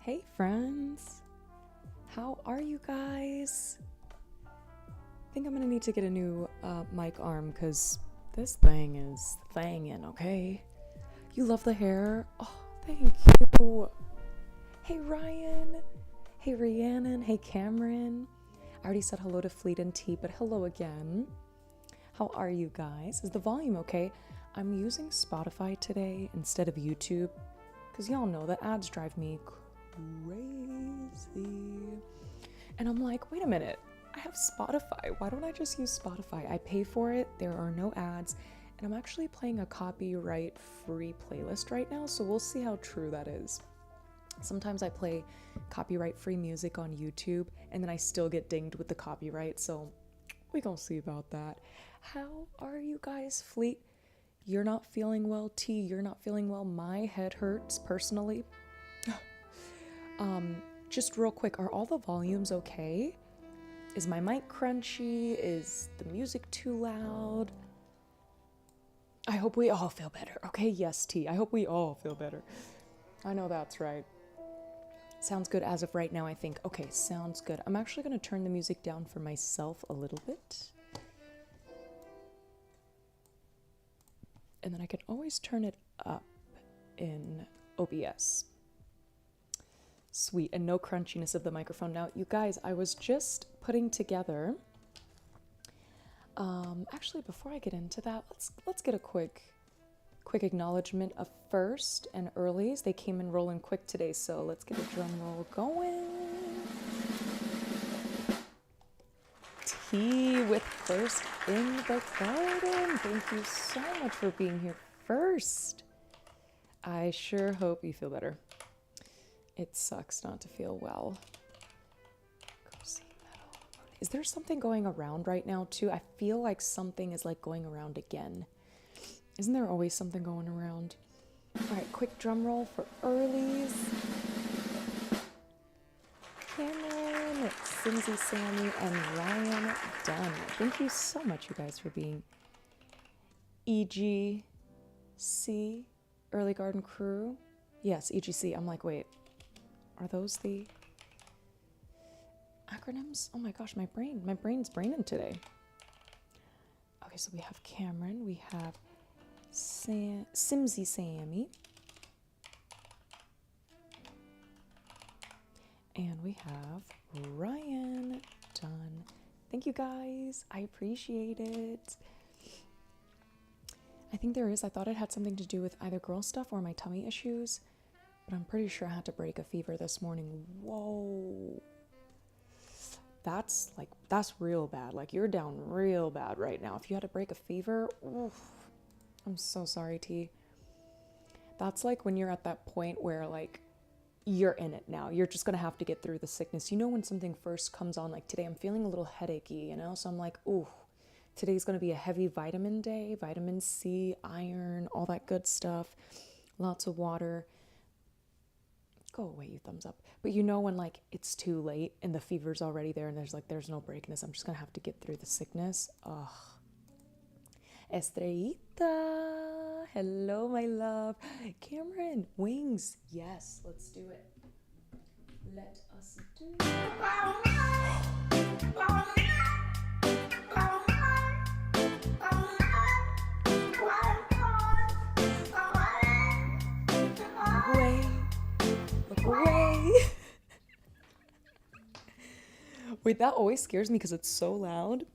Hey friends, how are you guys? I think I'm gonna need to get a new mic arm because this thing is thangin', okay? You love the hair? Oh, thank you. Hey Ryan, hey Rhiannon, hey Cameron. I already said hello to Fleet and T, but hello again. How are you guys? Is the volume okay? I'm using Spotify today instead of YouTube because y'all know the ads drive me crazy. And I'm like, wait a minute, I have Spotify. Why don't I just use Spotify? I pay for it, there are no ads, and I'm actually playing a copyright-free playlist right now, so we'll see how true that is. Sometimes I play copyright-free music on YouTube, and then I still get dinged with the copyright, so we gonna see about that. How are you guys, Fleet? You're not feeling well, T, you're not feeling well. My head hurts, personally. Just real quick, are all the volumes okay? Is my mic crunchy? Is the music too loud? I hope we all feel better. Okay, yes, T. I hope we all feel better. I know that's right. Sounds good as of right now, I think. Okay, sounds good. I'm actually going to turn the music down for myself a little bit. And then I can always turn it up in OBS. Sweet, and no crunchiness of the microphone. Now, you guys, I was just putting together, actually, before I get into that, let's get a quick acknowledgement of First and Earlies. They came in rolling quick today, so let's get a drum roll going. Tea with First in the garden. Thank you so much for being here, First. I sure hope you feel better. It sucks not to feel well. Is there something going around right now too? I feel like something is like going around again. Isn't there always something going around? All right, quick drum roll for Earlies. Cameron, Cindy, Sammy, and Ryan done. Thank you so much, you guys, for being EGC, Early Garden Crew. Yes, EGC. I'm like, wait. Are those the acronyms? Oh my gosh, my brain's braining today. Okay, so we have Cameron, we have Simsy Sammy, and we have Ryan done. Thank you guys, I appreciate it. I think there is, I thought it had something to do with either girl stuff or my tummy issues. But I'm pretty sure I had to break a fever this morning. Whoa. That's real bad. Like, you're down real bad right now. If you had to break a fever, oof. I'm so sorry, T. That's like when you're at that point where, like, you're in it now. You're just gonna have to get through the sickness. You know when something first comes on, like today I'm feeling a little headachy, you know? So I'm like, ooh, today's gonna be a heavy vitamin day. Vitamin C, iron, all that good stuff. Lots of water. Go away, you thumbs up. But you know when like it's too late and the fever's already there and there's no break in this. I'm just gonna have to get through the sickness. Ugh. Estrellita, hello my love. Cameron, wings. Yes, let's do it. Let us do it. Look away. Wait, that always scares me because it's so loud.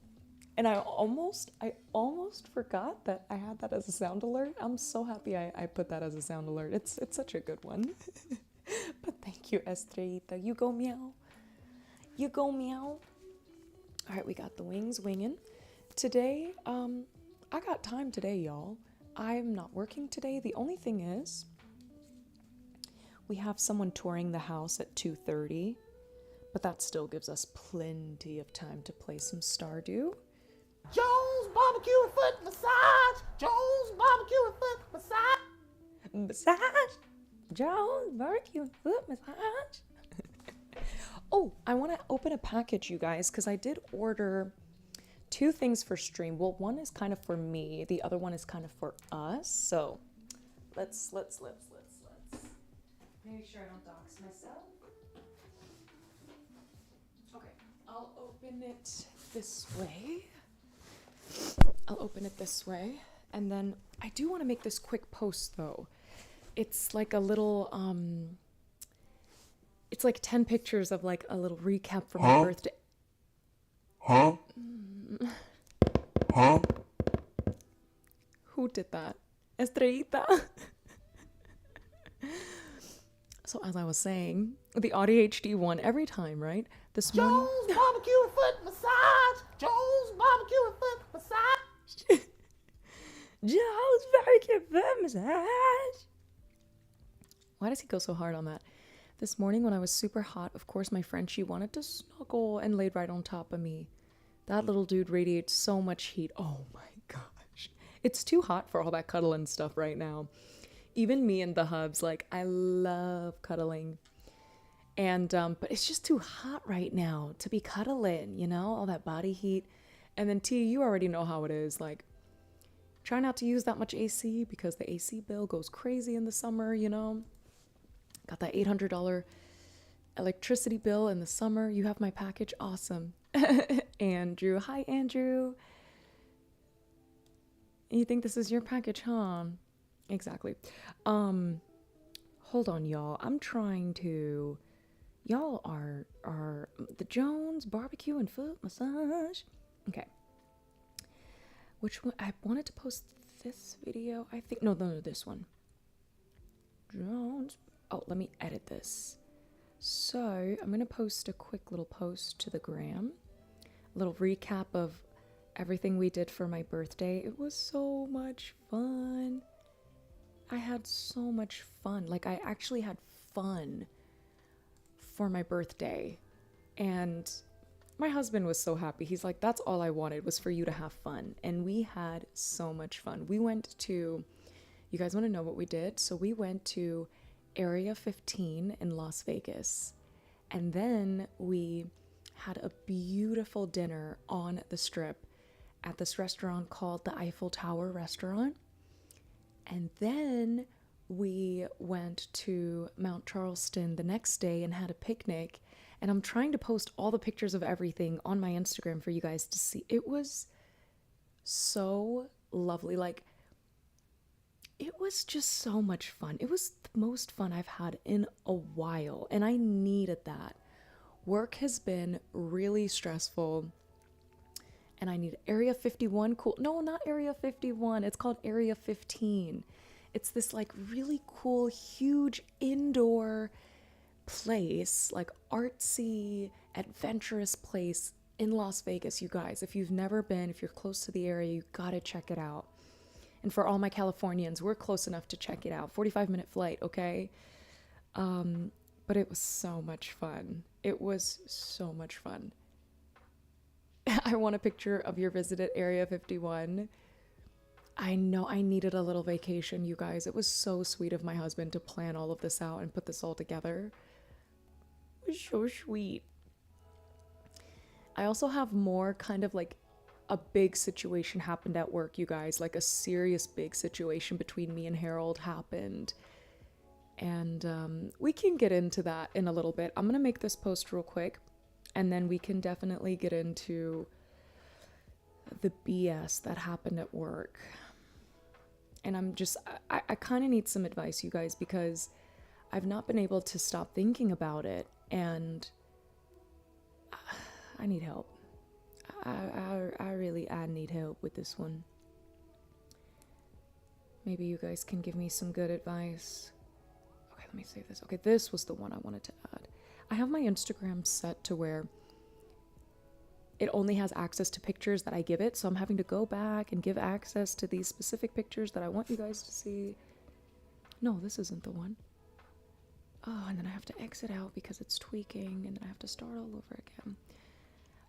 And I almost forgot that I had that as a sound alert. I'm so happy I put that as a sound alert. It's such a good one. But thank you, Estrellita. You go meow. You go meow. All right, we got the wings winging. Today, I got time today, y'all. I'm not working today. The only thing is, we have someone touring the house at 2:30, but that still gives us plenty of time to play some Stardew. Jones barbecue and foot massage. Jones barbecue and foot massage. Massage. Jones barbecue and foot massage. Oh, I want to open a package, you guys, because I did order 2 things for stream. Well, one is kind of for me. The other one is kind of for us. So let's. make sure I don't dox myself. Okay, I'll open it this way. I'll open it this way. And then I do want to make this quick post though. It's like a little, it's like 10 pictures of like a little recap from my birthday. Huh? Huh? Who did that? Estrellita. So as I was saying, the ADHD one every time, right? This morning. Jones barbecue and foot massage. Jones barbecue and foot massage. Joe's barbecue foot massage. Why does he go so hard on that? This morning when I was super hot, of course my Frenchie wanted to snuggle and laid right on top of me. That little dude radiates so much heat. Oh my gosh. It's too hot for all that cuddling stuff right now. Even me and the hubs, like, I love cuddling. And, but it's just too hot right now to be cuddling, you know? All that body heat. And then T, you already know how it is. Like, try not to use that much AC because the AC bill goes crazy in the summer, you know? Got that $800 electricity bill in the summer. You have my package. Awesome. Andrew. Hi, Andrew. You think this is your package, huh? Exactly. Hold on, y'all. I'm trying to... Y'all are the Jones barbecue and foot massage. Okay. Which one? I wanted to post this video. I think... No, this one. Jones... Oh, let me edit this. So, I'm going to post a quick little post to the gram. A little recap of everything we did for my birthday. It was so much fun. I had so much fun. Like, I actually had fun for my birthday. And my husband was so happy. He's like, that's all I wanted was for you to have fun. And we had so much fun. We went to... You guys want to know what we did? So we went to Area 15 in Las Vegas. And then we had a beautiful dinner on the Strip at this restaurant called the Eiffel Tower Restaurant. And then we went to Mount Charleston the next day and had a picnic. And I'm trying to post all the pictures of everything on my Instagram for you guys to see. It was so lovely. Like, it was just so much fun. It was the most fun I've had in a while. And I needed that. Work has been really stressful. And I need Area 51. Cool. No, not Area 51. It's called Area 15. It's this like really cool, huge indoor place, like artsy, adventurous place in Las Vegas, you guys. If you've never been, if you're close to the area, you gotta check it out. And for all my Californians, we're close enough to check it out. 45-minute flight, okay? But it was so much fun. It was so much fun. I want a picture of your visit at Area 51. I know I needed a little vacation, you guys. It was so sweet of my husband to plan all of this out and put this all together. It was so sweet. I also have more kind of like a big situation happened at work, you guys. Like a serious big situation between me and Harold happened. And we can get into that in a little bit. I'm going to make this post real quick. And then we can definitely get into the BS that happened at work. And I kind of need some advice, you guys, because I've not been able to stop thinking about it. And I need help. I need help with this one. Maybe you guys can give me some good advice. Okay, let me save this. Okay, this was the one I wanted to add. I have my Instagram set to where it only has access to pictures that I give it, so I'm having to go back and give access to these specific pictures that I want you guys to see. No, this isn't the one. Oh, and then I have to exit out because it's tweaking, and then I have to start all over again.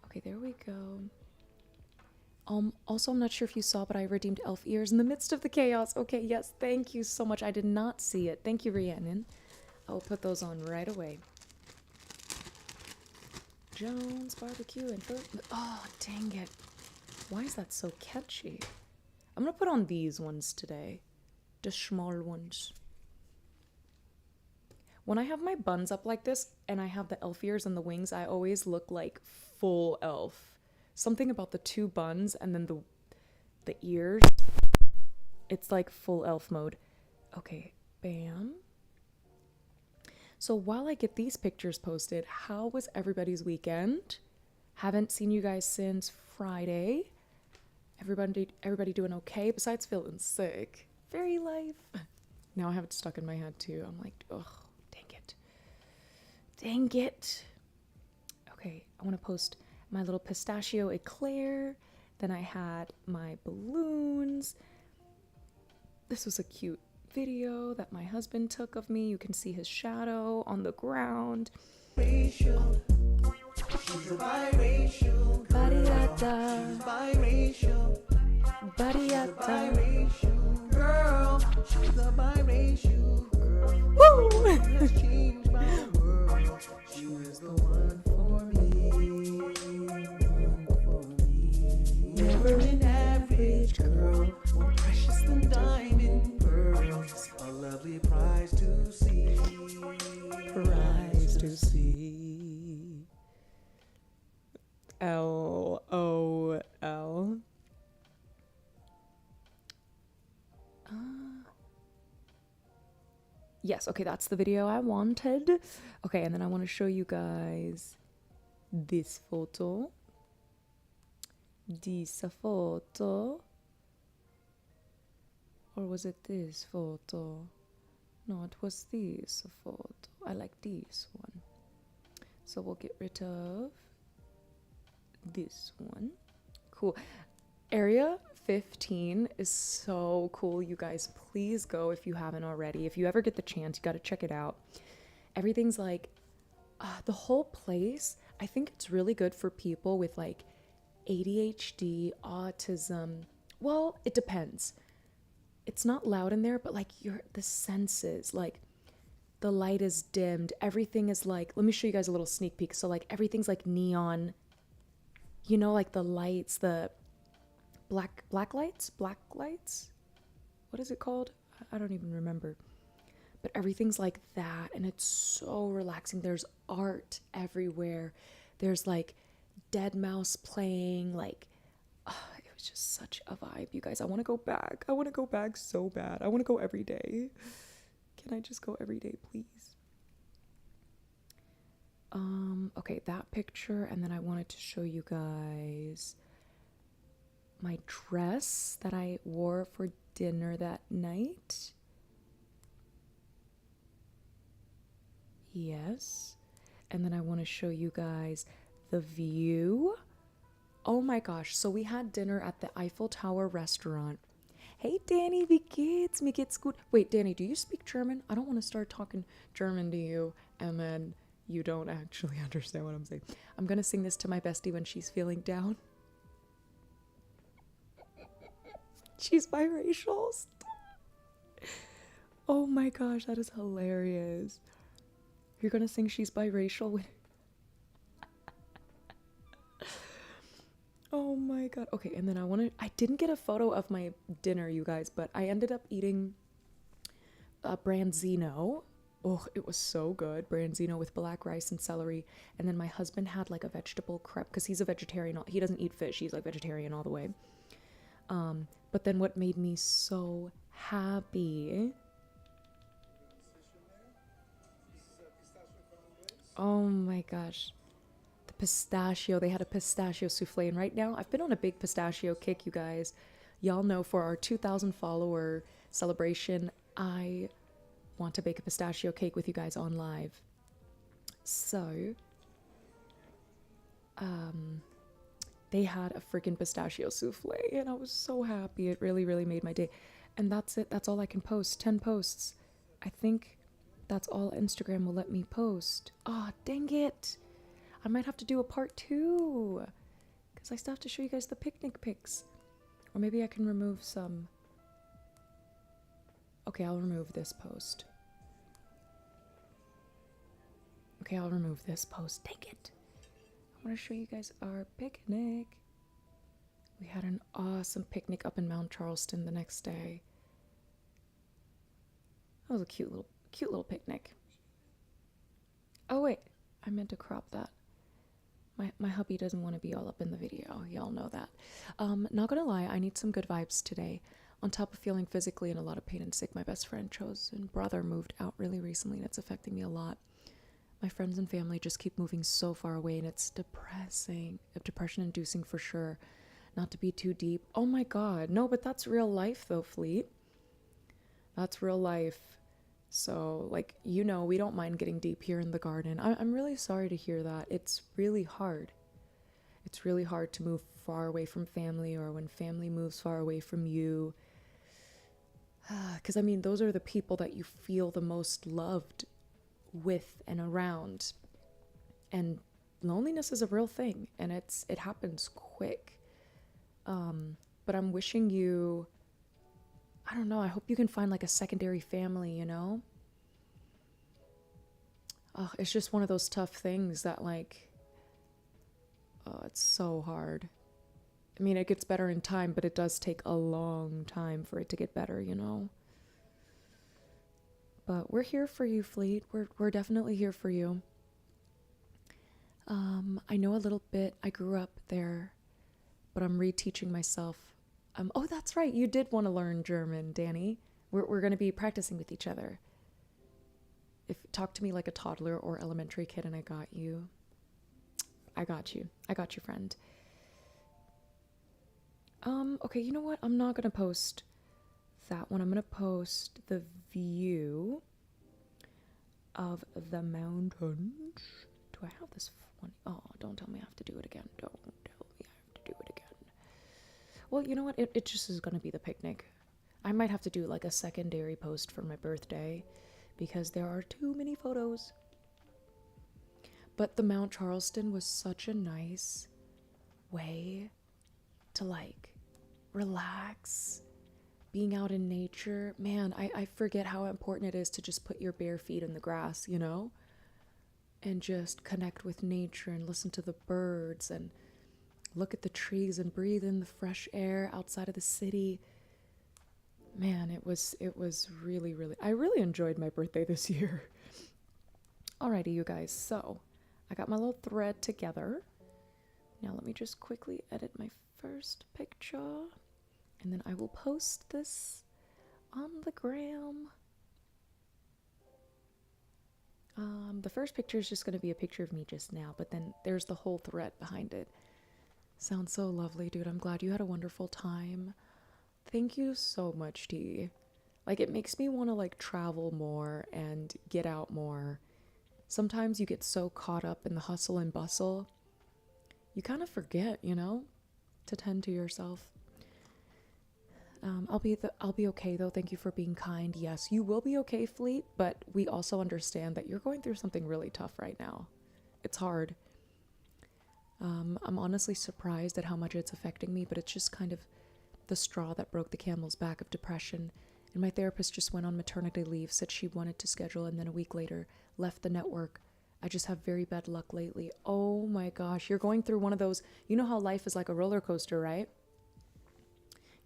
Okay, there we go. Also, I'm not sure if you saw, but I redeemed elf ears in the midst of the chaos. Okay, yes, thank you so much. I did not see it. Thank you, Rhiannon. I'll put those on right away. Jones barbecue and food. Oh, dang it. Why is that so catchy? I'm gonna put on these ones today. The small ones. When I have my buns up like this and I have the elf ears and the wings, I always look like full elf. Something about the two buns and then the ears. It's like full elf mode. Okay, bam. So while I get these pictures posted, how was everybody's weekend? Haven't seen you guys since Friday. Everybody doing okay besides feeling sick. Very life. Now I have it stuck in my head too. I'm like, ugh, dang it. Dang it. Okay, I want to post my little pistachio eclair. Then I had my balloons. This was a cute video that my husband took of me. You can see his shadow on the ground. Racial. She's a biracial. Ba-di-da-da. She's biracial. Ba-di-da-da. Biracial girl. She's a biracial girl. Woo! She has changed my world. She is the one for me. One for me. Never an average girl. More precious than diamond pearls. A lovely prize to see. Prize to see. LOL. Yes, okay, that's the video I wanted. Okay, and then I want to show you guys this photo. This photo. Or was it this photo? No, it was this photo. I like this one. So we'll get rid of this one. Cool. Area 15 is so cool, you guys. Please go if you haven't already. If you ever get the chance, you got to check it out. Everything's like, the whole place, I think it's really good for people with like ADHD, autism. Well, it depends. It's not loud in there, but like the senses, like the light is dimmed. Everything is like, let me show you guys a little sneak peek. So like everything's like neon, you know, like the lights, the black lights, what is it called? I don't even remember, but everything's like that, and it's so relaxing. There's art everywhere. There's like dead mouse playing, like it was just such a vibe, you guys. I want to go back. I want to go back so bad. I want to go every day. Can I just go every day, please? Okay, that picture, and then I wanted to show you guys my dress that I wore for dinner that night. Yes. And then I want to show you guys the view. Oh my gosh. So we had dinner at the Eiffel Tower restaurant. Hey Danny, wie geht's? Mir geht's gut. Wait, Danny, do you speak German? I don't want to start talking German to you and then you don't actually understand what I'm saying. I'm going to sing this to my bestie when she's feeling down. She's biracial. Oh my gosh, that is hilarious. You're gonna sing She's Biracial with... Oh my god. Okay, and then I didn't get a photo of my dinner, you guys, but I ended up eating branzino. Oh, it was so good. Branzino with black rice and celery. And then my husband had like a vegetable crepe because he's a vegetarian. He doesn't eat fish. He's like vegetarian all the way. But then what made me so happy... Oh my gosh. The pistachio. They had a pistachio souffle. And right now, I've been on a big pistachio kick, you guys. Y'all know for our 2,000 follower celebration, I want to bake a pistachio cake with you guys on live. So, they had a freaking pistachio souffle and I was so happy. It really, really made my day. And that's it. That's all I can post. 10 posts. I think that's all Instagram will let me post. Oh, dang it. I might have to do a part 2 because I still have to show you guys the picnic pics. Or maybe I can remove some. Okay, I'll remove this post. Okay, I'll remove this post. Dang it. I want to show you guys our picnic. We had an awesome picnic up in Mount Charleston the next day. That was a cute little picnic. Oh wait, I meant to crop that. My hubby doesn't want to be all up in the video. Y'all know that. Not gonna lie, I need some good vibes today. On top of feeling physically in a lot of pain and sick, my best friend chosen brother moved out really recently and it's affecting me a lot. My friends and family just keep moving so far away and it's depressing. Depression inducing for sure. Not to be too deep. Oh my god. No, but that's real life though, Fleet. That's real life. So, like, you know, we don't mind getting deep here in the garden. I'm really sorry to hear that. It's really hard. It's really hard to move far away from family or when family moves far away from you. Because, I mean, those are the people that you feel the most loved with and around. And loneliness is a real thing and it happens quick. But I'm wishing you, I don't know, I hope you can find like a secondary family, you know? It's just one of those tough things that like, oh, it's so hard. I mean, it gets better in time, but it does take a long time for it to get better, you know? But we're here for you, Fleet. We're definitely here for you. I know a little bit. I grew up there, but I'm reteaching myself. Oh, that's right. You did want to learn German, Danny. We're going to be practicing with each other. If talk to me like a toddler or elementary kid and I got you. I got you. I got you, friend. Okay, you know what? I'm not going to post that one. I'm going to post the view of the mountains. Do I have this one? Oh, don't tell me I have to do it again. Don't tell me I have to do it again. Well, you know what? It just is going to be the picnic. I might have to do like a secondary post for my birthday because there are too many photos. But the Mount Charleston was such a nice way to like relax, being out in nature. Man, I forget how important it is to just put your bare feet in the grass, you know? And just connect with nature and listen to the birds and look at the trees and breathe in the fresh air outside of the city. Man, it was really, I really enjoyed my birthday this year. Alrighty, you guys, so I got my little thread together. Now let me just quickly edit my first picture and then I will post this on the gram. The first picture is just going to be a picture of me just now, but then there's the whole thread behind it. Sounds so lovely, dude. I'm glad you had a wonderful time. Thank you so much, T. Like, it makes me want to, like, travel more and get out more. Sometimes you get so caught up in the hustle and bustle, you kind of forget, you know, to tend to yourself. I'll be okay though. Thank you for being kind. Yes, you will be okay, Fleet, but we also understand that you're going through something really tough right now. It's hard. I'm honestly surprised at how much it's affecting me, but it's just kind of the straw that broke the camel's back of depression. And my therapist just went on maternity leave, said she wanted to schedule, and then a week later left the network. I just have very bad luck lately. Oh my gosh, you're going through one of those, you know how life is like a roller coaster, right?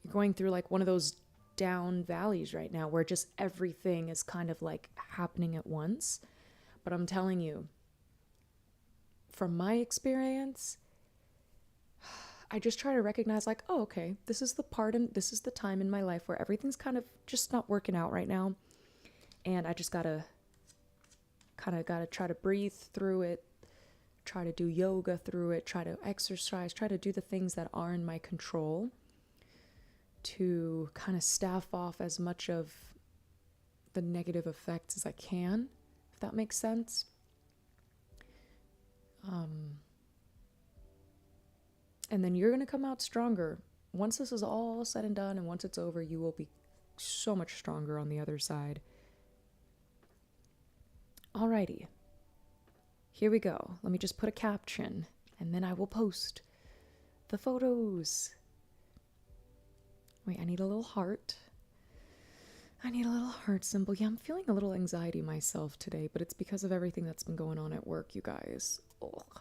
You're going through like one of those down valleys right now where just everything is kind of like happening at once. But I'm telling you, from my experience, I just try to recognize like, oh, okay, this is the part and this is the time in my life where everything's kind of just not working out right now. And I just gotta try to breathe through it, try to do yoga through it, try to exercise, try to do the things that are in my control to kind of staff off as much of the negative effects as I can, if that makes sense. And then you're going to come out stronger. Once this is all said and done and once it's over, you will be so much stronger on the other side. Alrighty. Here we go. Let me just put a caption and then I will post the photos. Wait, I need a little heart. I need a little heart symbol. Yeah, I'm feeling a little anxiety myself today, but it's because of everything that's been going on at work, you guys. Ugh.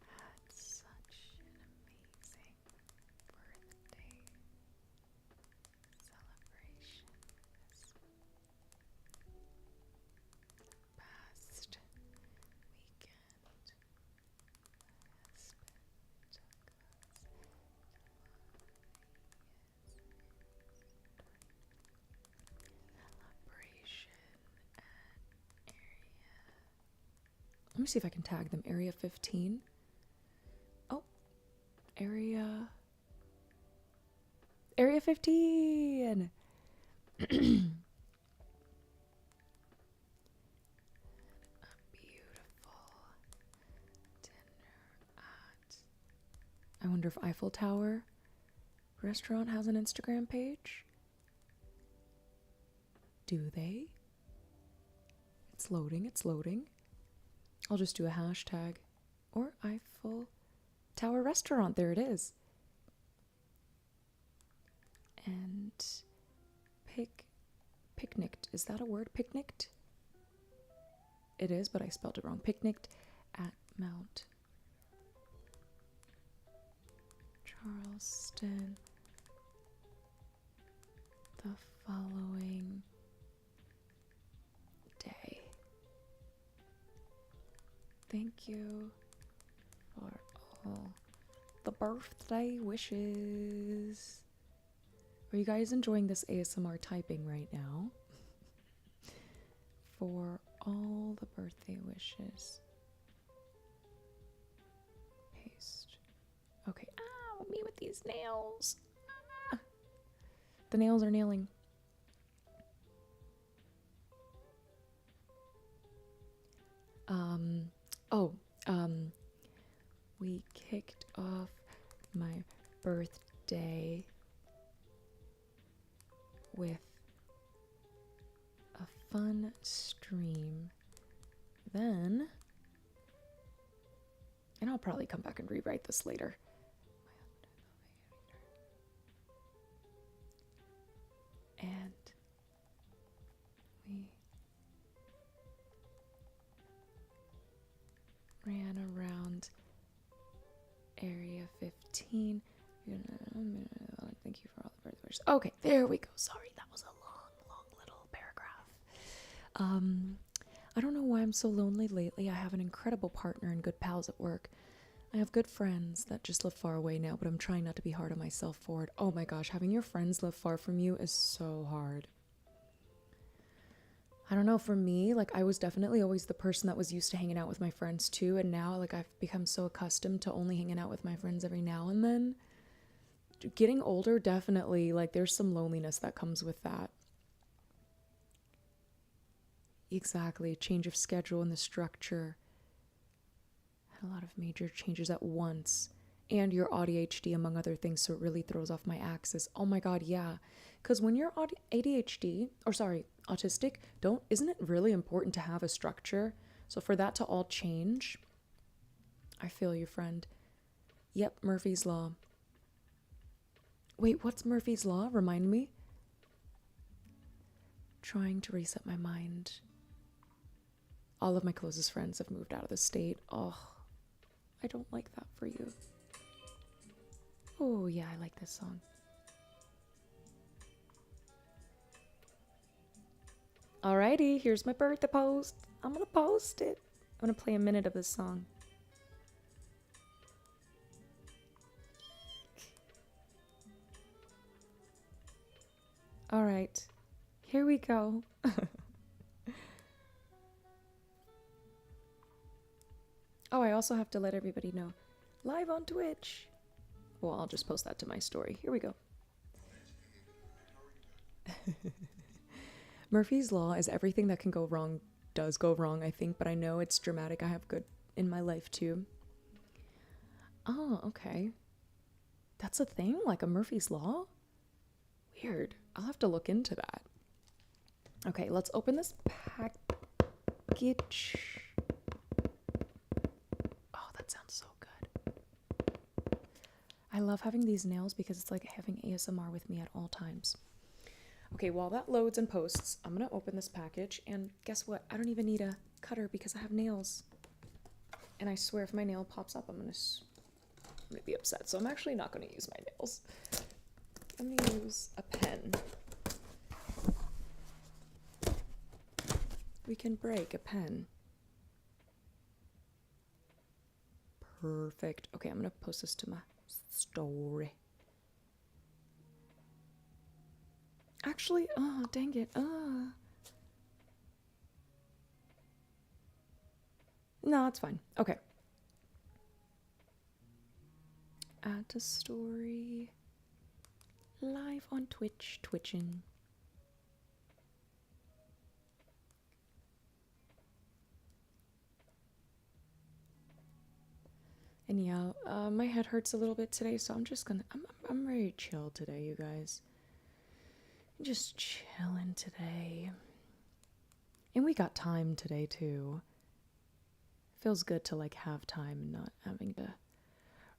That's such an amazing birthday celebration. Let me see if I can tag them. Area 15. Oh, Area 15! I wonder if Eiffel Tower restaurant has an Instagram page? Do they? It's loading, it's loading. I'll just do a hashtag. Or Eiffel Tower restaurant, there it is. And picnicked, is that a word? Picnicked? It is, but I spelled it wrong. Picnicked at Mount Charleston the following day. Thank you for all the birthday wishes. Are you guys enjoying this ASMR typing right now? For all the birthday wishes. Paste. Okay. Ow, me with these nails. Ah. The nails are nailing. We kicked off my birthday with a fun stream. Then, and I'll probably come back and rewrite this later. And we ran around Area 15. Thank you for all the birthday wishes. Okay, there we go. Sorry, that was a long little paragraph. I don't know why I'm so lonely lately. I have an incredible partner and good pals at work. I have good friends that just live far away now, but I'm trying not to be hard on myself for it. Oh my gosh, having your friends live far from you is so hard. I don't know, for me, like, I was definitely always the person that was used to hanging out with my friends too, and now, like, I've become so accustomed to only hanging out with my friends every now and then. Getting older, definitely, like, there's some loneliness that comes with that. Exactly, change of schedule and the structure. Had a lot of major changes at once. And your ADHD, among other things, so it really throws off my axis. Oh my god, yeah. Because when you're autistic, isn't it really important to have a structure? So for that to all change, I feel you, friend. Yep, Murphy's Law. Wait, what's Murphy's Law? Remind me. Trying to reset my mind. All of my closest friends have moved out of the state. Oh, I don't like that for you. Oh, yeah, I like this song. Alrighty, here's my birthday post. I'm gonna post it. I'm gonna play a minute of this song. Alright, here we go. Oh, I also have to let everybody know. Live on Twitch. Well, I'll just post that to my story. Here we go. Murphy's Law is everything that can go wrong does go wrong, I think, but I know it's dramatic. I have good in my life, too. Oh, okay. That's a thing? Like a Murphy's Law? Weird. I'll have to look into that. Okay, let's open this package. Oh, that sounds so good. I love having these nails because it's like having ASMR with me at all times. Okay, while that loads and posts, I'm going to open this package, and guess what? I don't even need a cutter because I have nails. And I swear if my nail pops up, I'm going to be upset. So I'm actually not going to use my nails. I'm going to use a pen. We can break a pen. Perfect. Okay, I'm going to post this to my story. Actually, oh, dang it. No, it's fine. Okay. Add to story. Live on Twitch, twitching. And yeah, my head hurts a little bit today, so I'm just gonna, I'm very chill today, you guys. Just chilling today. And we got time today, too. Feels good to, like, have time and not having to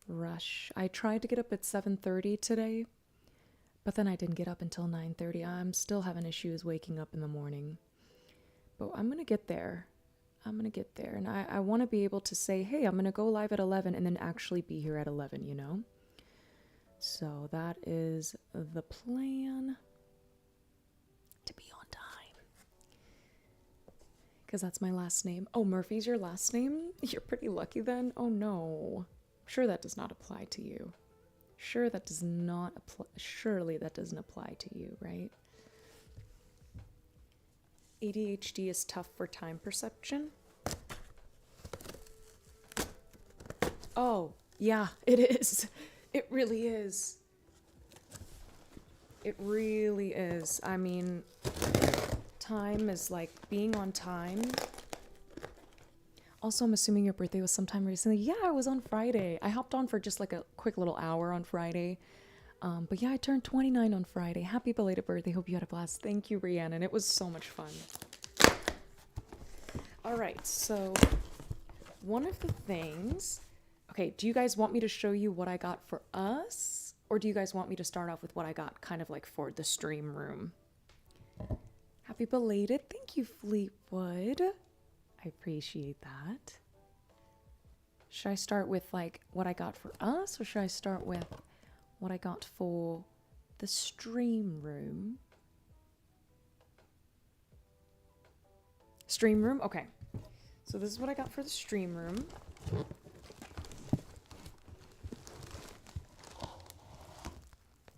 rush. I tried to get up at 7:30 today, but then I didn't get up until 9:30. I'm still having issues waking up in the morning. But I'm gonna get there. I'm gonna get there. And I want to be able to say, hey, I'm gonna go live at 11 and then actually be here at 11, you know? So that is the plan. To be on time. Because that's my last name. Oh, Murphy's your last name? You're pretty lucky then? Oh no. Sure that does not apply to you. Sure that does not apply. Surely that doesn't apply to you, right? ADHD is tough for time perception. Oh, yeah, it is. It really is. It really is. I mean, time is like being on time. Also, I'm assuming your birthday was sometime recently. Yeah, it was on Friday. I hopped on for just like a quick little hour on Friday. But yeah, I turned 29 on Friday. Happy belated birthday. Hope you had a blast. Thank you, Rhiannon. It was so much fun. All right, so one of the things... Okay, do you guys want me to show you what I got for us? Or do you guys want me to start off with what I got kind of like for the stream room? Happy belated. Thank you, Fleetwood. I appreciate that. Should I start with like what I got for us? Or should I start with what I got for the stream room? Stream room? Okay. So this is what I got for the stream room.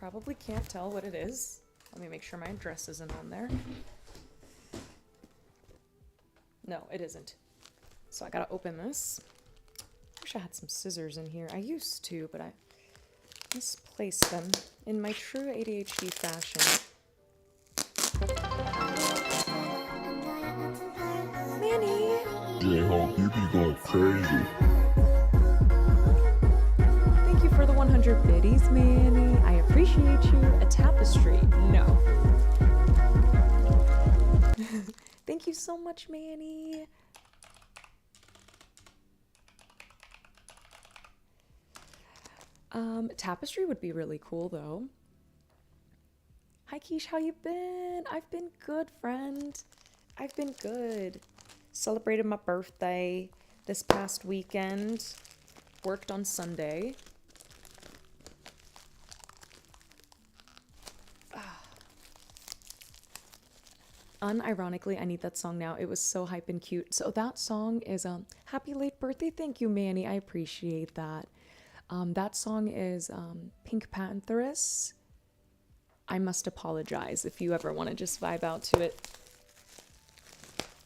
Probably can't tell what it is. Let me make sure my address isn't on there. No, it isn't. So I gotta open this. Wish I had some scissors in here. I used to, but I misplaced them in my true ADHD fashion. Manny! J-Hope, you be going crazy. Thank you for the 100 biddies, Manny. I appreciate you. A tapestry. No. Thank you so much, Manny. Tapestry would be really cool, though. Hi, Keish. How you been? I've been good, friend. I've been good. Celebrated my birthday this past weekend. Worked on Sunday. Unironically, I need that song now. It was so hype and cute. So that song is Happy Late Birthday. Thank you, Manny. I appreciate that. That song is Pink Pantheress. I Must Apologize if you ever want to just vibe out to it.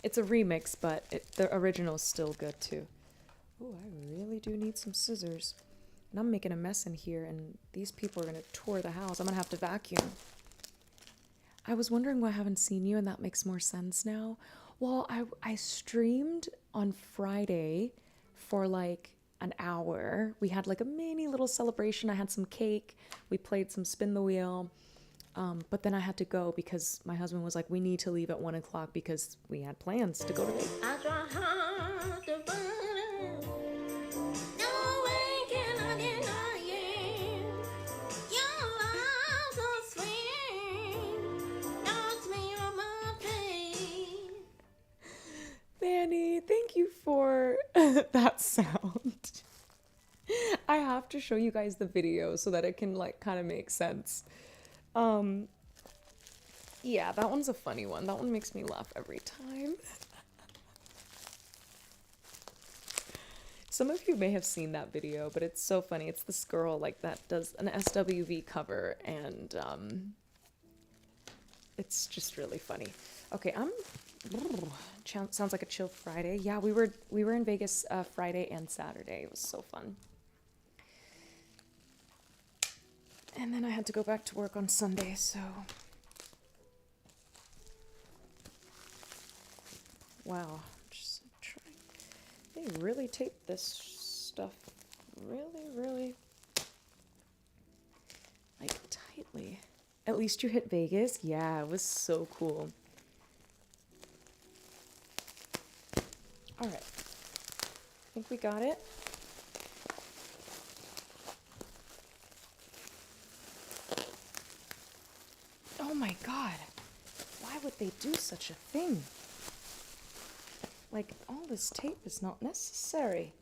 It's a remix, but the original is still good too. Oh, I really do need some scissors. And I'm making a mess in here, and these people are going to tour the house. I'm going to have to vacuum. I was wondering why I haven't seen you, and that makes more sense now. Well, I streamed on Friday for like an hour. We had like a mini little celebration. I had some cake. We played some spin the wheel. But then I had to go because my husband was like, we need to leave at 1 o'clock because we had plans to go to the... I try hard to find it. No way can I deny it. Your love so sweet. Knocks me on my feet. Manny, thank you for that sound. I have to show you guys the video so that it can like kind of make sense. Yeah, that one's a funny one. That one makes me laugh every time. Some of you may have seen that video, but it's so funny. It's this girl like that does an SWV cover, and it's just really funny. Okay, Sounds like a chill Friday. Yeah, we were in Vegas Friday and Saturday. It was so fun. And then I had to go back to work on Sunday, so wow. Just trying. They really tape this stuff really like tightly. At least you hit Vegas. Yeah, it was so cool. All right. I think we got it. Oh my god. Why would they do such a thing? Like, all this tape is not necessary.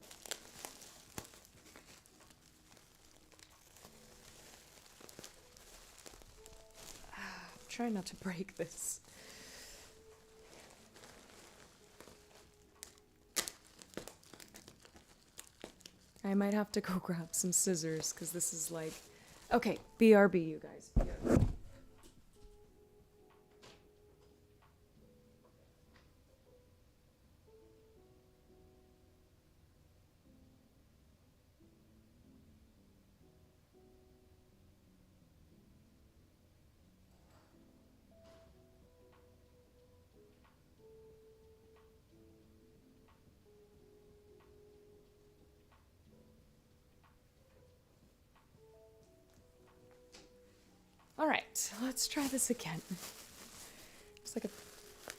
Try not to break this. I might have to go grab some scissors because this is like... Okay, BRB, you guys. BRB. All right, let's try this again. It's like a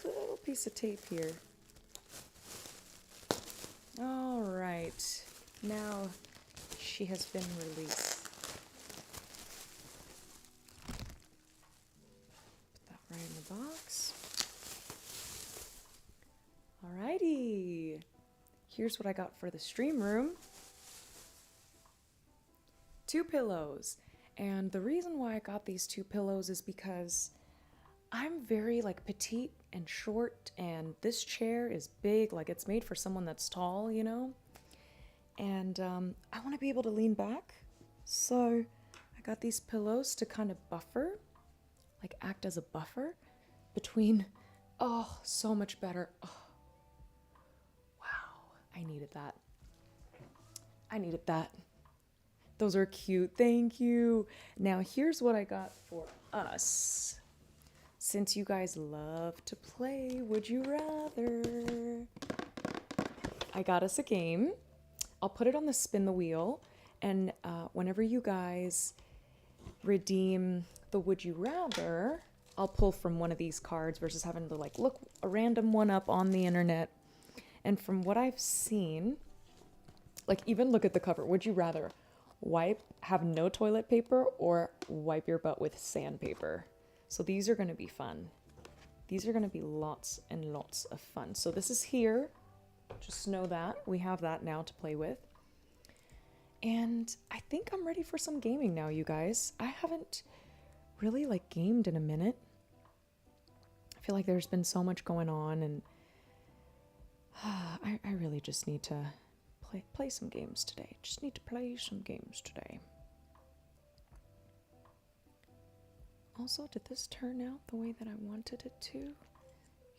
little piece of tape here. All right, now she has been released. Put that right in the box. Alrighty, here's what I got for the stream room. 2 pillows. And the reason why I got these 2 pillows is because I'm very like petite and short, and this chair is big, like it's made for someone that's tall, you know? And I want to be able to lean back. So I got these pillows to kind of buffer, like act as a buffer between, oh, so much better. Oh, wow, I needed that. I needed that. Those are cute. Thank you. Now, here's what I got for us. Since you guys love to play Would You Rather, I got us a game. I'll put it on the spin the wheel. And whenever you guys redeem the Would You Rather, I'll pull from one of these cards versus having to like look a random one up on the internet. And from what I've seen, like even look at the cover. Would you rather have no toilet paper or wipe your butt with sandpaper? So these are going to be fun. These are going to be lots and lots of fun. So this is here. Just know that. We have that now to play with. And I think I'm ready for some gaming now, you guys. I haven't really like gamed in a minute. I feel like there's been so much going on, and I really just need to play some games today. Just need to play some games today. Also, did this turn out the way that I wanted it to?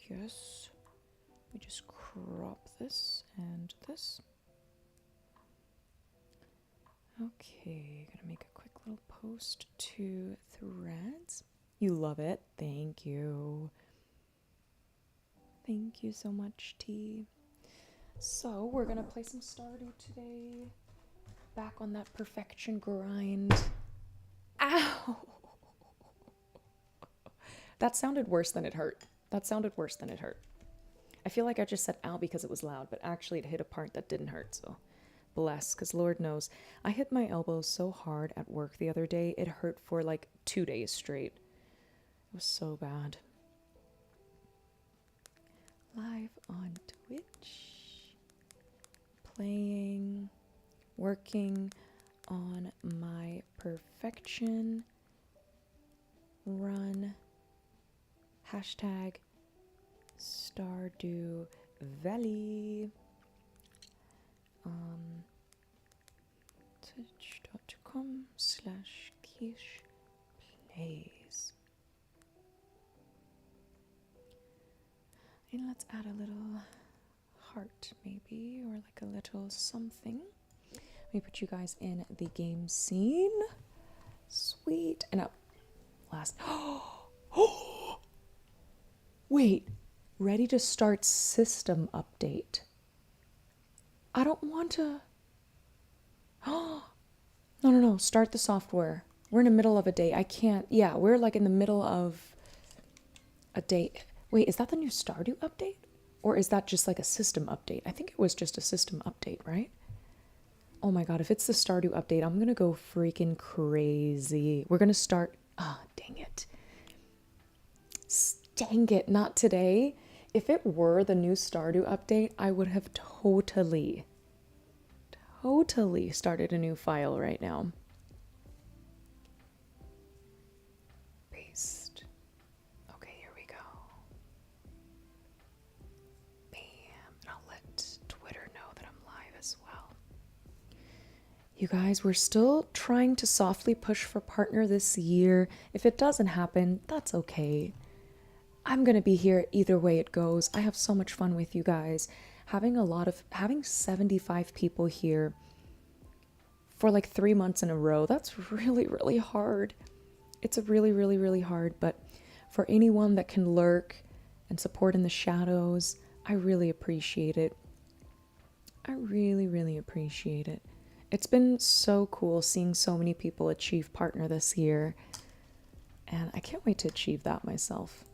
Yes. We just crop this and this. Okay, gonna make a quick little post to Threads. You love it. Thank you. Thank you so much, T. So, we're gonna play some Stardew today. Back on that perfection grind. Ow! That sounded worse than it hurt. That sounded worse than it hurt. I feel like I just said ow because it was loud, but actually it hit a part that didn't hurt, so bless, because Lord knows. I hit my elbow so hard at work the other day, it hurt for like 2 days straight. It was so bad. Live on Twitch. Playing, working on my perfection run. Hashtag Stardew Valley. Twitch.com/Kish Plays. I Let's add a little heart, maybe, or like a little something. Let me put you guys in the game scene. Sweet. And up last. Oh! Wait. Ready to start system update. I don't want to. Oh, no. Start the software. We're in the middle of a day. I can't. Yeah, we're like in the middle of a day. Wait, is that the new Stardew update? Or is that just like a system update? I think it was just a system update, right? Oh my god, if it's the Stardew update, I'm gonna go freaking crazy. We're gonna start. Ah, dang it. Dang it, not today. If it were the new Stardew update, I would have totally started a new file right now. Paste. Okay, here we go. Bam. And I'll let Twitter know that I'm live as well. You guys, we're still trying to softly push for partner this year. If it doesn't happen, that's okay. I'm gonna be here either way it goes. I have so much fun with you guys. Having 75 people here for like 3 months in a row, that's really, really hard. It's a really hard, but for anyone that can lurk and support in the shadows, I really appreciate it. I really appreciate it. It's been so cool seeing so many people achieve partner this year, and I can't wait to achieve that myself.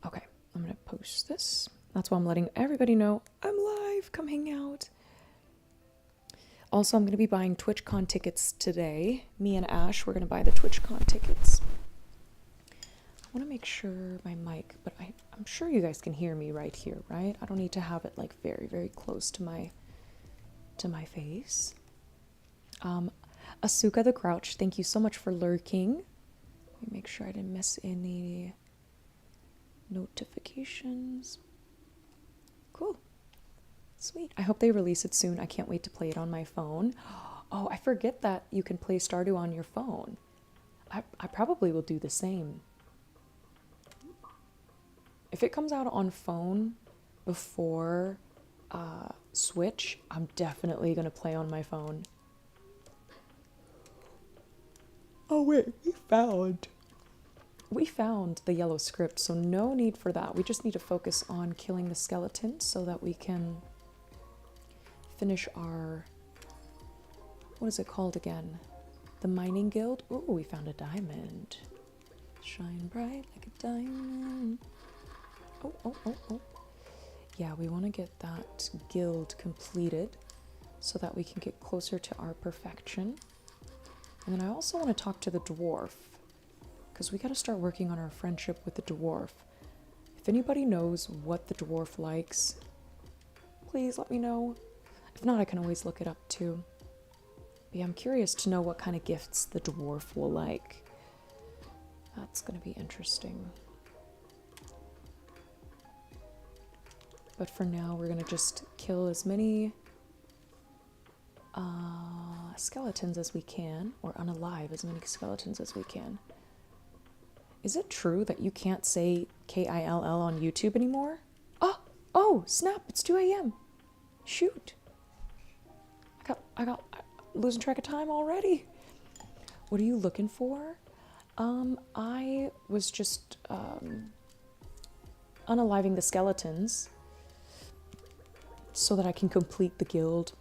Okay, I'm gonna post this. That's why I'm letting everybody know I'm live. Come hang out. Also, I'm gonna be buying TwitchCon tickets today. Me and Ash, we're gonna buy the TwitchCon tickets. I want to make sure my mic, but I'm sure you guys can hear me right here, right? I don't need to have it like very close to my face. Asuka the Crouch, thank you so much for lurking. Let me make sure I didn't miss any notifications. Cool. Sweet. I hope they release it soon. I can't wait to play it on my phone. Oh, I forget that you can play Stardew on your phone. I probably will do the same. If it comes out on phone before Switch, I'm definitely going to play on my phone. Oh wait, we found the yellow script, so no need for that. We just need to focus on killing the skeletons so that we can finish our, what is it called again? The mining guild? Ooh, we found a diamond. Shine bright like a diamond. Oh. Yeah, we want to get that guild completed so that we can get closer to our perfection. And then I also want to talk to the dwarf, because we got to start working on our friendship with the dwarf. If anybody knows what the dwarf likes, please let me know. If not, I can always look it up too. But yeah, I'm curious to know what kind of gifts the dwarf will like. That's going to be interesting. But for now, we're going to just kill as many skeletons as we can, or unalive as many skeletons as we can. Is it true that you can't say KILL on YouTube anymore? Oh, snap, it's 2 a.m. Shoot. I got losing track of time already. What are you looking for? I was just unaliving the skeletons so that I can complete the guild.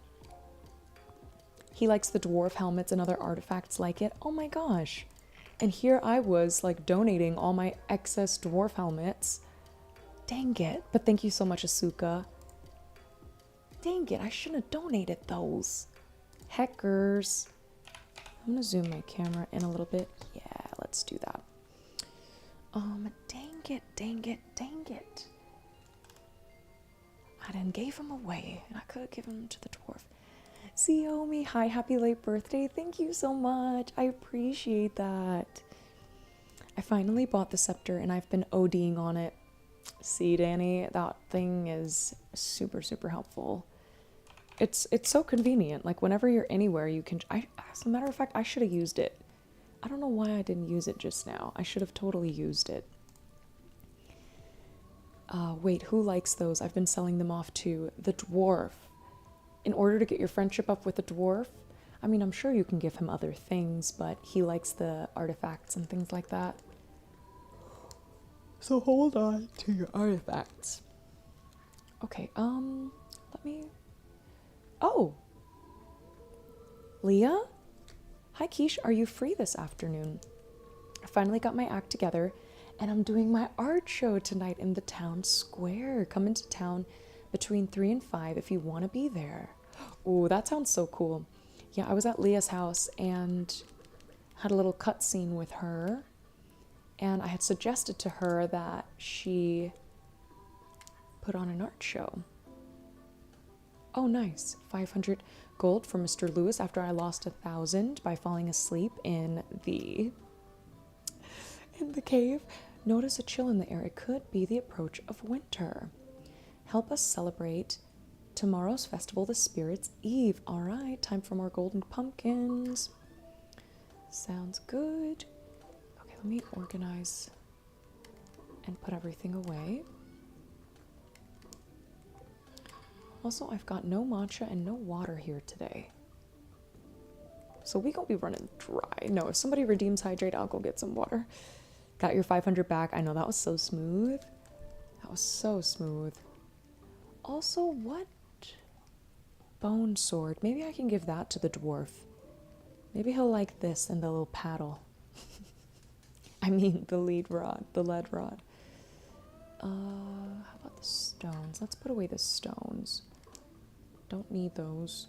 He likes the dwarf helmets and other artifacts like it. Oh my gosh. And here I was like donating all my excess dwarf helmets. Dang it. But thank you so much, Asuka. Dang it, I shouldn't have donated those. Heckers. I'm gonna zoom my camera in a little bit. Yeah, let's do that. Dang it. I done gave them away, and I could have given them to the dwarf. Xiaomi, hi, happy late birthday. Thank you so much. I appreciate that. I finally bought the scepter, and I've been ODing on it. See, Danny, that thing is super helpful. It's so convenient. Like, whenever you're anywhere, you can... as a matter of fact, I should have used it. I don't know why I didn't use it just now. I should have totally used it. Wait, who likes those? I've been selling them off to the dwarf. In order to get your friendship up with the dwarf, I mean, I'm sure you can give him other things, but he likes the artifacts and things like that. So hold on to your artifacts. Okay, let me... Oh! Leah? Hi, Quiche, are you free this afternoon? I finally got my act together, and I'm doing my art show tonight in the town square. Come into town between 3 and 5 if you want to be there. Ooh, that sounds so cool. Yeah, I was at Leah's house and had a little cutscene with her, and I had suggested to her that she put on an art show. Oh, nice. 500 gold for Mr. Lewis after I lost 1,000 by falling asleep in the cave. Notice a chill in the air. It could be the approach of winter. Help us celebrate tomorrow's festival, the Spirit's Eve. All right, time for more golden pumpkins. Sounds good. Okay, let me organize and put everything away. Also, I've got no matcha and no water here today. So we gonna be running dry. No, if somebody redeems hydrate, I'll go get some water. Got your 500 back. I know, that was so smooth. That was so smooth. Also, what? Bone sword. Maybe I can give that to the dwarf. Maybe he'll like this and the little paddle. I mean, the lead rod, the lead rod. How about the stones? Let's put away the stones. Don't need those.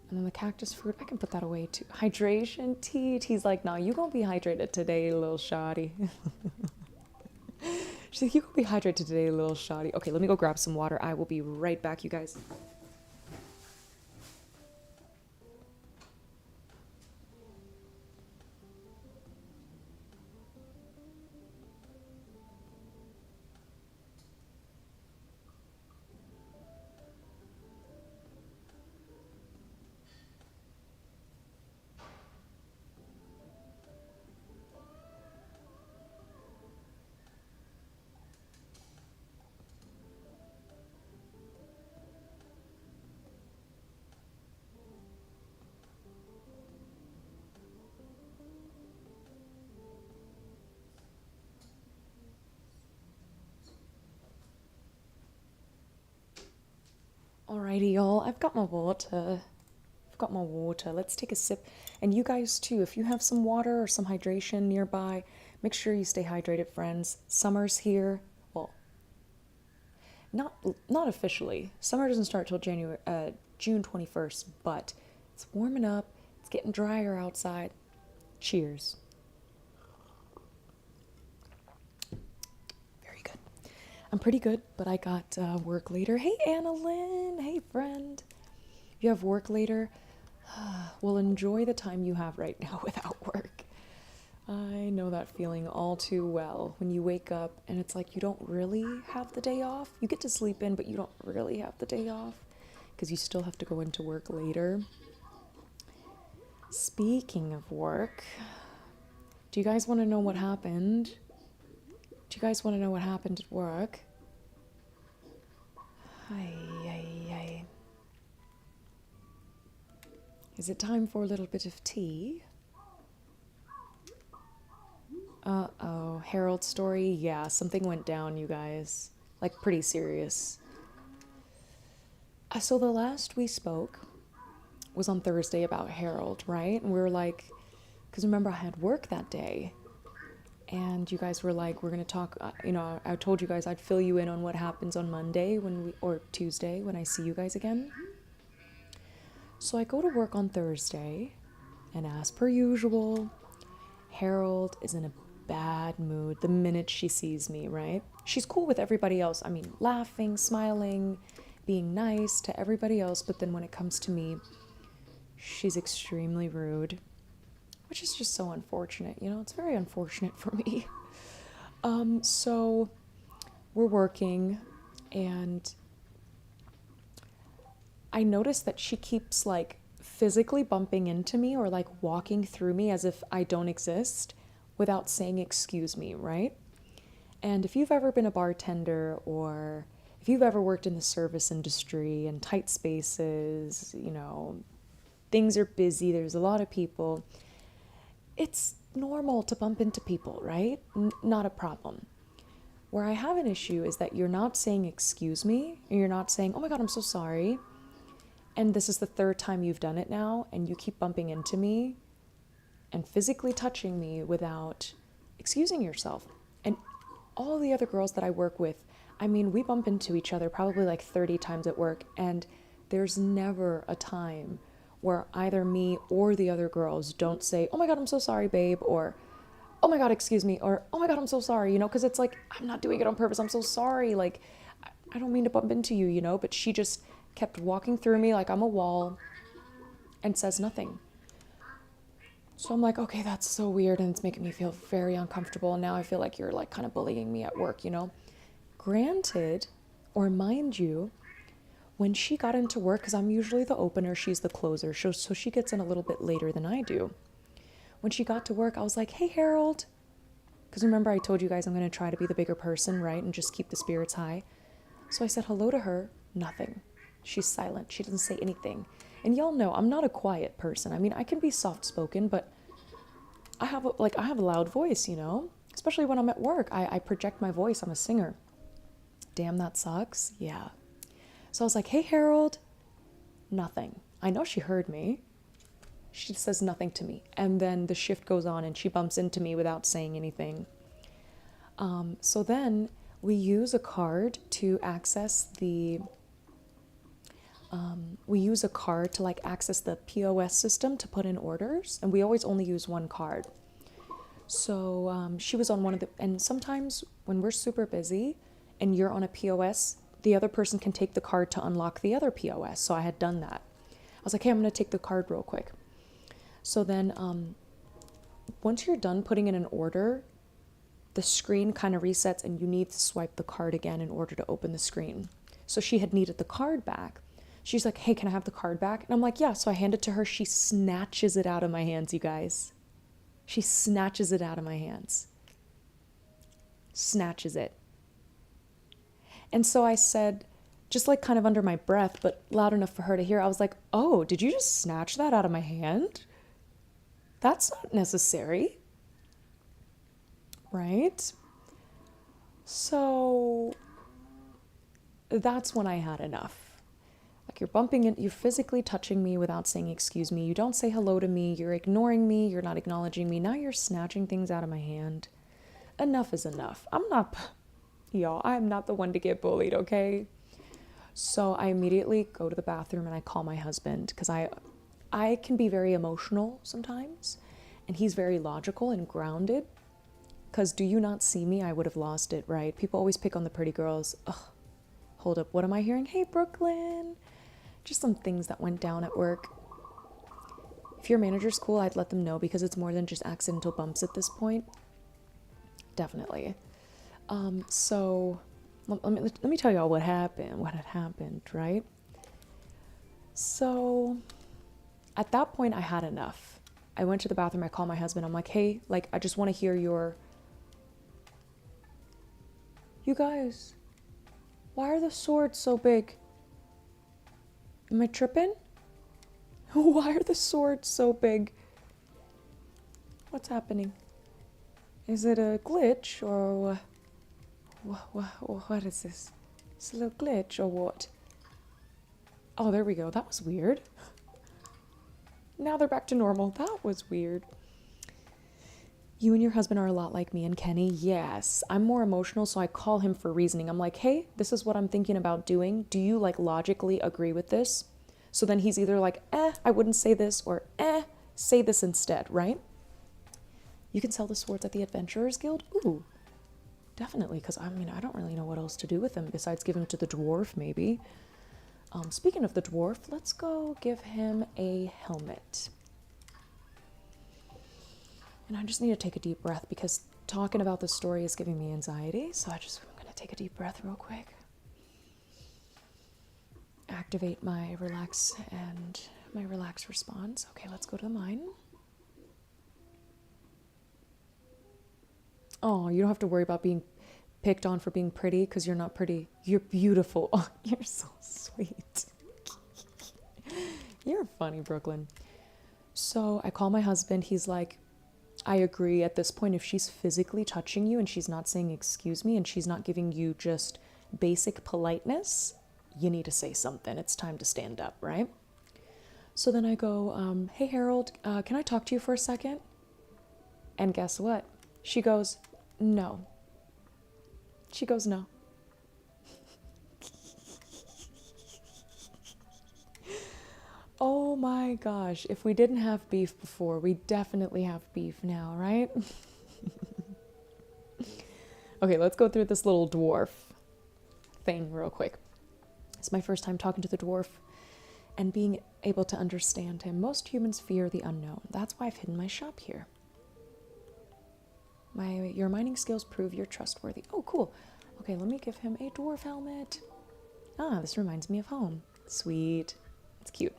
And then the cactus fruit, I can put that away too. Hydration tea. He's like, nah, you gonna be hydrated today, little shoddy. She's like, you gonna be hydrated today, little shoddy. Okay, let me go grab some water. I will be right back, you guys. Alrighty, y'all. I've got my water. Let's take a sip. And you guys too, if you have some water or some hydration nearby, make sure you stay hydrated, friends. Summer's here. Well, not officially. Summer doesn't start till June 21st, but it's warming up. It's getting drier outside. Cheers. I'm pretty good, but I got work later. Hey, Annalyn. Hey, friend. If you have work later, well, enjoy the time you have right now without work. I know that feeling all too well. When you wake up and it's like you don't really have the day off. You get to sleep in, but you don't really have the day off because you still have to go into work later. Speaking of work, do you guys want to know what happened? Do you guys want to know what happened at work? Hi. Is it time for a little bit of tea? Uh-oh. Harold's story? Yeah, something went down, you guys. Like, pretty serious. So the last we spoke was on Thursday about Harold, right? And we were like, because remember I had work that day. And you guys were like, we're going to talk, I told you guys I'd fill you in on what happens on Monday or Tuesday when I see you guys again. So I go to work on Thursday, and as per usual, Harold is in a bad mood the minute she sees me, right? She's cool with everybody else. I mean, laughing, smiling, being nice to everybody else. But then when it comes to me, she's extremely rude. Which is just so unfortunate, it's very unfortunate for me. So we're working, and I notice that she keeps like physically bumping into me or like walking through me as if I don't exist without saying excuse me, right? And if you've ever been a bartender, or if you've ever worked in the service industry in tight spaces, you know, things are busy, there's a lot of people, it's normal to bump into people, right? Not a problem. Where I have an issue is that you're not saying excuse me, and you're not saying, oh my God, I'm so sorry. And this is the third time you've done it now, and you keep bumping into me and physically touching me without excusing yourself. And all the other girls that I work with, I mean, we bump into each other probably like 30 times at work, and there's never a time where either me or the other girls don't say, oh my God, I'm so sorry, babe, or oh my God, excuse me, or oh my God, I'm so sorry, you know, because it's like, I'm not doing it on purpose, I'm so sorry, like, I don't mean to bump into you, you know, but she just kept walking through me like I'm a wall and says nothing. So I'm like, okay, that's so weird, and it's making me feel very uncomfortable, and now I feel like you're like kind of bullying me at work, you know. Granted, or mind you, when she got into work, because I'm usually the opener, she's the closer, so she gets in a little bit later than I do. When she got to work, I was like, hey, Harold. Because remember, I told you guys I'm going to try to be the bigger person, right? And just keep the spirits high. So I said hello to her. Nothing. She's silent. She doesn't say anything. And y'all know I'm not a quiet person. I mean, I can be soft-spoken, but I have a loud voice, you know? Especially when I'm at work. I project my voice. I'm a singer. Damn, that sucks. Yeah. So I was like, hey, Harold. Nothing. I know she heard me. She says nothing to me. And then the shift goes on and she bumps into me without saying anything. So then we use a card to access the... we use a card to like access the POS system to put in orders. And we always only use one card. So she was on one of the... And sometimes when we're super busy and you're on a POS, the other person can take the card to unlock the other POS. So I had done that. I was like, hey, I'm going to take the card real quick. So then once you're done putting in an order, the screen kind of resets and you need to swipe the card again in order to open the screen. So she had needed the card back. She's like, hey, can I have the card back? And I'm like, yeah. So I hand it to her. She snatches it out of my hands, you guys. She snatches it out of my hands. Snatches it. And so I said, just like kind of under my breath, but loud enough for her to hear, I was like, oh, did you just snatch that out of my hand? That's not necessary, right? So that's when I had enough. Like you're bumping in, you're physically touching me without saying excuse me. You don't say hello to me. You're ignoring me. You're not acknowledging me. Now you're snatching things out of my hand. Enough is enough. Y'all, I'm not the one to get bullied, okay? So I immediately go to the bathroom and I call my husband because I can be very emotional sometimes, and he's very logical and grounded, because do you not see me? I would have lost it, right? People always pick on the pretty girls. Ugh, hold up, what am I hearing? Hey, Brooklyn. Just some things that went down at work. If your manager's cool, I'd let them know, because it's more than just accidental bumps at this point. Definitely. So let me tell y'all what had happened, right? So at that point, I had enough. I went to the bathroom. I called my husband. I'm like, hey, like, I just want to hear your... You guys, why are the swords so big? Am I tripping? Why are the swords so big? What's happening? Is it a glitch or... What is this? It's a little glitch or what? Oh, there we go. That was weird. Now they're back to normal. That was weird. You and your husband are a lot like me and Kenny. Yes. I'm more emotional, so I call him for reasoning. I'm like, hey, this is what I'm thinking about doing. Do you, like, logically agree with this? So then he's either like, I wouldn't say this, or say this instead, right? You can sell the swords at the Adventurers Guild? Ooh, definitely, because, I mean, I don't really know what else to do with them besides give them to the dwarf, maybe. Speaking of the dwarf, let's go give him a helmet. And I just need to take a deep breath because talking about this story is giving me anxiety. So I'm going to take a deep breath real quick. Activate my relax response. Okay, let's go to the mine. Oh, you don't have to worry about being picked on for being pretty because you're not pretty. You're beautiful. Oh, you're so sweet. You're funny, Brooklyn. So I call my husband. He's like, I agree at this point. If she's physically touching you and she's not saying excuse me and she's not giving you just basic politeness, you need to say something. It's time to stand up, right? So then I go, hey, Harold, can I talk to you for a second? And guess what? She goes, no. She goes, no. Oh my gosh, if we didn't have beef before, we definitely have beef now, right? Okay, let's go through this little dwarf thing real quick. It's my first time talking to the dwarf and being able to understand him. Most humans fear the unknown. That's why I've hidden my shop here. Your mining skills prove you're trustworthy. Oh, cool. Okay, let me give him a dwarf helmet. Ah, this reminds me of home. Sweet. It's cute.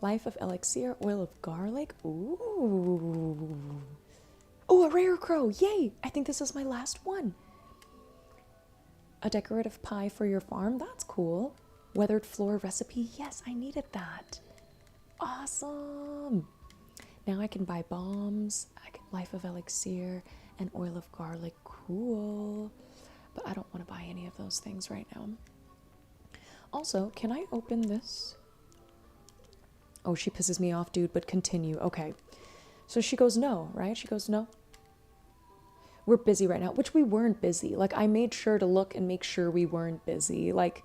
Life of elixir, oil of garlic. Ooh. Oh, a rare crow. Yay. I think this is my last one. A decorative pie for your farm. That's cool. Weathered floor recipe. Yes, I needed that. Awesome. Now I can buy bombs. Life of elixir and oil of garlic. Cool. But I don't want to buy any of those things right now. Also, can I open this? Oh, she pisses me off, dude, but continue. Okay. So she goes, no, right? She goes, no. We're busy right now, which we weren't busy. Like, I made sure to look and make sure we weren't busy. Like,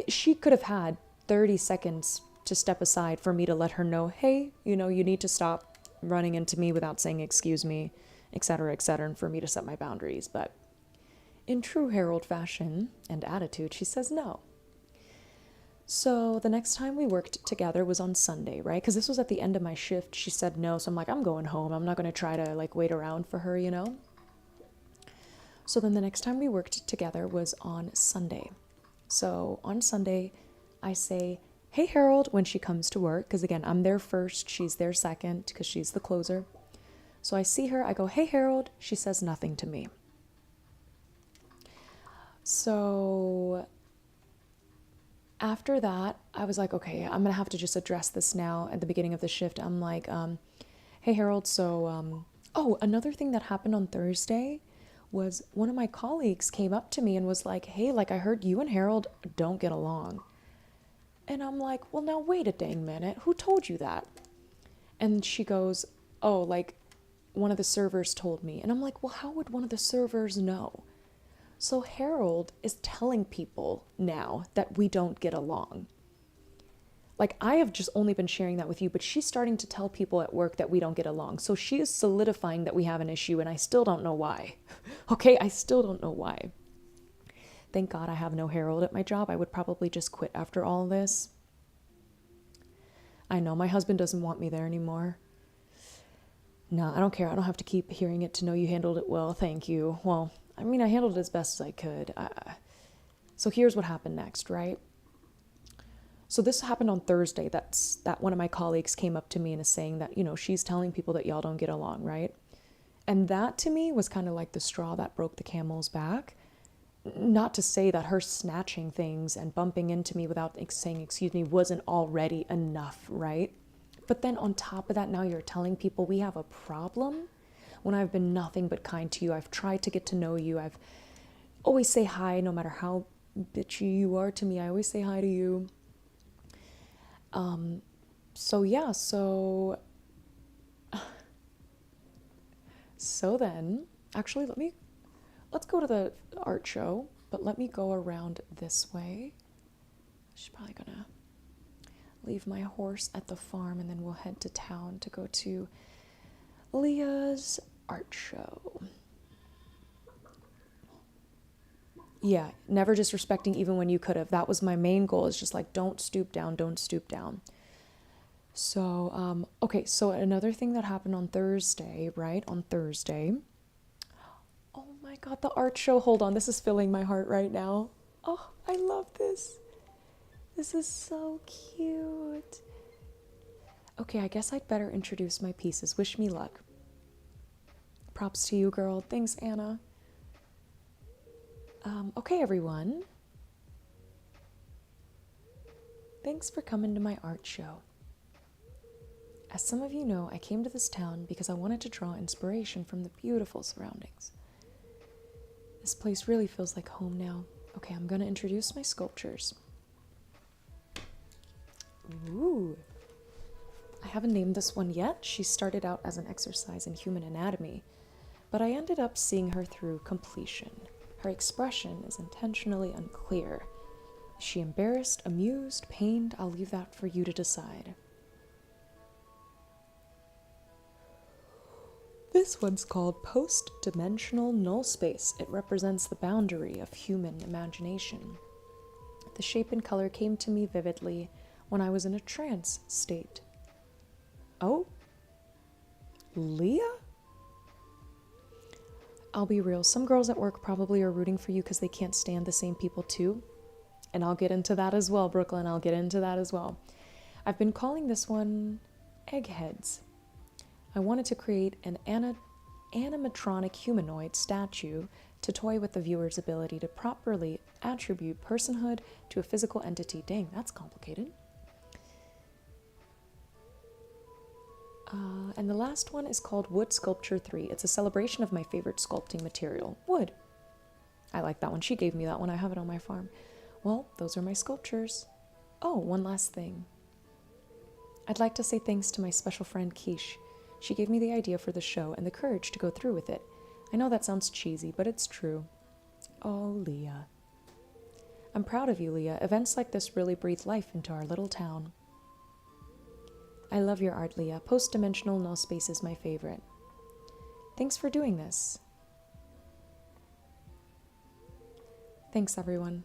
she could have had 30 seconds to step aside for me to let her know, hey, you need to stop running into me without saying excuse me, etc., and for me to set my boundaries. But in true Harold fashion and attitude, she says no. So the next time we worked together was on Sunday, right? Because this was at the end of my shift. She said no, so I'm like, I'm going home. I'm not going to try to like wait around for her, So then the next time we worked together was on Sunday. So on Sunday, I say, hey, Harold, when she comes to work, because again, I'm there first, she's there second, because she's the closer. So I see her, I go, hey, Harold. She says nothing to me. So after that, I was like, okay, I'm going to have to just address this now at the beginning of the shift. I'm like, hey, Harold, so, oh, another thing that happened on Thursday was one of my colleagues came up to me and was like, hey, like, I heard you and Harold don't get along. And I'm like, well, now wait a dang minute. Who told you that? And she goes, oh, like, one of the servers told me. And I'm like, well, how would one of the servers know? So Harold is telling people now that we don't get along. Like, I have just only been sharing that with you, but she's starting to tell people at work that we don't get along. So she is solidifying that we have an issue, and I still don't know why. Okay, I still don't know why. Thank God I have no Harold at my job. I would probably just quit after all this. I know, my husband doesn't want me there anymore. No, I don't care. I don't have to keep hearing it to know you handled it well. Thank you. Well, I mean, I handled it as best as I could. So here's what happened next, right? So this happened on Thursday. That one of my colleagues came up to me and is saying that, she's telling people that y'all don't get along, right? And that to me was kind of like the straw that broke the camel's back. Not to say that her snatching things and bumping into me without saying excuse me wasn't already enough, right? But then on top of that, now you're telling people we have a problem when I've been nothing but kind to you. I've tried to get to know you. I've always say hi, no matter how bitchy you are to me. I always say hi to you. So then, actually, let's go to the art show, but let me go around this way. She's probably gonna leave my horse at the farm, and then we'll head to town to go to Leah's art show. Yeah, never disrespecting even when you could have. That was my main goal, is just like, don't stoop down, don't stoop down. So, okay, so another thing that happened on Thursday, right? On Thursday. Oh my God, the art show. Hold on, this is filling my heart right now. Oh, I love this. This is so cute. Okay, I guess I'd better introduce my pieces. Wish me luck. Props to you, girl. Thanks, Anna. Okay, everyone. Thanks for coming to my art show. As some of you know, I came to this town because I wanted to draw inspiration from the beautiful surroundings. This place really feels like home now. Okay, I'm going to introduce my sculptures. Ooh. I haven't named this one yet. She started out as an exercise in human anatomy, but I ended up seeing her through completion. Her expression is intentionally unclear. Is she embarrassed, amused, pained? I'll leave that for you to decide. This one's called Post-Dimensional Null Space. It represents the boundary of human imagination. The shape and color came to me vividly when I was in a trance state. Oh? Leah? I'll be real, some girls at work probably are rooting for you because they can't stand the same people too. And I'll get into that as well, Brooklyn. I'll get into that as well. I've been calling this one Eggheads. I wanted to create an animatronic humanoid statue to toy with the viewer's ability to properly attribute personhood to a physical entity. Dang, that's complicated. And the last one is called Wood Sculpture 3. It's a celebration of my favorite sculpting material, wood. I like that one. She gave me that one. I have it on my farm. Well, those are my sculptures. Oh, one last thing. I'd like to say thanks to my special friend Keish. She gave me the idea for the show and the courage to go through with it. I know that sounds cheesy, but it's true. Oh, Leah. I'm proud of you, Leah. Events like this really breathe life into our little town. I love your art, Leah. Post-dimensional null space is my favorite. Thanks for doing this. Thanks, everyone.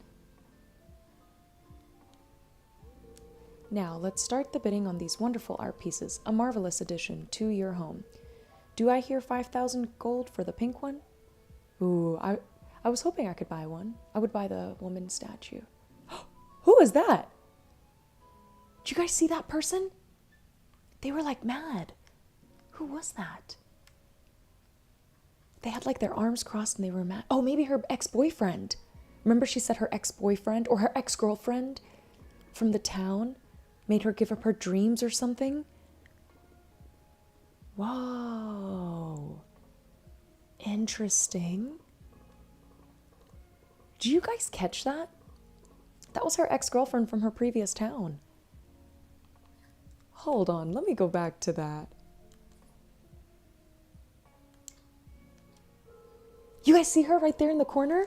Now, let's start the bidding on these wonderful art pieces. A marvelous addition to your home. Do I hear 5,000 gold for the pink one? Ooh, I was hoping I could buy one. I would buy the woman statue. Who is that? Did you guys see that person? They were like mad. Who was that? They had like their arms crossed and they were mad. Oh, maybe her ex-boyfriend. Remember she said her ex-boyfriend or her ex-girlfriend from the town made her give up her dreams or something? Whoa. Interesting. Did you guys catch that? That was her ex-girlfriend from her previous town. Hold on, let me go back to that. You guys see her right there in the corner?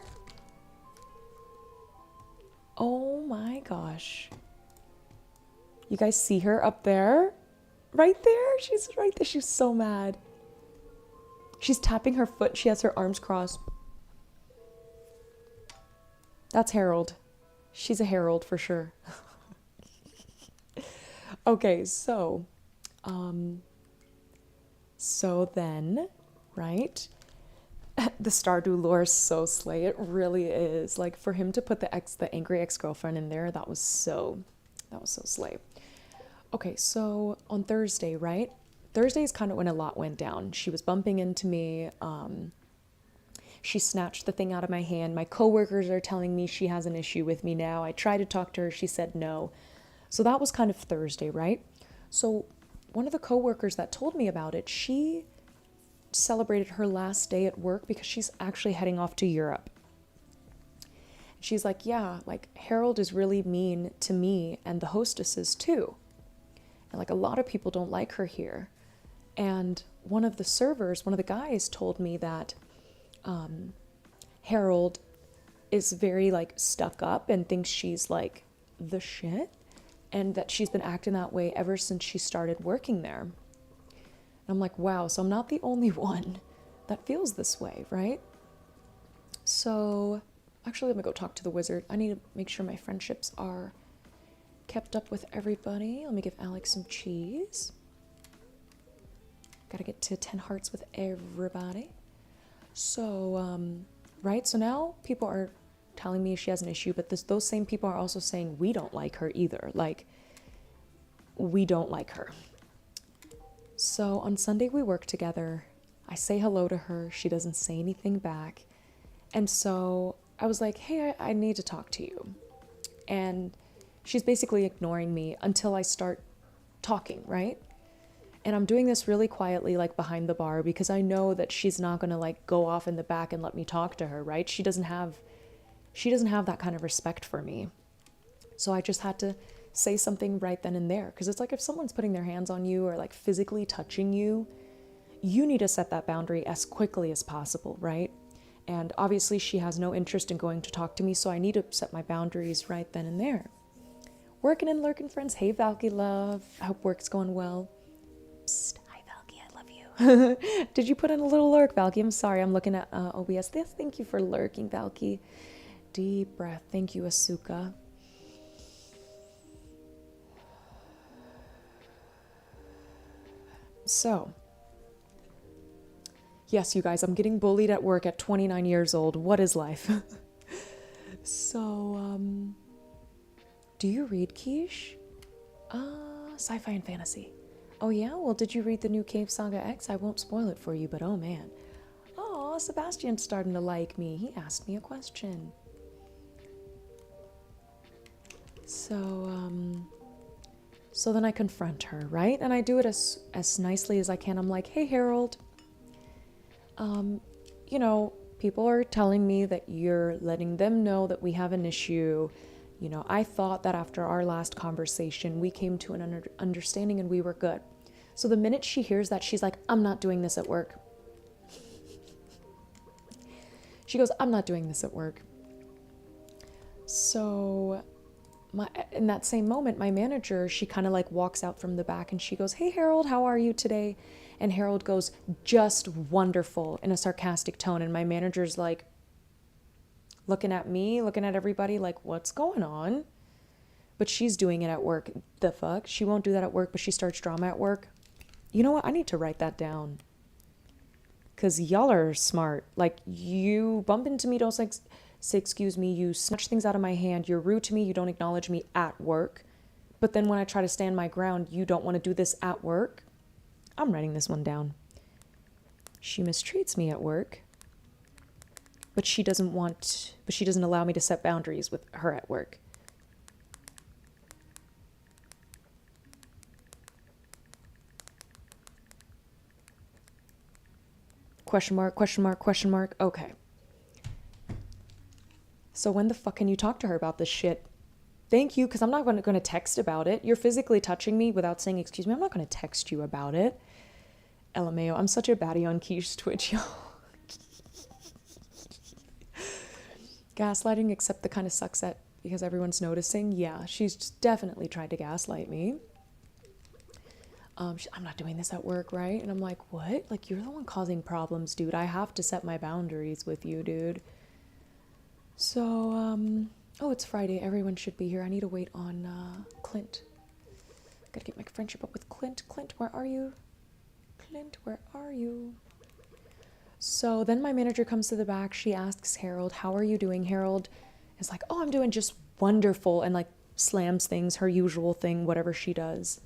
Oh my gosh. You guys see her up there? Right there? She's right there. She's so mad. She's tapping her foot. She has her arms crossed. That's Harold. She's a Harold for sure. Okay, so then, right? The Stardew lore is so slay. It really is. Like, for him to put the angry ex-girlfriend in there, that was so slay. Okay, so on Thursday, right? Thursday is kind of when a lot went down. She was bumping into me. She snatched the thing out of my hand. My coworkers are telling me she has an issue with me now. I tried to talk to her. She said no. So that was kind of Thursday, right? So one of the coworkers that told me about it, she celebrated her last day at work because she's actually heading off to Europe. She's like, yeah, like Harold is really mean to me and the hostesses too. And like a lot of people don't like her here. And one of the guys told me that Harold is very like stuck up and thinks she's like the shit. And that she's been acting that way ever since she started working there. And I'm like, wow, so I'm not the only one that feels this way, right? So, actually, let me go talk to the wizard. I need to make sure my friendships are kept up with everybody. Let me give Alex some cheese. Gotta get to 10 hearts with everybody. So, right, so now people are telling me she has an issue, but those same people are also saying we don't like her either. Like, we don't like her. So on Sunday we work together. I say hello to her. She doesn't say anything back. And so I was like, hey, I need to talk to you. And she's basically ignoring me until I start talking, right? And I'm doing this really quietly, like behind the bar, because I know that she's not gonna like go off in the back and let me talk to her, right? She doesn't have that kind of respect for me. So I just had to say something right then and there. Because it's like if someone's putting their hands on you or like physically touching you, you need to set that boundary as quickly as possible, right? And obviously she has no interest in going to talk to me, so I need to set my boundaries right then and there. Working and lurking, friends. Hey, Valky love. I hope work's going well. Psst. Hi, Valky. I love you. Did you put in a little lurk, Valky? I'm sorry. I'm looking at OBS. Thank you for lurking, Valky. Deep breath. Thank you, Asuka. So, yes, you guys, I'm getting bullied at work at 29 years old. What is life? So, do you read, Quiche? Sci-fi and fantasy. Oh yeah? Well, did you read the new Cave Saga X? I won't spoil it for you, but oh man. Oh, Sebastian's starting to like me. He asked me a question. So then I confront her, right? And I do it as nicely as I can. I'm like, hey, Harold, you know, people are telling me that you're letting them know that we have an issue. You know, I thought that after our last conversation, we came to an understanding and we were good. So the minute she hears that, she's like, I'm not doing this at work. She goes, I'm not doing this at work. So in that same moment, my manager, she kind of like walks out from the back and she goes, hey, Harold, how are you today? And Harold goes, just wonderful, in a sarcastic tone. And my manager's like looking at me, looking at everybody like, what's going on? But she's doing it at work. The fuck? She won't do that at work, but she starts drama at work. You know what? I need to write that down. Because y'all are smart. Like, you bump into me, don't say excuse me, you snatch things out of my hand, you're rude to me, you don't acknowledge me at work. But then when I try to stand my ground, you don't want to do this at work. I'm writing this one down. She mistreats me at work, but she doesn't allow me to set boundaries with her at work. Question mark, question mark, question mark. Okay. So when the fuck can you talk to her about this shit? Thank you, because I'm not going to text about it. You're physically touching me without saying excuse me. I'm not going to text you about it. LMAO. I'm such a baddie on Quiche's Twitch, y'all. Gaslighting, except the kind of sucks at because everyone's noticing. Yeah, she's definitely tried to gaslight me. I'm not doing this at work, right? And I'm like, what? Like, you're the one causing problems, dude. I have to set my boundaries with you, dude. So, oh, it's Friday. Everyone should be here. I need to wait on Clint. Gotta get my friendship up with Clint. Clint, where are you? Clint, where are you? So then my manager comes to the back. She asks Harold, how are you doing? Harold is like, oh, I'm doing just wonderful. And like slams things, her usual thing, whatever she does.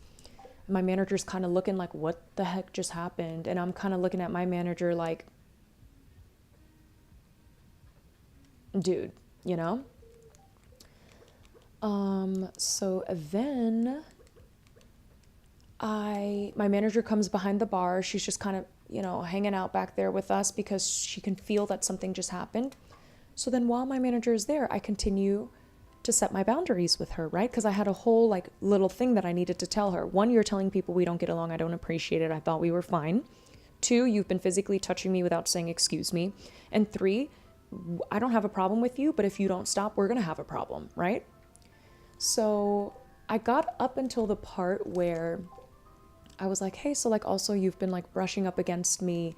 And my manager's kind of looking like, what the heck just happened? And I'm kind of looking at my manager like, dude, you know? So then my manager comes behind the bar. She's just kind of, you know, hanging out back there with us because she can feel that something just happened. So then while my manager is there, I continue to set my boundaries with her, right? Because I had a whole like little thing that I needed to tell her. 1, you're telling people we don't get along. I don't appreciate it. I thought we were fine. 2, you've been physically touching me without saying excuse me. And 3, I don't have a problem with you, but if you don't stop, we're going to have a problem, right? So I got up until the part where I was like, hey, so like also you've been like brushing up against me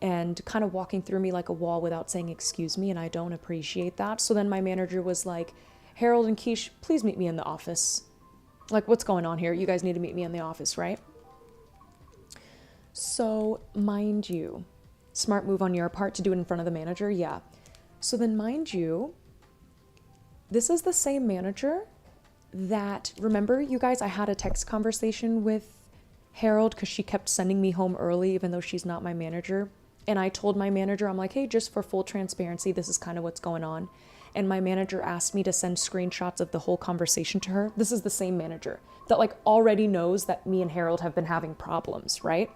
and kind of walking through me like a wall without saying excuse me, and I don't appreciate that. So then my manager was like, Harold and Quiche, please meet me in the office. Like, what's going on here? You guys need to meet me in the office, right? So mind you, smart move on your part to do it in front of the manager, yeah. So then mind you, this is the same manager that, remember you guys, I had a text conversation with Harold because she kept sending me home early even though she's not my manager. And I told my manager, I'm like, hey, just for full transparency, this is kind of what's going on. And my manager asked me to send screenshots of the whole conversation to her. This is the same manager that like already knows that me and Harold have been having problems, right?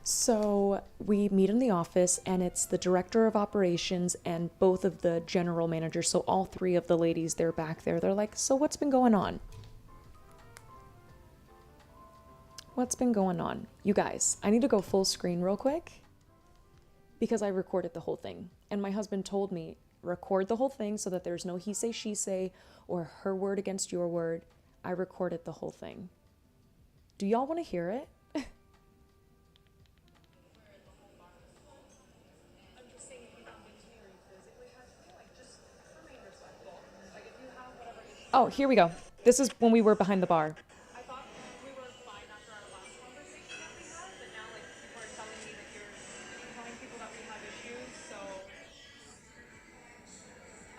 So we meet in the office, and it's the director of operations and both of the general managers. So all three of the ladies, they're back there. They're like, so what's been going on? What's been going on? You guys, I need to go full screen real quick because I recorded the whole thing. And my husband told me, record the whole thing so that there's no he say, she say, or her word against your word. I recorded the whole thing. Do y'all want to hear it? Oh, here we go. This is when we were behind the bar. I thought we were fine after our last conversation that we had, but now like people are telling me that you're telling people that we have issues, so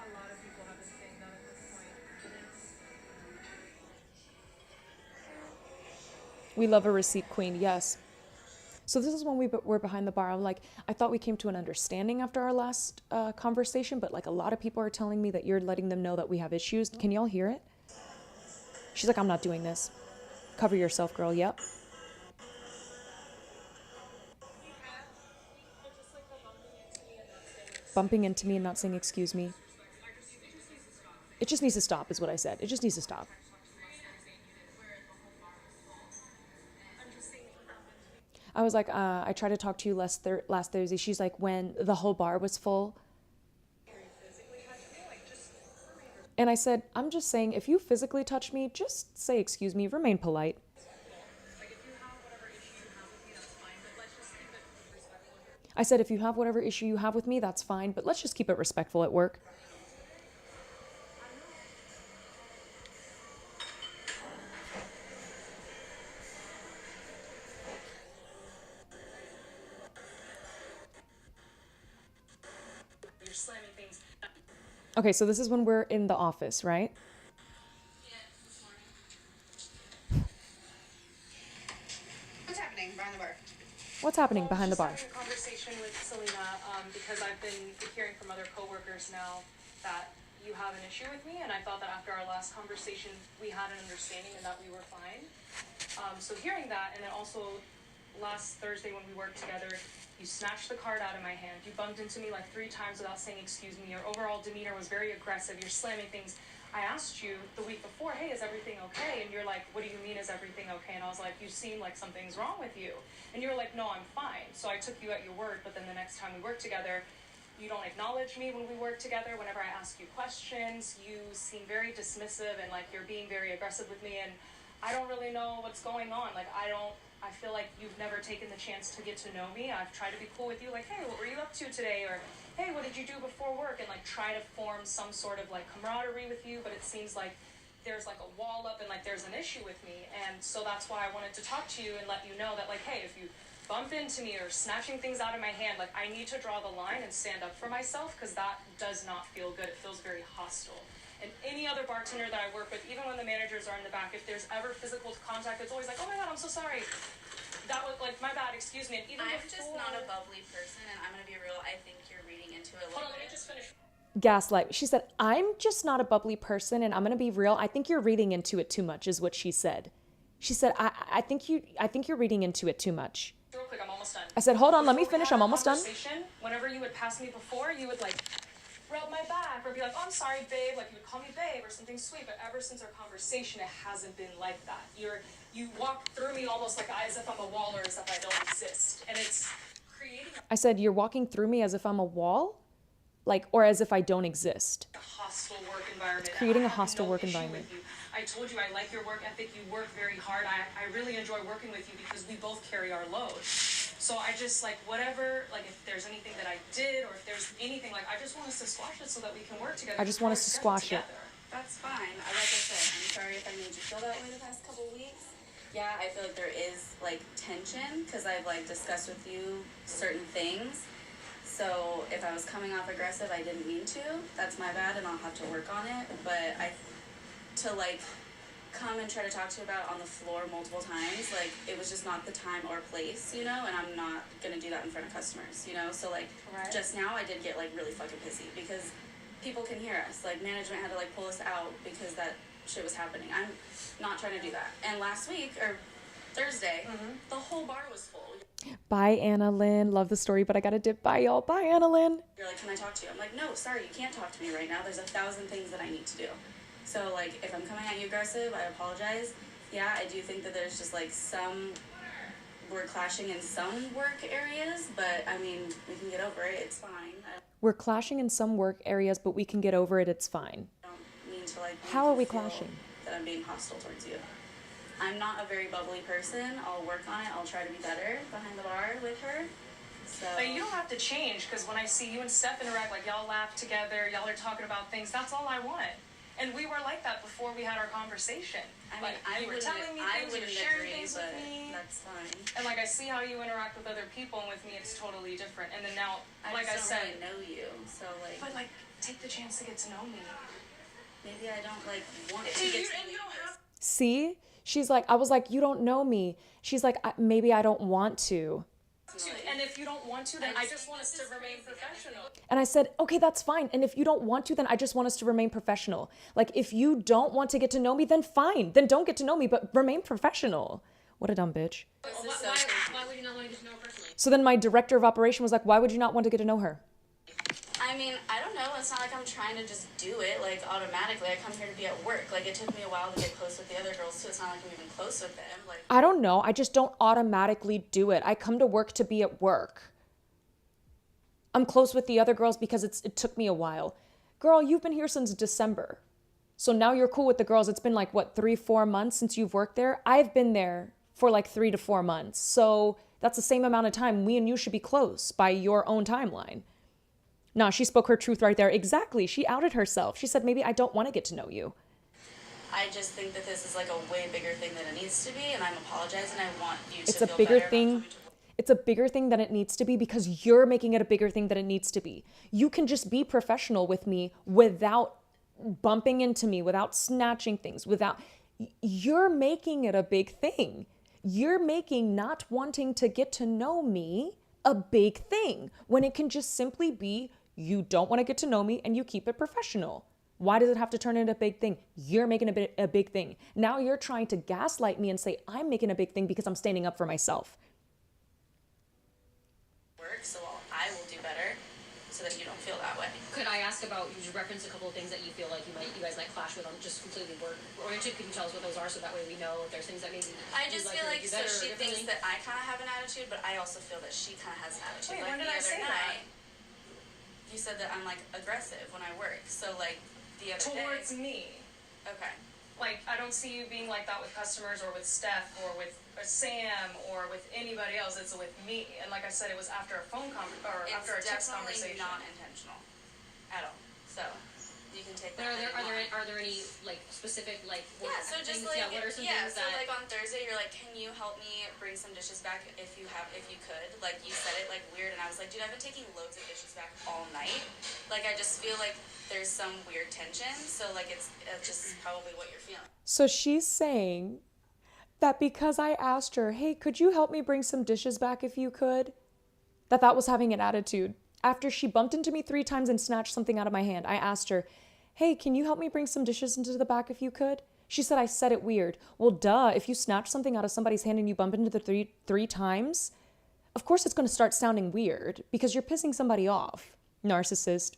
a lot of people have been saying that at this point. And it's We love a receipt queen, yes. So this is when we were behind the bar. I'm like, I thought we came to an understanding after our last conversation, but like a lot of people are telling me that you're letting them know that we have issues. Can y'all hear it? She's like, I'm not doing this. Cover yourself, girl. Yep. Bumping into me and not saying excuse me. It just needs to stop, is what I said. It just needs to stop. I was like, I tried to talk to you last Thursday. She's like, when the whole bar was full. And I said, I'm just saying, if you physically touch me, just say excuse me, remain polite. I said, if you have whatever issue you have with me, that's fine, but let's just keep it respectful at work. you're slamming things. Okay, so this is when we're in the office, right? What's happening behind the bar? What's happening behind the Just bar? having a conversation with Selena because I've been hearing from other coworkers now that you have an issue with me, and I thought that after our last conversation we had an understanding and that we were fine. So hearing that, and then also last Thursday when we worked together, you snatched the card out of my hand. You bumped into me like 3 times without saying excuse me. Your overall demeanor was very aggressive. You're slamming things. I asked you the week before, hey, is everything okay? And you're like, what do you mean, is everything okay? And I was like, you seem like something's wrong with you. And you were like, no, I'm fine. So I took you at your word, but then the next time we worked together, you don't acknowledge me when we work together. Whenever I ask you questions, you seem very dismissive and like you're being very aggressive with me, and I don't really know what's going on. Like I feel like you've never taken the chance to get to know me. I've tried to be cool with you, like, hey, what were you up to today? Or, hey, what did you do before work? And like try to form some sort of like camaraderie with you, but it seems like there's like a wall up and like there's an issue with me. And so that's why I wanted to talk to you and let you know that like, hey, if you bump into me or snatching things out of my hand, like I need to draw the line and stand up for myself, because that does not feel good. It feels very hostile. And any other bartender that I work with, even when the managers are in the back, if there's ever physical contact, it's always like, oh my god, I'm so sorry. That was like, my bad, excuse me. And even I'm before, just not a bubbly person, and I'm gonna be real. I think you're reading into it a hold little on, let me bit. just finish. Gaslight. She said, I'm just not a bubbly person, and I'm gonna be real. I think you're reading into it too much, is what she said. She said, I think you're reading into it too much. Real quick, I'm almost done. I said, hold on, let me Before we finish. had I'm a almost done. conversation, whenever you would pass me before, you would like rub my back or be like, oh, I'm sorry, babe. Like you would call me babe or something sweet. But ever since our conversation, it hasn't been like that. You walk through me almost like as if I'm a wall or as if I don't exist, and it's creating I said, you're walking through me as if I'm a wall? Like, or as if I don't exist. a hostile work environment. Creating I a have hostile no work issue environment. with you. I told you I like your work ethic. You work very hard. I really enjoy working with you because we both carry our load. So I just like whatever, like if there's anything that I did or if there's anything, like I just want us to squash it so that we can work together. I just want us to squash it. That's fine. Like I said, I'm sorry if I made you feel that way the past couple weeks. Yeah, I feel like there is like tension because I've like discussed with you certain things. So if I was coming off aggressive, I didn't mean to. That's my bad, and I'll have to work on it. But to like come and try to talk to you about on the floor multiple times. Like, it was just not the time or place, you know, and I'm not gonna do that in front of customers, you know? So, like, just now I did get, like, really fucking pissy because people can hear us. Like, management had to, like, pull us out because that shit was happening. I'm not trying to do that. And last week, or Thursday, the whole bar was full. Bye, Anna Lynn. Love the story, but I gotta dip. Bye, y'all. Bye, Anna Lynn. You're like, can I talk to you? I'm like, no, sorry, you can't talk to me right now. There's 1,000 things that I need to do. So, like, if I'm coming at you aggressive, I apologize. Yeah, I do think that there's just, like, we're clashing in some work areas, but, I mean, we can get over it. It's fine. We're clashing in some work areas, but we can get over it. It's fine. I don't mean to, like, How are we feel clashing? that I'm being hostile towards you. I'm not a very bubbly person. I'll work on it. I'll try to be better behind the bar with her. So. But you don't have to change, because when I see you and Steph interact, like, y'all laugh together, y'all are talking about things, that's all I want. And we were like that before we had our conversation. I mean, like, you were telling me things, you were sharing things with me. That's fine. And, like, I see how you interact with other people, and with me it's totally different. And then now, like I just said... don't really know you, so, like... But, like, take the chance to get to know me. Maybe I don't, like, want to get to know you. See? She's like, I was like, you don't know me. She's like, maybe I don't want to. And if you don't want to, then I just want us to remain professional. And I said, okay, that's fine. And if you don't want to, then I just want us to remain professional. Like, if you don't want to get to know me, then fine. Then don't get to know me, but remain professional. What a dumb bitch. Why would you not want to get to know her personally? So then my director of operation was like, why would you not want to get to know her? I mean, I don't know. It's not like I'm trying to just do it, like, automatically. I come here to be at work. Like, it took me a while to get close with the other girls, too. It's not like I'm even close with them. Like, I don't know. I just don't automatically do it. I come to work to be at work. I'm close with the other girls because it took me a while. Girl, you've been here since December. So now you're cool with the girls. It's been like, what, 3-4 months since you've worked there? I've been there for like 3 to 4 months. So that's the same amount of time. Me and you should be close by your own timeline. Nah, she spoke her truth right there. Exactly. She outed herself. She said, maybe I don't want to get to know you. I just think that this is, like, a way bigger thing than it needs to be, and I'm apologizing. I want you to It's a feel bigger better about thing. coming to work. It's a bigger thing than it needs to be because you're making it a bigger thing than it needs to be. You can just be professional with me without bumping into me, without snatching things, you're making it a big thing. You're making not wanting to get to know me a big thing when it can just simply be you don't want to get to know me and you keep it professional. Why does it have to turn into a big thing? You're making a big thing. Now you're trying to gaslight me and say I'm making a big thing because I'm standing up for myself. So I will do better so that you don't feel that way. Could I ask about, you just referenced a couple of things that you feel like you guys might clash with on just completely work oriented. Could you tell us what those are so that way we know if there's things that maybe I just you'd feel her to like do so better or she thinks differently? that I kind of have an attitude, but I also feel that she kind of has an attitude. Wait, like when did the I other say night, you said that I'm like aggressive when I work. So like the other Towards day. me. Okay. Like, I don't see you being like that with customers or with Steph or with Sam or with anybody else. It's with me. And like I said, it was after a after a text conversation. It's definitely not intentional at all. So you can take But that. are there any like specific like work Yeah, so just things? like Yeah, what are some things so that like on Thursday you're like, can you help me bring some dishes back if you could? Like you said it like weird, and I was like, dude, I've been taking loads of dishes back all night. Like I just feel like there's some weird tension. So like it's just probably what you're feeling. So she's saying that because I asked her, hey, could you help me bring some dishes back if you could? That was having an attitude. After she bumped into me 3 times and snatched something out of my hand, I asked her, hey, can you help me bring some dishes into the back if you could? She said I said it weird. Well, duh, if you snatch something out of somebody's hand and you bump into the three times, of course it's going to start sounding weird because you're pissing somebody off. Narcissist.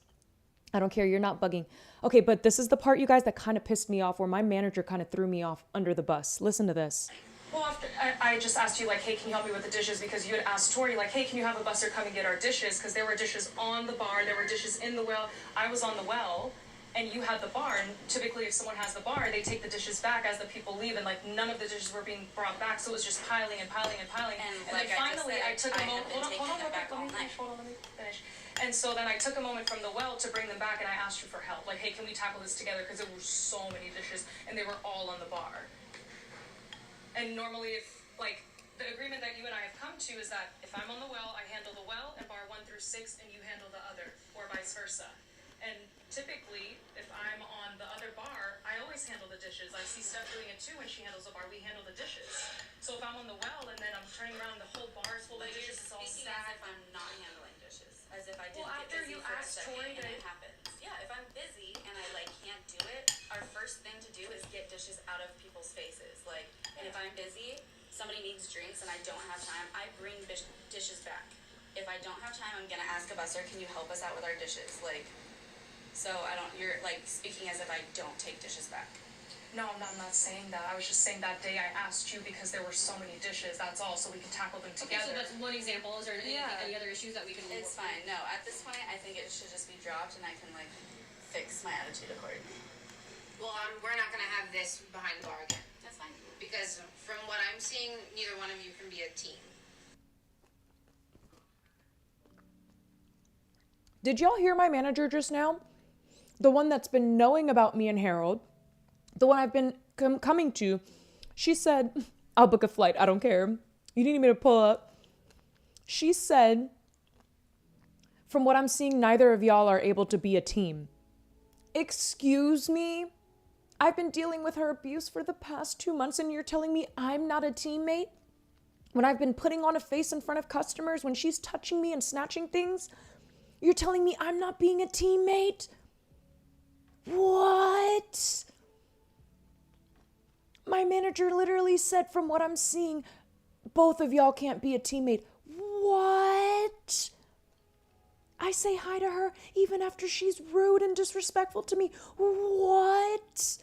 I don't care, you're not bugging. Okay, but this is the part, you guys, that kind of pissed me off, where my manager kind of threw me off under the bus. Listen to this. Well, after I just asked you, like, hey, can you help me with the dishes? Because you had asked Tori, like, hey, can you have a busser come and get our dishes? Because there were dishes on the bar, there were dishes in the well. I was on the well, and you had the bar. And typically, if someone has the bar, they take the dishes back as the people leave, and, like, none of the dishes were being brought back. So it was just piling and piling and piling. And then like I finally, just said, I took a moment. have been taking them back all night. Hold on, let me finish. And so then I took a moment from the well to bring them back, and I asked you for help. Like, hey, can we tackle this together? Because there were so many dishes, and they were all on the bar. And normally, if, like, the agreement that you and I have come to is that if I'm on the well, I handle the well and bar 1 through 6, and you handle the other, or vice versa. And typically, if I'm on the other bar, I always handle the dishes. I see Steph doing it too when she handles the bar. We handle the dishes. So if I'm on the well and then I'm turning around, the whole bar is full of But you're dishes, it's all speaking as stacked. if I'm not handling dishes, as if I didn't Well, get after busy you for a asked second Tori and to- it happens. Yeah, if I'm busy and I like can't do it, our first thing to do is get dishes out of people's faces. Like, and if I'm busy, somebody needs drinks and I don't have time, I bring dishes back. If I don't have time, I'm gonna ask a busser, can you help us out with our dishes? Like, so I don't, you're like speaking as if I don't take dishes back. No, I'm not saying that. I was just saying that day I asked you because there were so many dishes, that's all, so we can tackle them Okay, together. so that's one example. Is there any other issues that we can? It's fine. No, at this point, I think it should just be dropped and I can like fix my attitude accordingly. Well, we're not gonna have this behind the bar again. That's fine. Because from what I'm seeing, neither one of you can be a team. Did y'all hear my manager just now? The one that's been knowing about me and Harold, the one I've been coming to, she said, I'll book a flight, I don't care. You need me to pull up. She said, from what I'm seeing, neither of y'all are able to be a team. Excuse me? I've been dealing with her abuse for the past 2 months and you're telling me I'm not a teammate? When I've been putting on a face in front of customers, when she's touching me and snatching things, you're telling me I'm not being a teammate? What? My manager literally said, from what I'm seeing, both of y'all can't be a teammate. What? I say hi to her even after she's rude and disrespectful to me. What?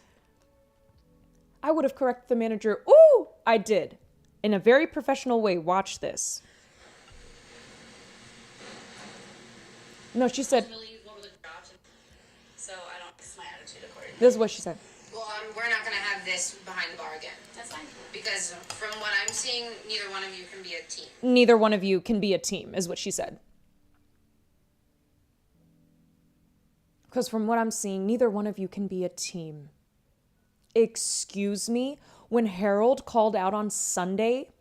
I would have corrected the manager. Ooh, I did. In a very professional way. Watch this. No, she said, So I don't fix my attitude accordingly. this is what she said. Well, we're not gonna have this behind the bar again. That's fine. Because from what I'm seeing, neither one of you can be a team. Neither one of you can be a team, is what she said. Because from what I'm seeing, neither one of you can be a team. Excuse me? When Harold called out on Sunday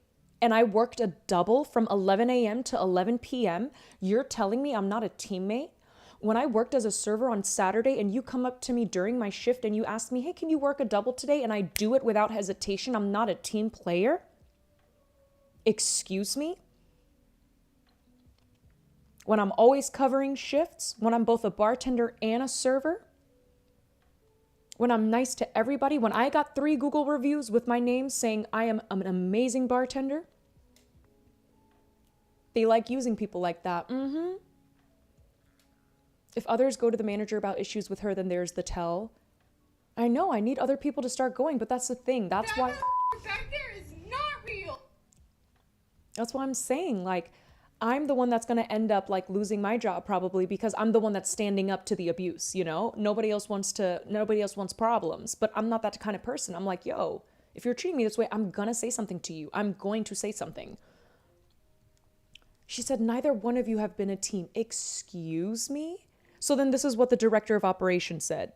and I worked a double from 11 a.m. to 11 p.m., you're telling me I'm not a teammate? When I worked as a server on Saturday and you come up to me during my shift and you ask me, hey, can you work a double today? And I do it without hesitation, I'm not a team player? Excuse me? When I'm always covering shifts, when I'm both a bartender and a server, when I'm nice to everybody, when I got 3 Google reviews with my name saying I am an amazing bartender, they like using people like that. If others go to the manager about issues with her, then there's the tell. I know, I need other people to start going, but that's the thing. That's why Back there is not real. That's why I'm saying, like, I'm the one that's going to end up like losing my job probably because I'm the one that's standing up to the abuse, you know? Nobody else wants problems, but I'm not that kind of person. I'm like, yo, if you're treating me this way, I'm going to say something to you. I'm going to say something. She said, neither one of you have been a team. Excuse me? So then this is what the director of operations said.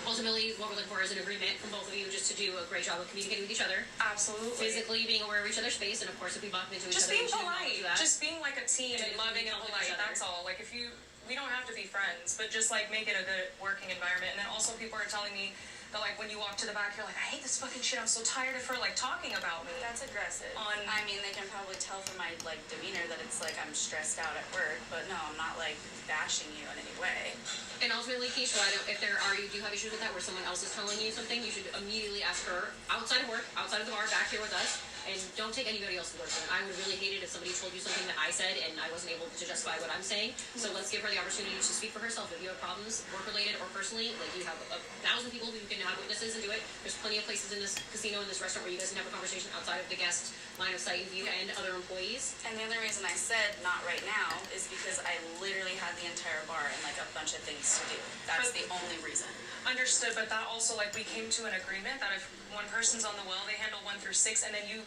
Ultimately, what we're looking for is an agreement from both of you just to do a great job of communicating with each other. Absolutely. Physically being aware of each other's space, and of course, if we bump into each Just other, being we should acknowledge polite. that. Just being like a team and loving and Helping polite. each other. That's all. Like we don't have to be friends, but just like make it a good working environment. And then also people are telling me that like when you walk to the back, you're like, I hate this fucking shit. I'm so tired of her like talking about me. That's aggressive. On- I mean, they can probably tell from my like demeanor that it's like I'm stressed out at work, but no, I'm not like bashing you in any way. And ultimately, Keisha, if you do have issues with that where someone else is telling you something, you should immediately ask her outside of work, outside of the bar, back here with us, and don't take anybody else's word for it. I would really hate it if somebody told you something that I said and I wasn't able to justify what I'm saying. So let's give her the opportunity to speak for herself. If you have problems, work-related or personally, like you have 1,000 people who can have witnesses and do it. There's plenty of places in this casino, in this restaurant where you guys can have a conversation outside of the guest line of sight and view and other employees. And the only reason I said not right now is because I literally had the entire bar and like a bunch of things to do. That's the only reason. Understood, but that also like we came to an agreement that if one person's on the well, they handle 1 through 6, and then you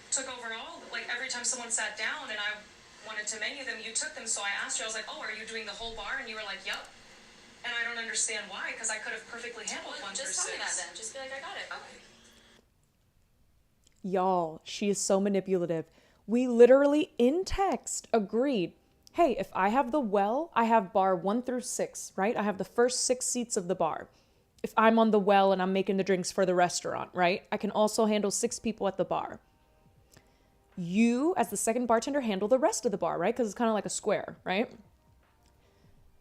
took over all. Like every time someone sat down and I wanted to menu them, you took them. So I asked you, I was like, oh, are you doing the whole bar? And you were like, yep. And I don't understand why, because I could have perfectly handled 1 through 6. Just tell me that then. Just be like, I got it. Okay. Y'all, she is so manipulative. We literally in text agreed hey, if I have the well, I have bar 1 through 6, right? I have the first 6 seats of the bar. If I'm on the well and I'm making the drinks for the restaurant, right? I can also handle 6 people at the bar. You, as the second bartender, handle the rest of the bar, right? Because it's kind of like a square, right?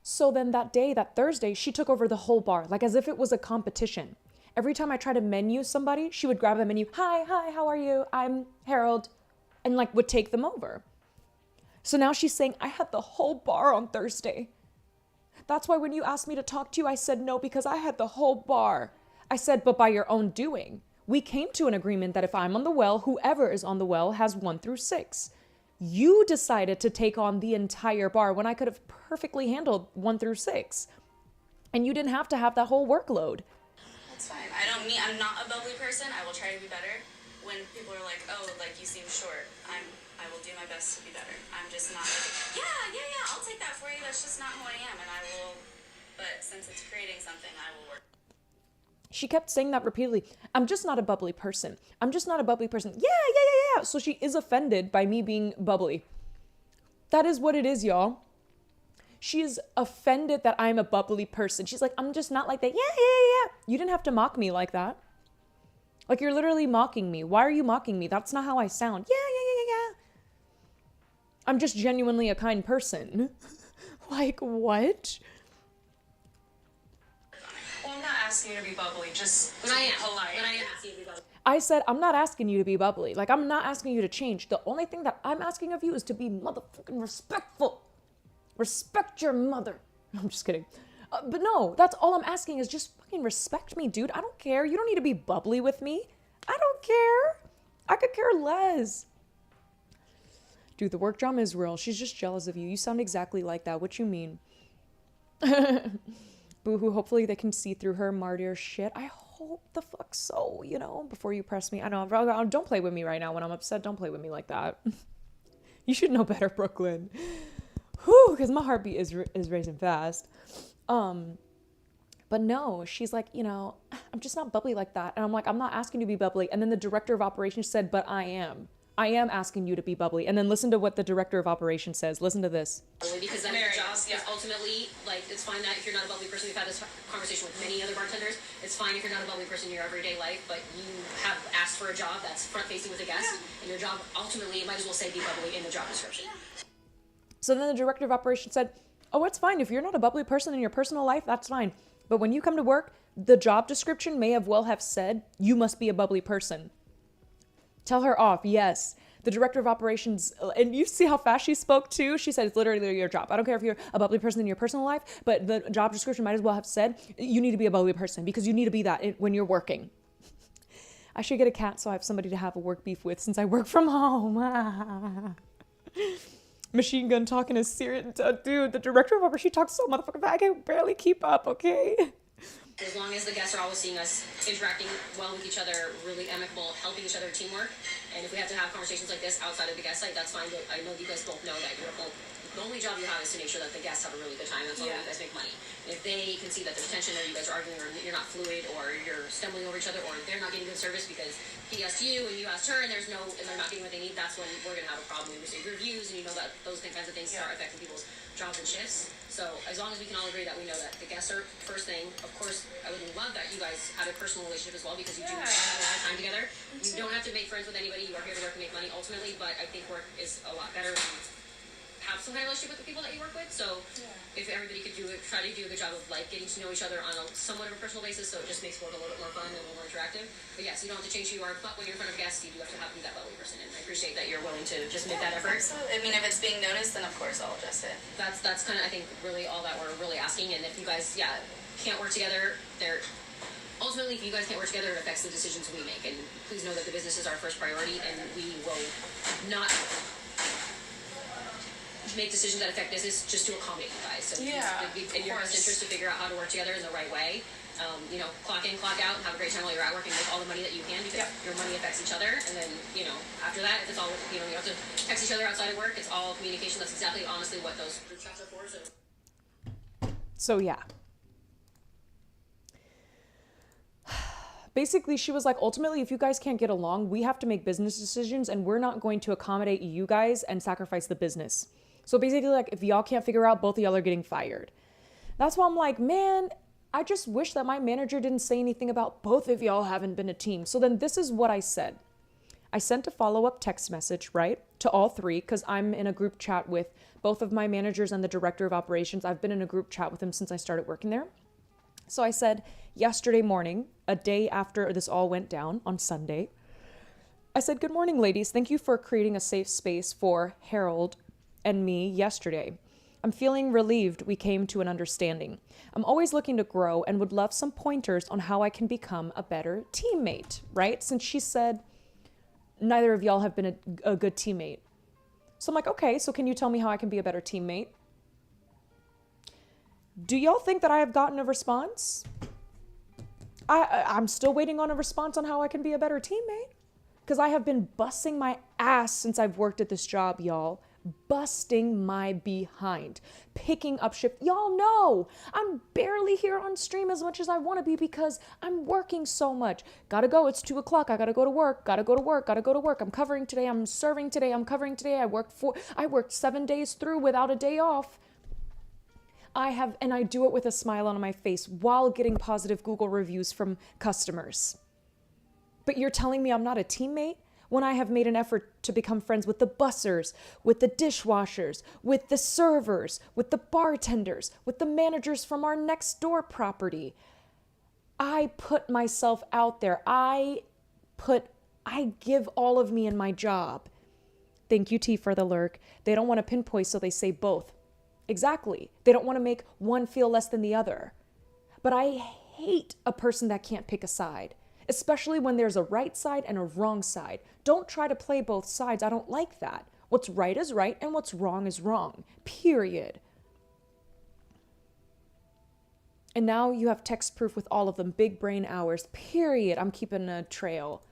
So then that day, that Thursday, she took over the whole bar, like as if it was a competition. Every time I tried to menu somebody, she would grab a menu. Hi, how are you? I'm Harold. And like would take them over. So now she's saying, I had the whole bar on Thursday. That's why when you asked me to talk to you, I said no, because I had the whole bar. I said, but by your own doing. We came to an agreement that if I'm on the well, whoever is on the well has 1 through 6. You decided to take on the entire bar when I could have perfectly handled 1 through 6. And you didn't have to have that whole workload. That's fine. I'm not a bubbly person. I will try to be better. When people are like, oh, like you seem short, I will do my best to be better. I'm just not like, yeah, I'll take that for you. That's just not who I am, and I will, but since it's creating something, I will work. She kept saying that repeatedly. I'm just not a bubbly person. I'm just not a bubbly person. Yeah. So she is offended by me being bubbly. That is what it is, y'all. She is offended that I'm a bubbly person. She's like, I'm just not like that. Yeah. You didn't have to mock me like that. Like, you're literally mocking me. Why are you mocking me? That's not how I sound. Yeah. I'm just genuinely a kind person. Like, what? Well, I'm not asking you to be bubbly, just But to I be am. polite. But I am asking you to be bubbly. I said, I'm not asking you to be bubbly. Like, I'm not asking you to change. The only thing that I'm asking of you is to be motherfucking respectful. Respect your mother. I'm just kidding. But no, that's all I'm asking is just fucking respect me, dude. I don't care. You don't need to be bubbly with me. I don't care. I could care less. Dude, the work drama is real. She's just jealous of you. You sound exactly like that. What you mean? Boo-hoo. Hopefully they can see through her martyr shit. I hope the fuck so, you know, before you press me. I know. Don't play with me right now when I'm upset. Don't play with me like that. You should know better, Brooklyn. Whew, because my heartbeat is racing fast. But no, she's like, you know, I'm just not bubbly like that. And I'm like, I'm not asking you to be bubbly. And then the director of operations said, but I am. I am asking you to be bubbly. And then listen to what the director of operations says. Listen to this. Because then your job is ultimately, like, it's fine that if you're not a bubbly person, we've had this conversation with many other bartenders, it's fine if you're not a bubbly person in your everyday life, but you have asked for a job that's front-facing with a guest, and your job, ultimately, it might as well say be bubbly in the job description. So then the director of operations said, oh, it's fine. If you're not a bubbly person in your personal life, that's fine. But when you come to work, the job description may have said, you must be a bubbly person. Tell her off, yes. The director of operations, and you see how fast she spoke too? She said, it's literally your job. I don't care if you're a bubbly person in your personal life, but the job description might as well have said, you need to be a bubbly person because you need to be that when you're working. I should get a cat so I have somebody to have a work beef with since I work from home. Machine Gun talking is serious. Dude, the director of operations, she talks so motherfucking fast. I can barely keep up, okay? As long as the guests are always seeing us interacting well with each other, really amicable, helping each other, teamwork, and if we have to have conversations like this outside of the guest site, that's fine, but I know you guys both know that the only job you have is to make sure that the guests have a really good time. That's how you guys make money. If they can see that there's tension or you guys are arguing or you're not fluid or you're stumbling over each other or they're not getting good service because he asked you and you asked her and they're not getting what they need, that's when we're going to have a problem. We receive reviews and you know that those kinds of things start affecting people's jobs and shifts. So as long as we can all agree that we know that the guests are first thing, of course, I would love that you guys have a personal relationship as well because you do spend a lot of time together. You don't have to make friends with anybody. You are here to work and make money ultimately, but I think work is a lot better when you have some kind of relationship with the people that you work with. So if everybody could try to do a good job of like getting to know each other on a somewhat of a personal basis, so it just makes work a little bit more fun and a little more interactive. But yes, you don't have to change who you are, but when you're in front of guests, you do have to be that bubbly person. And I appreciate that you're willing to just make that effort. Absolutely. I mean, if it's being noticed, then of course I'll adjust it. That's kind of, I think, really all that we're really asking. And if you guys, can't work together, ultimately, if you guys can't work together, it affects the decisions we make. And please know that the business is our first priority, and we will not make decisions that affect business just to accommodate you guys. So it'd be in your best interest to figure out how to work together in the right way. Clock in, clock out, and have a great time while you're at work and make all the money that you can because your money affects each other. And then, after that, it's all, you don't have to text each other outside of work. It's all communication. That's exactly, honestly, what those group chats are for. So yeah. Basically, she was like, ultimately, if you guys can't get along, we have to make business decisions and we're not going to accommodate you guys and sacrifice the business. So basically, like, if y'all can't figure out, both of y'all are getting fired. That's why I'm like, man, I just wish that my manager didn't say anything about both of y'all haven't been a team. So then this is what I said. I sent a follow-up text message, right, to all three, because I'm in a group chat with both of my managers and the director of operations. I've been in a group chat with them since I started working there. So I said yesterday morning, a day after this all went down on Sunday, I said, good morning, ladies. Thank you for creating a safe space for Harold and me yesterday. I'm feeling relieved we came to an understanding. I'm always looking to grow and would love some pointers on how I can become a better teammate, right? Since she said neither of y'all have been a good teammate. So I'm like, okay, so can you tell me how I can be a better teammate? Do y'all think that I have gotten a response? I'm still waiting on a response on how I can be a better teammate. Because I have been busting my ass since I've worked at this job, y'all. Busting my behind. Picking up shift. Y'all know I'm barely here on stream as much as I want to be because I'm working so much. Gotta go. It's 2 o'clock. I gotta go to work. Gotta go to work. Gotta go to work. I'm covering today. I'm serving today. I'm covering today. I worked 7 days through without a day off. And I do it with a smile on my face while getting positive Google reviews from customers. But you're telling me I'm not a teammate when I have made an effort to become friends with the bussers, with the dishwashers, with the servers, with the bartenders, with the managers from our next door property. I put myself out there. I give all of me in my job. Thank you, T, for the lurk. They don't want to pinpoint, so they say both. Exactly. They don't want to make one feel less than the other. But I hate a person that can't pick a side, especially when there's a right side and a wrong side. Don't try to play both sides. I don't like that. What's right is right and what's wrong is wrong. Period. And now you have text proof with all of them. Big brain hours. Period. I'm keeping a trail.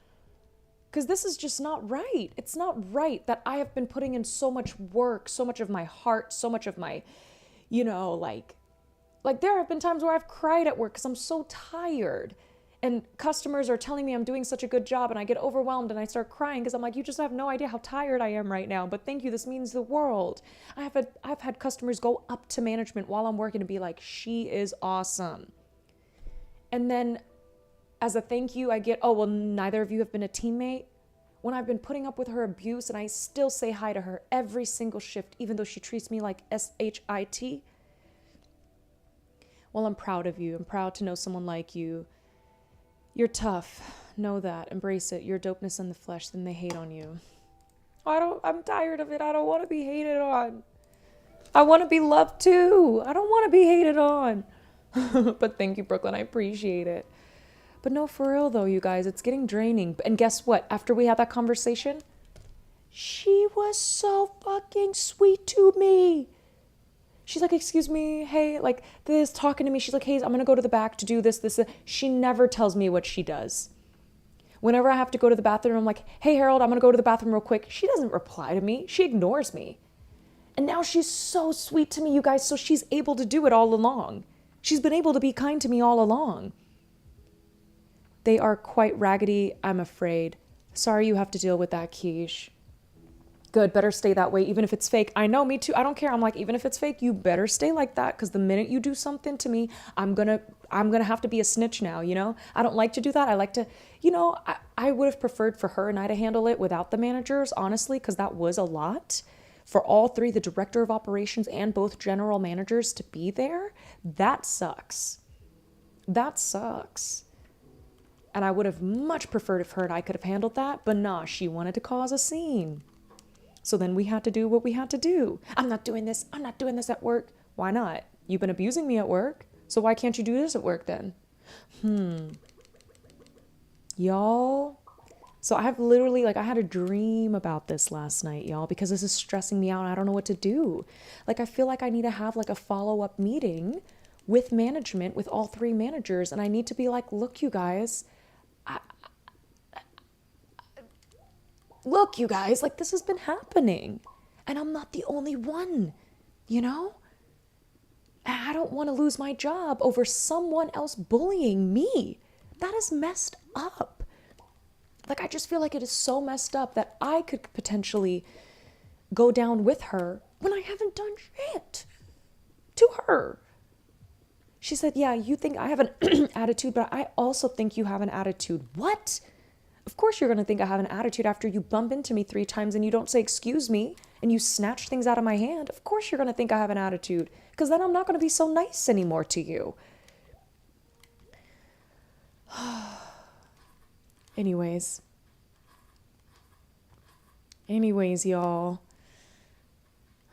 Because this is just not right. It's not right that I have been putting in so much work, so much of my heart, so much of my, like there have been times where I've cried at work because I'm so tired. And customers are telling me I'm doing such a good job and I get overwhelmed and I start crying because I'm like, you just have no idea how tired I am right now. But thank you. This means the world. I've had customers go up to management while I'm working and be like, she is awesome. And then as a thank you, I get, oh, well, neither of you have been a teammate. When I've been putting up with her abuse and I still say hi to her every single shift, even though she treats me like SHIT. Well, I'm proud of you. I'm proud to know someone like you. You're tough. Know that. Embrace it. Your dopeness in the flesh. Then they hate on you. I'm tired of it. I don't want to be hated on. I want to be loved too. I don't want to be hated on. But thank you, Brooklyn. I appreciate it. But no, for real though, you guys, it's getting draining. And guess what? After we had that conversation, she was so fucking sweet to me. She's like, excuse me, hey, like this, talking to me. She's like, hey, I'm going to go to the back to do this. She never tells me what she does. Whenever I have to go to the bathroom, I'm like, hey, Harold, I'm going to go to the bathroom real quick. She doesn't reply to me. She ignores me. And now she's so sweet to me, you guys. So she's able to do it all along. She's been able to be kind to me all along. They are quite raggedy, I'm afraid. Sorry you have to deal with that, Quiche. Good, better stay that way, even if it's fake. I know, me too. I don't care. I'm like, even if it's fake, you better stay like that, because the minute you do something to me, I'm gonna have to be a snitch now, I don't like to do that. I like to, I would have preferred for her and I to handle it without the managers, honestly, because that was a lot. For all three, the director of operations and both general managers to be there, that sucks. That sucks. And I would have much preferred if her and I could have handled that, but nah, she wanted to cause a scene. So then we had to do what we had to do. I'm not doing this at work. Why not? You've been abusing me at work, so why can't you do this at work then? Y'all. So I have literally, I had a dream about this last night, y'all, because this is stressing me out and I don't know what to do. I feel like I need to have a follow-up meeting with management, with all three managers, and I need to be like, look, you guys, this has been happening and I'm not the only one, I don't want to lose my job over someone else bullying me. That is messed up. I just feel like it is so messed up that I could potentially go down with her when I haven't done shit to her. She said, yeah, you think I have an attitude, but I also think you have an attitude. What? Of course you're going to think I have an attitude after you bump into me 3 times and you don't say excuse me and you snatch things out of my hand. Of course you're going to think I have an attitude, because then I'm not going to be so nice anymore to you. Anyways, y'all.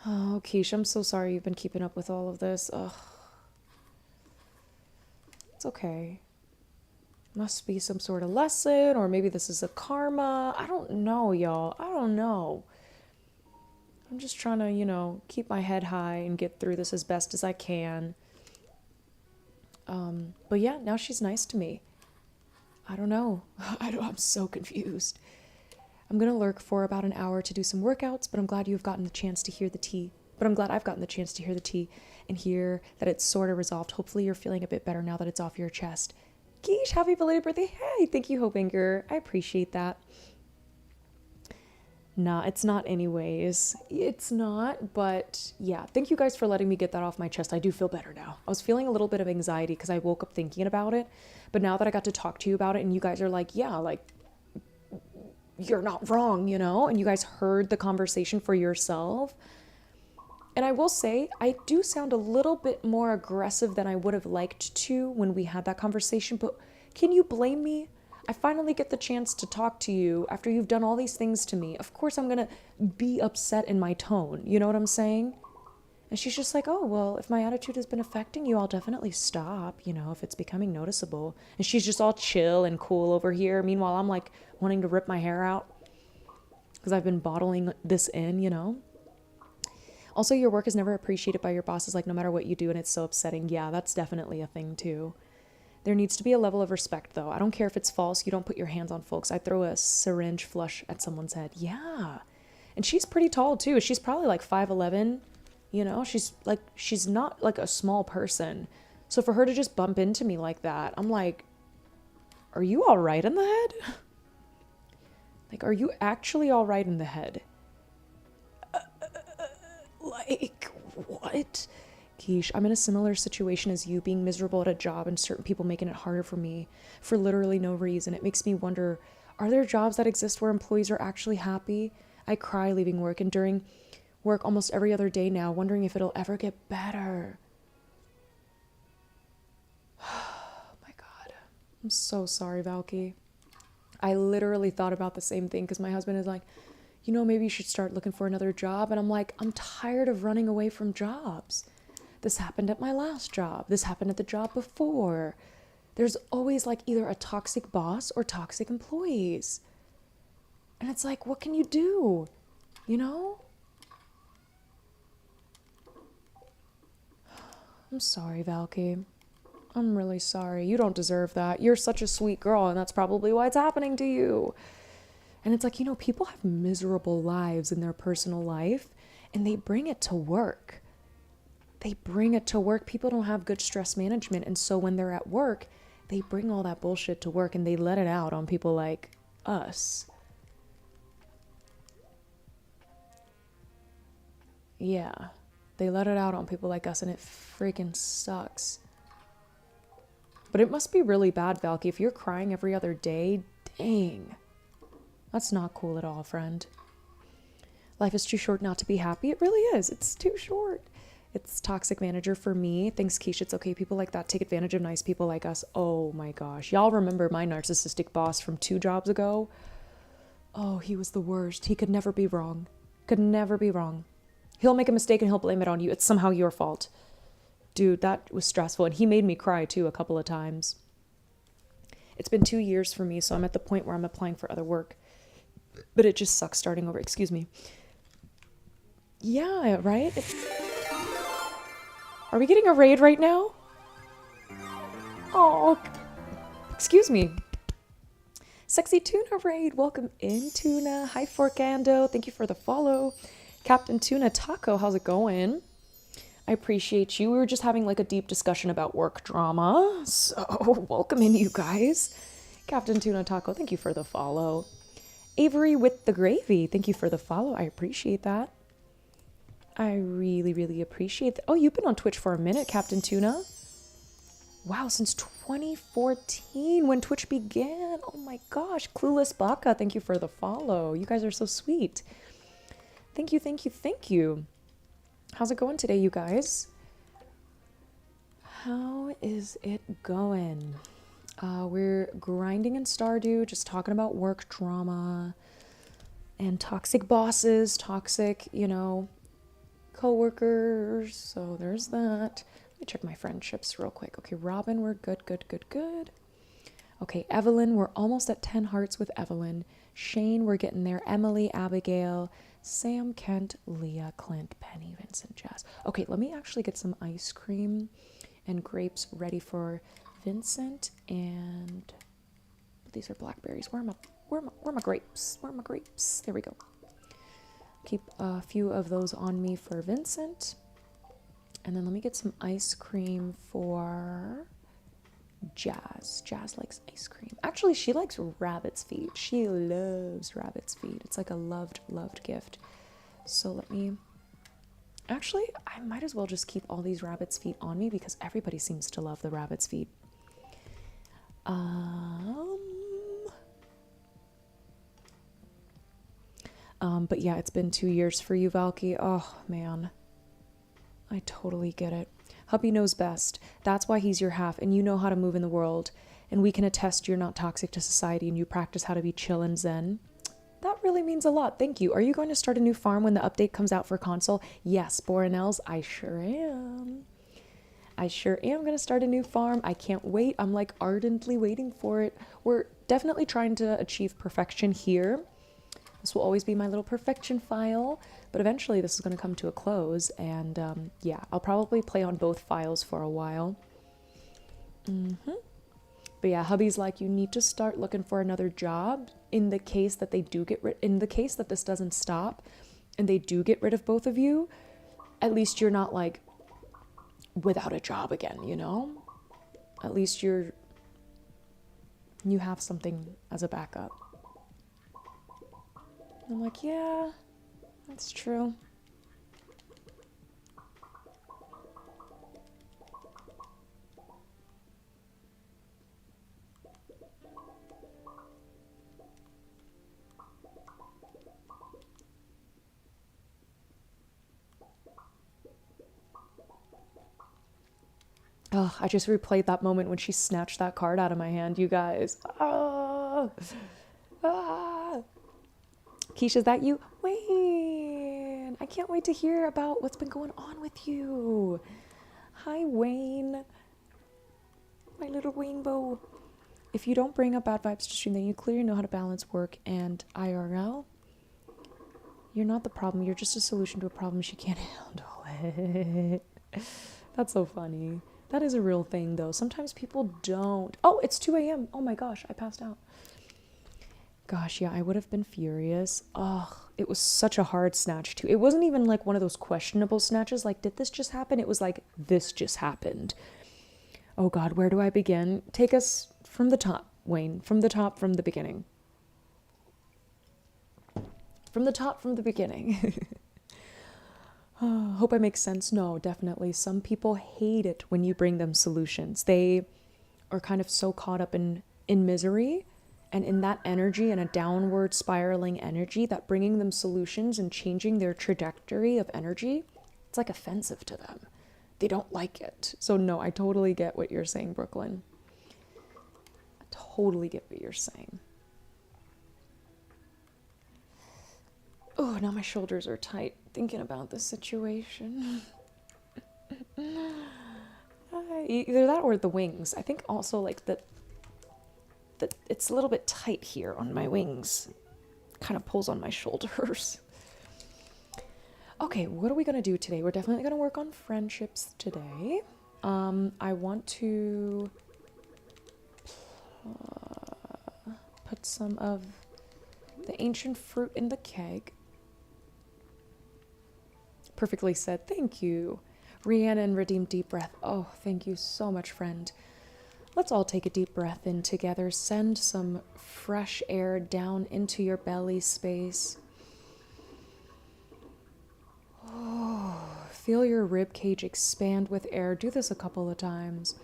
Oh, Keish, I'm so sorry you've been keeping up with all of this. Ugh. It's okay. Must be some sort of lesson, or maybe this is a karma. I don't know, y'all. I don't know. I'm just trying to, you know, keep my head high and get through this as best as I can. But yeah, now she's nice to me. I don't know. I'm so confused. I'm going to lurk for about an hour to do some workouts, but I'm glad you've gotten the chance to hear the tea. But I'm glad I've gotten the chance to hear the tea and hear that it's sort of resolved. Hopefully you're feeling a bit better now that it's off your chest. Geesh, happy belated birthday. Hey, thank you, Hope Anchor. I appreciate that. Nah, it's not anyways. It's not, but yeah. Thank you guys for letting me get that off my chest. I do feel better now. I was feeling a little bit of anxiety because I woke up thinking about it. But now that I got to talk to you about it and you guys are like, yeah, like, you're not wrong, you know? And you guys heard the conversation for yourself. And I will say, I do sound a little bit more aggressive than I would have liked to when we had that conversation. But can you blame me? I finally get the chance to talk to you after you've done all these things to me. Of course I'm going to be upset in my tone. You know what I'm saying? And she's just like, oh, well, if my attitude has been affecting you, I'll definitely stop, you know, if it's becoming noticeable. And she's just all chill and cool over here. Meanwhile, I'm like wanting to rip my hair out because I've been bottling this in, you know. Also, your work is never appreciated by your bosses, like no matter what you do, and it's so upsetting. Yeah, that's definitely a thing too. There needs to be a level of respect, though. I don't care if it's false. You don't put your hands on folks. I throw a syringe flush at someone's head. Yeah. And she's pretty tall, too. She's probably like 5'11". You know, she's not like a small person. So for her to just bump into me like that, I'm like, are you all right in the head? Like, are you actually all right in the head? Like, what? Keish, I'm in a similar situation as you, being miserable at a job and certain people making it harder for me for literally no reason. It makes me wonder, are there jobs that exist where employees are actually happy? I cry leaving work and during work almost every other day now, wondering if it'll ever get better. Oh my God. I'm so sorry, Valky. I literally thought about the same thing because my husband is like, you know, maybe you should start looking for another job. And I'm like, I'm tired of running away from jobs. This happened at my last job. This happened at the job before. There's always like either a toxic boss or toxic employees. And it's like, what can you do? You know? I'm sorry, Valky. I'm really sorry. You don't deserve that. You're such a sweet girl, and that's probably why it's happening to you. And it's like, you know, people have miserable lives in their personal life, and they bring it to work. They bring it to work. People don't have good stress management, and so when they're at work, they bring all that bullshit to work, and they let it out on people like us. Yeah, they let it out on people like us, and it freaking sucks. But it must be really bad, Valky, if you're crying every other day. Dang. That's not cool at all, friend. Life is too short not to be happy. It really is. It's too short. It's toxic manager for me. Thanks, Keisha. It's okay. People like that take advantage of nice people like us. Oh my gosh. Y'all remember my narcissistic boss from 2 jobs ago? Oh, he was the worst. He could never be wrong. Could never be wrong. He'll make a mistake and he'll blame it on you. It's somehow your fault. Dude, that was stressful. And he made me cry too a couple of times. It's been 2 years for me, so I'm at the point where I'm applying for other work. But it just sucks starting over. Excuse me. Yeah, right? Are we getting a raid right now? Oh, excuse me. Sexy Tuna raid. Welcome in, Tuna. Hi, Forkando. Thank you for the follow. Captain Tuna Taco, how's it going? I appreciate you. We were just having like a deep discussion about work drama. So, welcome in, you guys. Captain Tuna Taco, thank you for the follow. Avery with the gravy, thank you for the follow. I appreciate that. I really, really appreciate that. Oh, you've been on Twitch for a minute, Captain Tuna. Wow, since 2014 when Twitch began. Oh my gosh. Clueless Baka, thank you for the follow. You guys are so sweet. Thank you, thank you, thank you. How's it going today, you guys? How is it going? We're grinding in Stardew, just talking about work drama and toxic bosses, toxic, you know, co-workers. So there's that. Let me check my friendships real quick. Okay, Robin, we're good, good, good, good. Okay, Evelyn, we're almost at 10 hearts with Evelyn. Shane, we're getting there. Emily, Abigail, Sam, Kent, Leah, Clint, Penny, Vincent, Jazz. Okay, let me actually get some ice cream and grapes ready for Vincent. And these are blackberries. Where are my grapes? Where are my grapes? There we go. Keep a few of those on me for Vincent. And then let me get some ice cream for Jazz. Jazz likes ice cream. Actually, she likes rabbit's feet. She loves rabbit's feet. It's like a loved gift. So let me... Actually, I might as well just keep all these rabbit's feet on me because everybody seems to love the rabbit's feet. But yeah, it's been 2 years for you, Valky. Oh, man. I totally get it. Hubby knows best. That's why he's your half, and you know how to move in the world. And we can attest you're not toxic to society, and you practice how to be chill and zen. That really means a lot. Thank you. Are you going to start a new farm when the update comes out for console? Yes, Borinels, I sure am. I sure am going to start a new farm. I can't wait. I'm like ardently waiting for it. We're definitely trying to achieve perfection here. This will always be my little perfection file, but eventually this is going to come to a close, and yeah, I'll probably play on both files for a while. But yeah, hubby's like, you need to start looking for another job in the case that they do get rid, in the case that this doesn't stop and they do get rid of both of you, at least you're not like without a job again, you know? At least you have something as a backup. I'm like, yeah, that's true. Oh, I just replayed that moment when she snatched that card out of my hand, you guys. Ah! Ah! Keisha, is that you? Wayne! I can't wait to hear about what's been going on with you. Hi, Wayne. My little rainbow. If you don't bring up bad vibes to stream, then you clearly know how to balance work and IRL. You're not the problem. You're just a solution to a problem she can't handle it. That's so funny. That is a real thing, though. Sometimes people don't. Oh, it's 2 a.m. Oh my gosh, I passed out. Gosh, yeah, I would have been furious. Ugh, it was such a hard snatch, too. It wasn't even like one of those questionable snatches, like, did this just happen? It was like, this just happened. Oh God, where do I begin? Take us from the top, Wayne. From the top, from the beginning. From the top, from the beginning. Hope I make sense. No, definitely. Some people hate it when you bring them solutions. They are kind of so caught up in misery and in that energy and a downward spiraling energy that bringing them solutions and changing their trajectory of energy, it's like offensive to them. They don't like it. So no, I totally get what you're saying, Brooklyn. I totally get what you're saying. Oh, now my shoulders are tight thinking about this situation. Either that or the wings. I think also like that it's a little bit tight here on my wings. Kind of pulls on my shoulders. Okay, what are we going to do today? We're definitely going to work on friendships today. I want to put some of the ancient fruit in the keg. Perfectly said. Thank you. Rhiannon, redeem deep breath. Oh, thank you so much, friend. Let's all take a deep breath in together. Send some fresh air down into your belly space. Oh. Feel your rib cage expand with air. Do this a couple of times.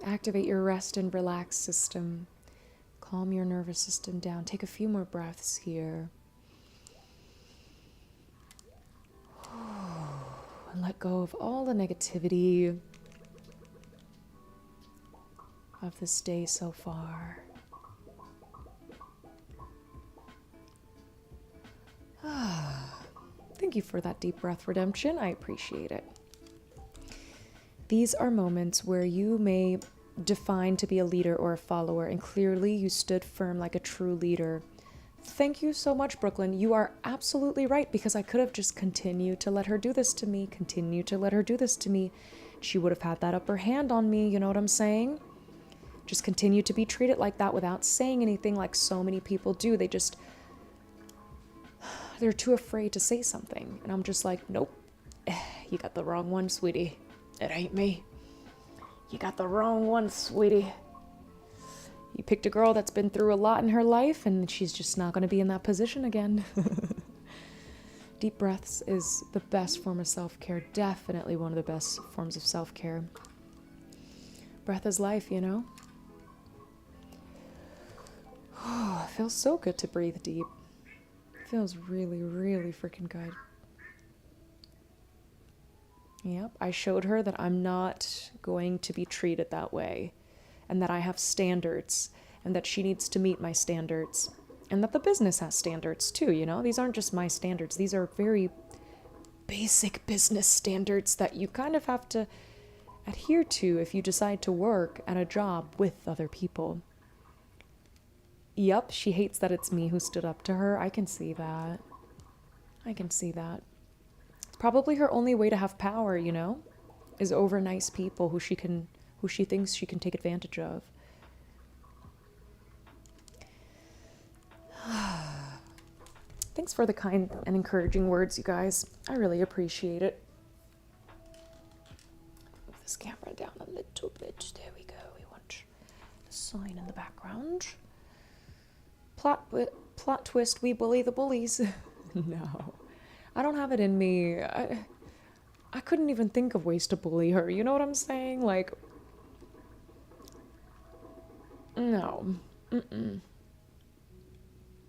Activate your rest and relax system. Calm your nervous system down. Take a few more breaths here. And let go of all the negativity of this day so far. Thank you for that deep breath, Redemption. I appreciate it. These are moments where you may define to be a leader or a follower, and clearly you stood firm like a true leader. Thank you so much, Brooklyn. You are absolutely right, because I could have just continued to let her do this to me, She would have had that upper hand on me, you know what I'm saying? Just continue to be treated like that without saying anything, like so many people do. They're too afraid to say something. And I'm just like, nope, you got the wrong one, sweetie. It ain't me. You got the wrong one, sweetie. You picked a girl that's been through a lot in her life, and she's just not going to be in that position again. Deep breaths is the best form of self-care. Definitely one of the best forms of self-care. Breath is life, you know? Oh, it feels so good to breathe deep. It feels really, really freaking good. Yep, I showed her that I'm not going to be treated that way, and that I have standards, and that she needs to meet my standards, and that the business has standards too, you know? These aren't just my standards. These are very basic business standards that you kind of have to adhere to if you decide to work at a job with other people. Yep, she hates that it's me who stood up to her. I can see that. It's probably her only way to have power, you know? Is over nice people who she thinks she can take advantage of. Thanks for the kind and encouraging words, you guys. I really appreciate it. Move this camera down a little bit. There we go. We want the sign in the background. Plot twist, we bully the bullies. No. I don't have it in me. I couldn't even think of ways to bully her. You know what I'm saying? Like, no.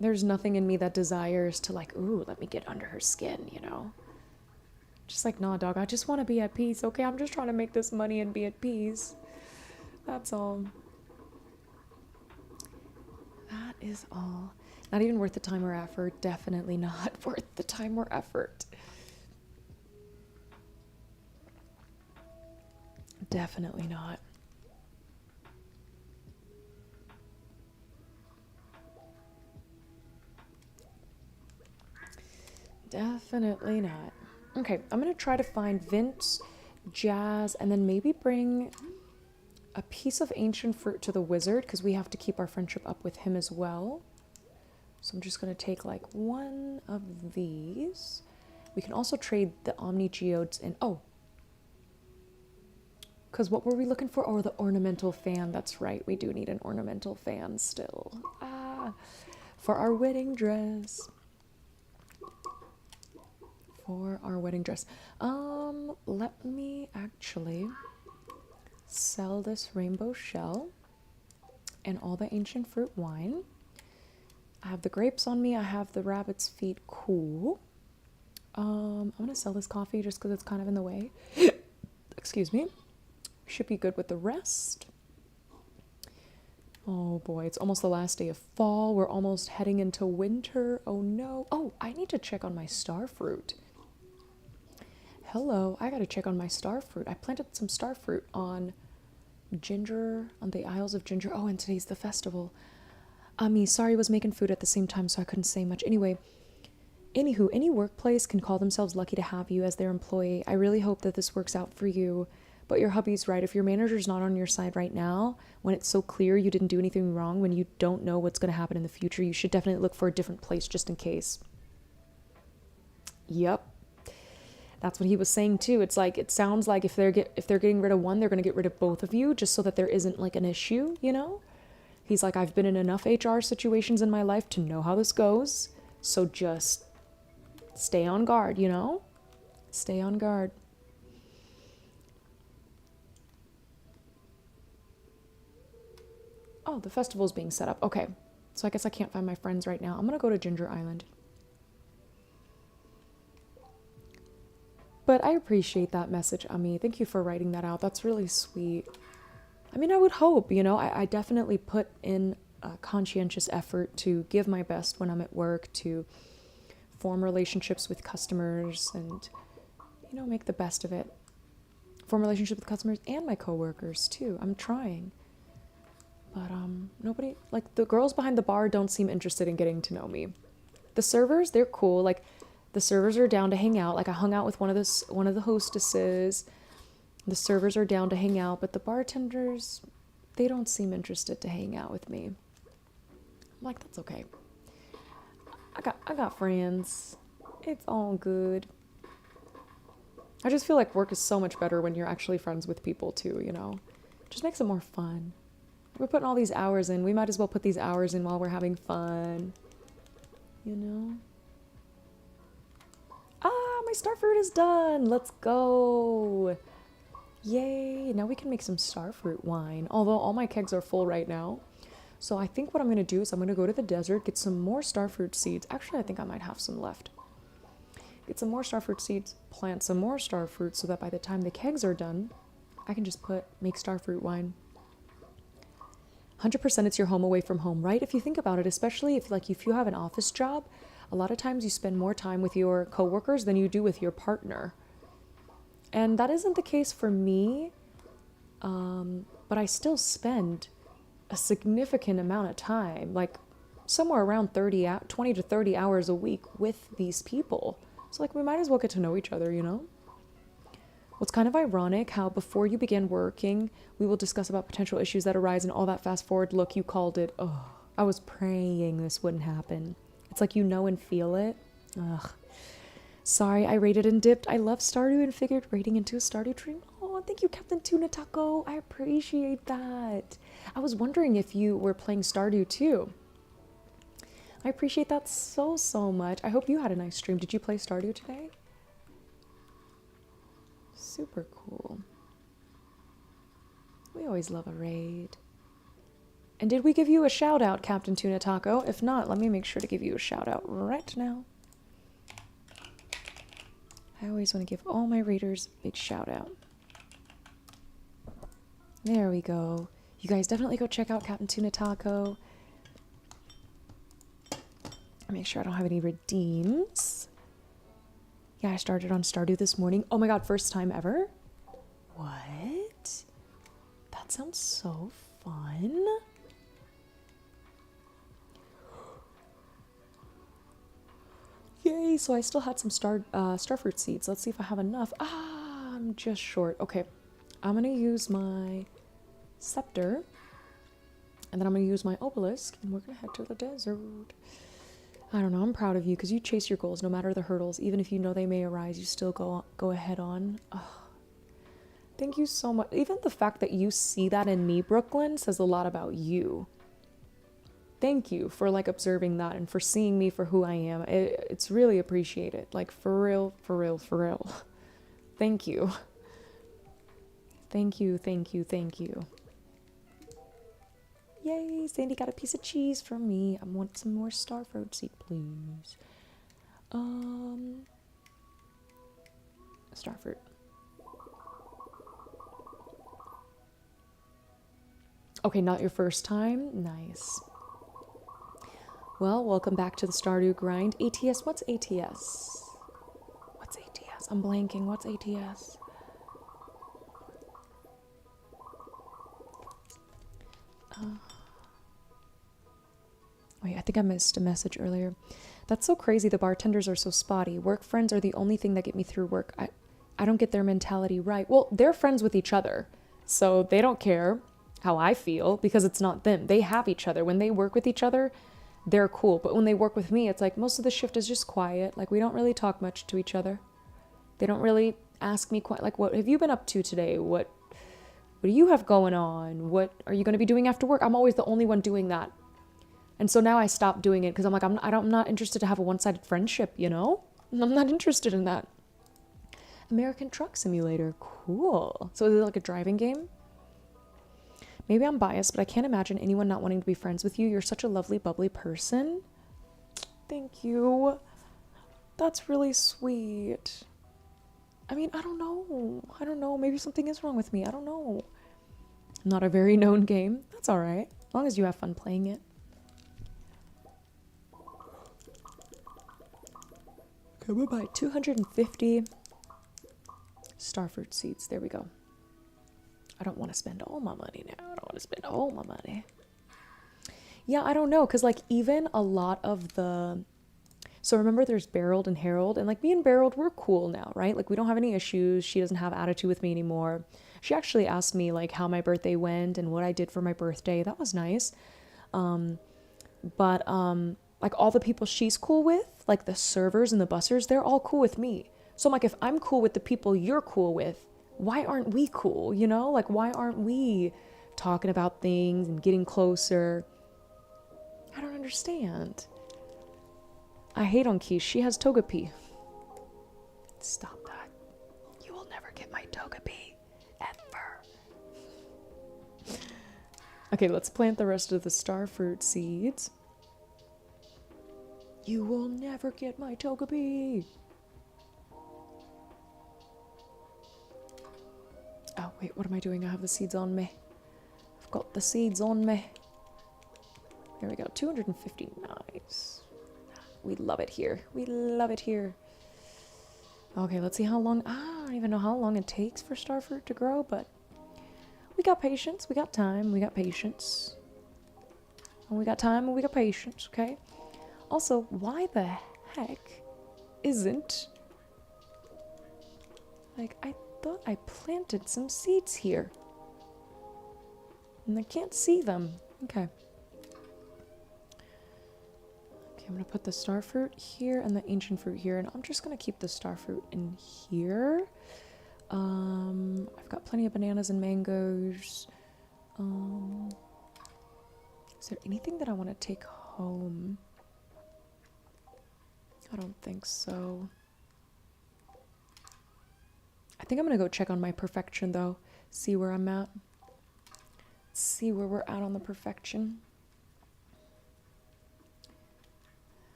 There's nothing in me that desires to, like, ooh, let me get under her skin, you know? Just like, nah, dog, I just want to be at peace, okay? I'm just trying to make this money and be at peace. That's all. That is all. Not even worth the time or effort. Definitely not worth the time or effort. Definitely not. Definitely not. Okay, I'm going to try to find Vince, Jazz, and then maybe bring a piece of ancient fruit to the wizard, because we have to keep our friendship up with him as well. So I'm just going to take like one of these. We can also trade the Omni Geodes in. Oh. Because what were we looking for? Oh, the ornamental fan. That's right. We do need an ornamental fan still. For our wedding dress. Let me actually sell this rainbow shell and all the ancient fruit wine. I have the grapes on me. I have the rabbit's feet. Cool. I'm going to sell this coffee just because it's kind of in the way. Excuse me. Should be good with the rest. Oh boy, it's almost the last day of fall. We're almost heading into winter. Oh no. Oh, I need to check on my star fruit. Hello, I gotta check on my star fruit. I planted some star fruit on the Isles of Ginger. Oh, and today's the festival. Sorry, I was making food at the same time, so I couldn't say much. Anywho, any workplace can call themselves lucky to have you as their employee. I really hope that this works out for you. But your hubby's right. If your manager's not on your side right now, when it's so clear you didn't do anything wrong, when you don't know what's going to happen in the future, you should definitely look for a different place just in case. Yep. That's what he was saying too. It's like, it sounds like if they're getting rid of one, they're going to get rid of both of you just so that there isn't like an issue, you know? He's like, I've been in enough HR situations in my life to know how this goes. So just stay on guard, you know? Stay on guard. Oh, the festival's being set up. Okay. So I guess I can't find my friends right now. I'm going to go to Ginger Island. But I appreciate that message, Ami. Thank you for writing that out. That's really sweet. I mean, I would hope, you know, I definitely put in a conscientious effort to give my best when I'm at work, to form relationships with customers and, you know, make the best of it. Form relationships with customers and my coworkers, too. I'm trying. But, nobody, like, the girls behind the bar don't seem interested in getting to know me. The servers, they're cool. Like, the servers are down to hang out. Like, I hung out with one of the hostesses. The servers are down to hang out, but the bartenders, they don't seem interested to hang out with me. I'm like, that's okay. I got friends. It's all good. I just feel like work is so much better when you're actually friends with people too, you know? It just makes it more fun. We're putting all these hours in. We might as well put these hours in while we're having fun. You know? Ah, my star fruit is done. Let's go. Yay. Now we can make some starfruit wine. Although all my kegs are full right now. So I think what I'm going to do is I'm going to go to the desert, get some more starfruit seeds. Actually, I think I might have some left. Get some more starfruit seeds, plant some more starfruit so that by the time the kegs are done, I can just make starfruit wine. 100% it's your home away from home, right? If you think about it, especially if you have an office job, a lot of times you spend more time with your coworkers than you do with your partner. And that isn't the case for me, but I still spend a significant amount of time, like somewhere around 20 to 30 hours a week with these people. So like we might as well get to know each other, you know? What's kind of ironic how before you begin working, we will discuss about potential issues that arise and all that fast forward look, you called it, oh, I was praying this wouldn't happen. It's like you know and feel it. Ugh. Sorry, I rated and dipped. I love Stardew and figured raiding into a Stardew dream. Oh, thank you, Captain Tuna Taco. I appreciate that. I was wondering if you were playing Stardew too. I appreciate that so, so much. I hope you had a nice stream. Did you play Stardew today? Super cool. We always love a raid. And did we give you a shout out, Captain Tuna Taco? If not, let me make sure to give you a shout out right now. I always want to give all my raiders a big shout out. There we go. You guys definitely go check out Captain Tuna Taco. Make sure I don't have any redeems. Yeah, I started on Stardew this morning. Oh my god, first time ever? What? That sounds so fun. Yay, so I still had some starfruit seeds. Let's see if I have enough. Ah, I'm just short. Okay, I'm gonna use my scepter. And then I'm gonna use my obelisk. And we're gonna head to the desert. I don't know, I'm proud of you because you chase your goals no matter the hurdles. Even if you know they may arise, you still go ahead on. Oh, thank you so much. Even the fact that you see that in me, Brooklyn, says a lot about you. Thank you for like observing that and for seeing me for who I am. It's really appreciated. Like for real, for real, for real. Thank you. Thank you, thank you, thank you. Yay, Sandy got a piece of cheese from me. I want some more starfruit seed, please. Starfruit. Okay, not your first time? Nice. Well, welcome back to the Stardew grind. ATS, what's ATS? What's ATS? I'm blanking. What's ATS? Wait, I think I missed a message earlier. That's so crazy. The bartenders are so spotty. Work friends are the only thing that get me through work. I don't get their mentality right. Well, they're friends with each other, so they don't care how I feel because it's not them. They have each other. When they work with each other, they're cool. But when they work with me, it's like most of the shift is just quiet. Like we don't really talk much to each other. They don't really ask me quite like, what have you been up to today? What do you have going on? What are you going to be doing after work? I'm always the only one doing that. And so now I stopped doing it because I'm like, I'm not interested to have a one-sided friendship, you know? I'm not interested in that. American Truck Simulator. Cool. So is it like a driving game? Maybe I'm biased, but I can't imagine anyone not wanting to be friends with you. You're such a lovely, bubbly person. Thank you. That's really sweet. I mean, I don't know. I don't know. Maybe something is wrong with me. I don't know. Not a very known game. That's all right. As long as you have fun playing it. Okay, we'll buy 250 starfruit seeds. There we go. I don't want to spend all my money now. I don't want to spend all my money. Yeah, I don't know. Because, like, even a lot of the... So remember there's Beryl and Harold. And, like, me and Beryl, we're cool now, right? Like, we don't have any issues. She doesn't have attitude with me anymore. She actually asked me, like, how my birthday went and what I did for my birthday. That was nice. But like, all the people she's cool with, like, the servers and the bussers, they're all cool with me. So I'm like, if I'm cool with the people you're cool with, why aren't we cool, you know? Like, why aren't we talking about things and getting closer? I don't understand. I hate on Quiche. She has Togepi. Stop that. You will never get my Togepi. Ever. Okay, let's plant the rest of the starfruit seeds. You will never get my Togepi. Oh, wait, what am I doing? I have the seeds on me. I've got the seeds on me. There we go. 250. Nice. We love it here. We love it here. Okay, let's see how long... I don't even know how long it takes for starfruit to grow, but we got patience. We got time. We got patience. And we got time and we got patience, okay? Also, why the heck isn't... Like, I thought I planted some seeds here. And I can't see them. Okay. Okay, I'm going to put the starfruit here and the ancient fruit here. And I'm just going to keep the starfruit in here. I've got plenty of bananas and mangoes. Is there anything that I want to take home? I don't think so. I think I'm going to go check on my perfection, though. See where I'm at. See where we're at on the perfection.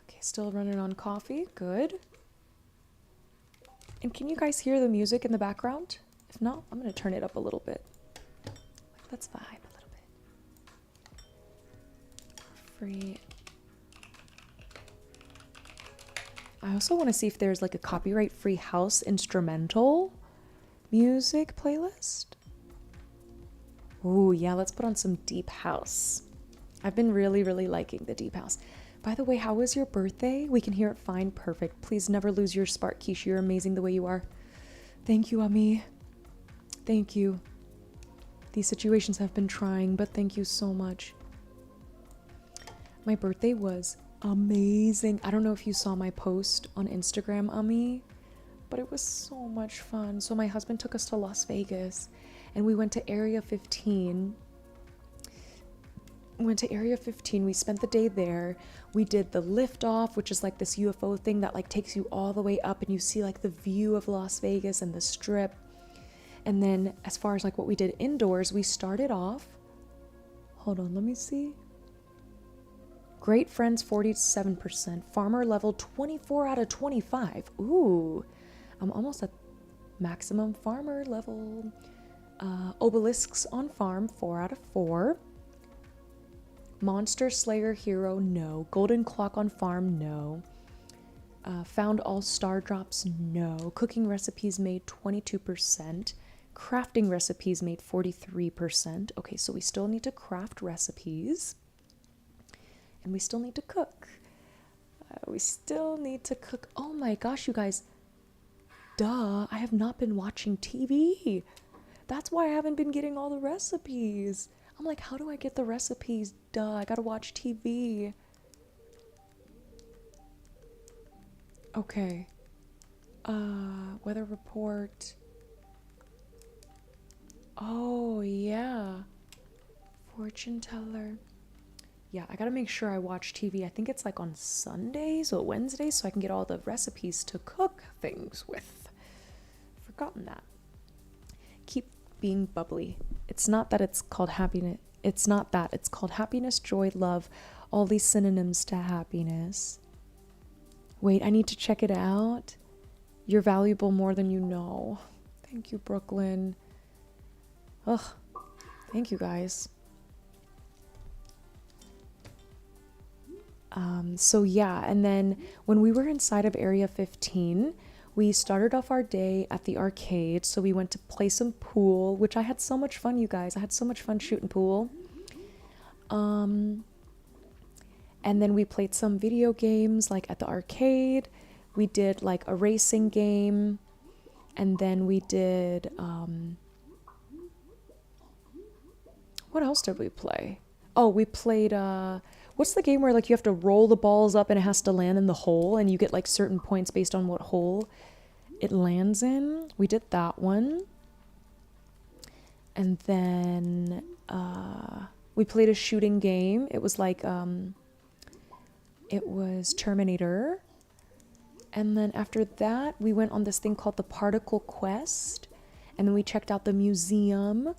Okay, still running on coffee. Good. And can you guys hear the music in the background? If not, I'm going to turn it up a little bit. Let's vibe a little bit. Free. I also want to see if there's like a copyright-free house instrumental music playlist. Ooh, yeah, let's put on some deep house. I've been really, really liking the deep house. By the way, how was your birthday? We can hear it fine. Perfect. Please never lose your spark, Quiche. You're amazing the way you are. Thank you, Ami. Thank you. These situations have been trying, but thank you so much. My birthday was amazing. I don't know if you saw my post on Instagram, Ami, but it was so much fun. So my husband took us to Las Vegas and we went to Area 15. We spent the day there. We did the lift off, which is like this UFO thing that like takes you all the way up and you see like the view of Las Vegas and the strip. And then as far as like what we did indoors, we started off. Hold on, let me see. Great friends, 47%. Farmer level, 24 out of 25. Ooh, I'm almost at maximum farmer level. Obelisks on farm, 4 out of 4. Monster Slayer hero, no. Golden clock on farm, no. Found all star drops, no. Cooking recipes made 22%. Crafting recipes made 43%. Okay, so we still need to craft recipes. And we still need to cook. Oh my gosh, you guys. Duh, I have not been watching TV. That's why I haven't been getting all the recipes. I'm like, how do I get the recipes? Duh, I gotta watch TV. Okay. Weather report. Oh, yeah. Fortune teller. yeah, I gotta make sure I watch TV. I think it's like on Sundays or Wednesdays, so I can get all the recipes to cook things with. Forgotten that. Keep being bubbly. It's not that it's called happiness. It's not that. It's called happiness, joy, love. All these synonyms to happiness. Wait, I need to check it out. You're valuable more than you know. Thank you, Brooklyn. Ugh. Thank you, guys. So yeah, and then when we were inside of Area 15, we started off our day at the arcade. So we went to play some pool, which I had so much fun, you guys. I had so much fun shooting pool. And then we played some video games like at the arcade. We did like a racing game. And then we did, what else did we play? Oh, we played, what's the game where like you have to roll the balls up and it has to land in the hole and you get like certain points based on what hole it lands in? We did that one. And then we played a shooting game. It was like, it was Terminator. And then after that, we went on this thing called the Particle Quest. And then we checked out the museum.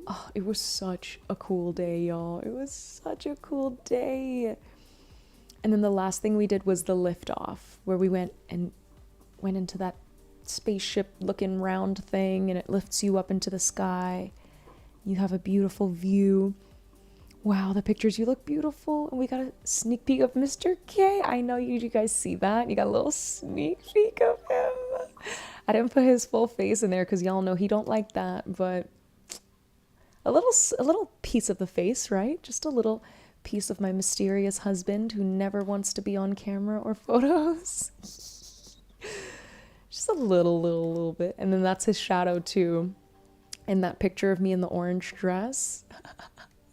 Oh, it was such a cool day, y'all. It was such a cool day. And then the last thing we did was the liftoff, where we went into that spaceship looking round thing, and it lifts you up into the sky. You have a beautiful view. Wow, the pictures, you look beautiful. And we got a sneak peek of Mr. K. I know you guys see that. You got a little sneak peek of him. I didn't put his full face in there because y'all know he don't like that, but a little piece of the face, right? Just a little piece of my mysterious husband who never wants to be on camera or photos. Just a little bit. And then that's his shadow too. And that picture of me in the orange dress.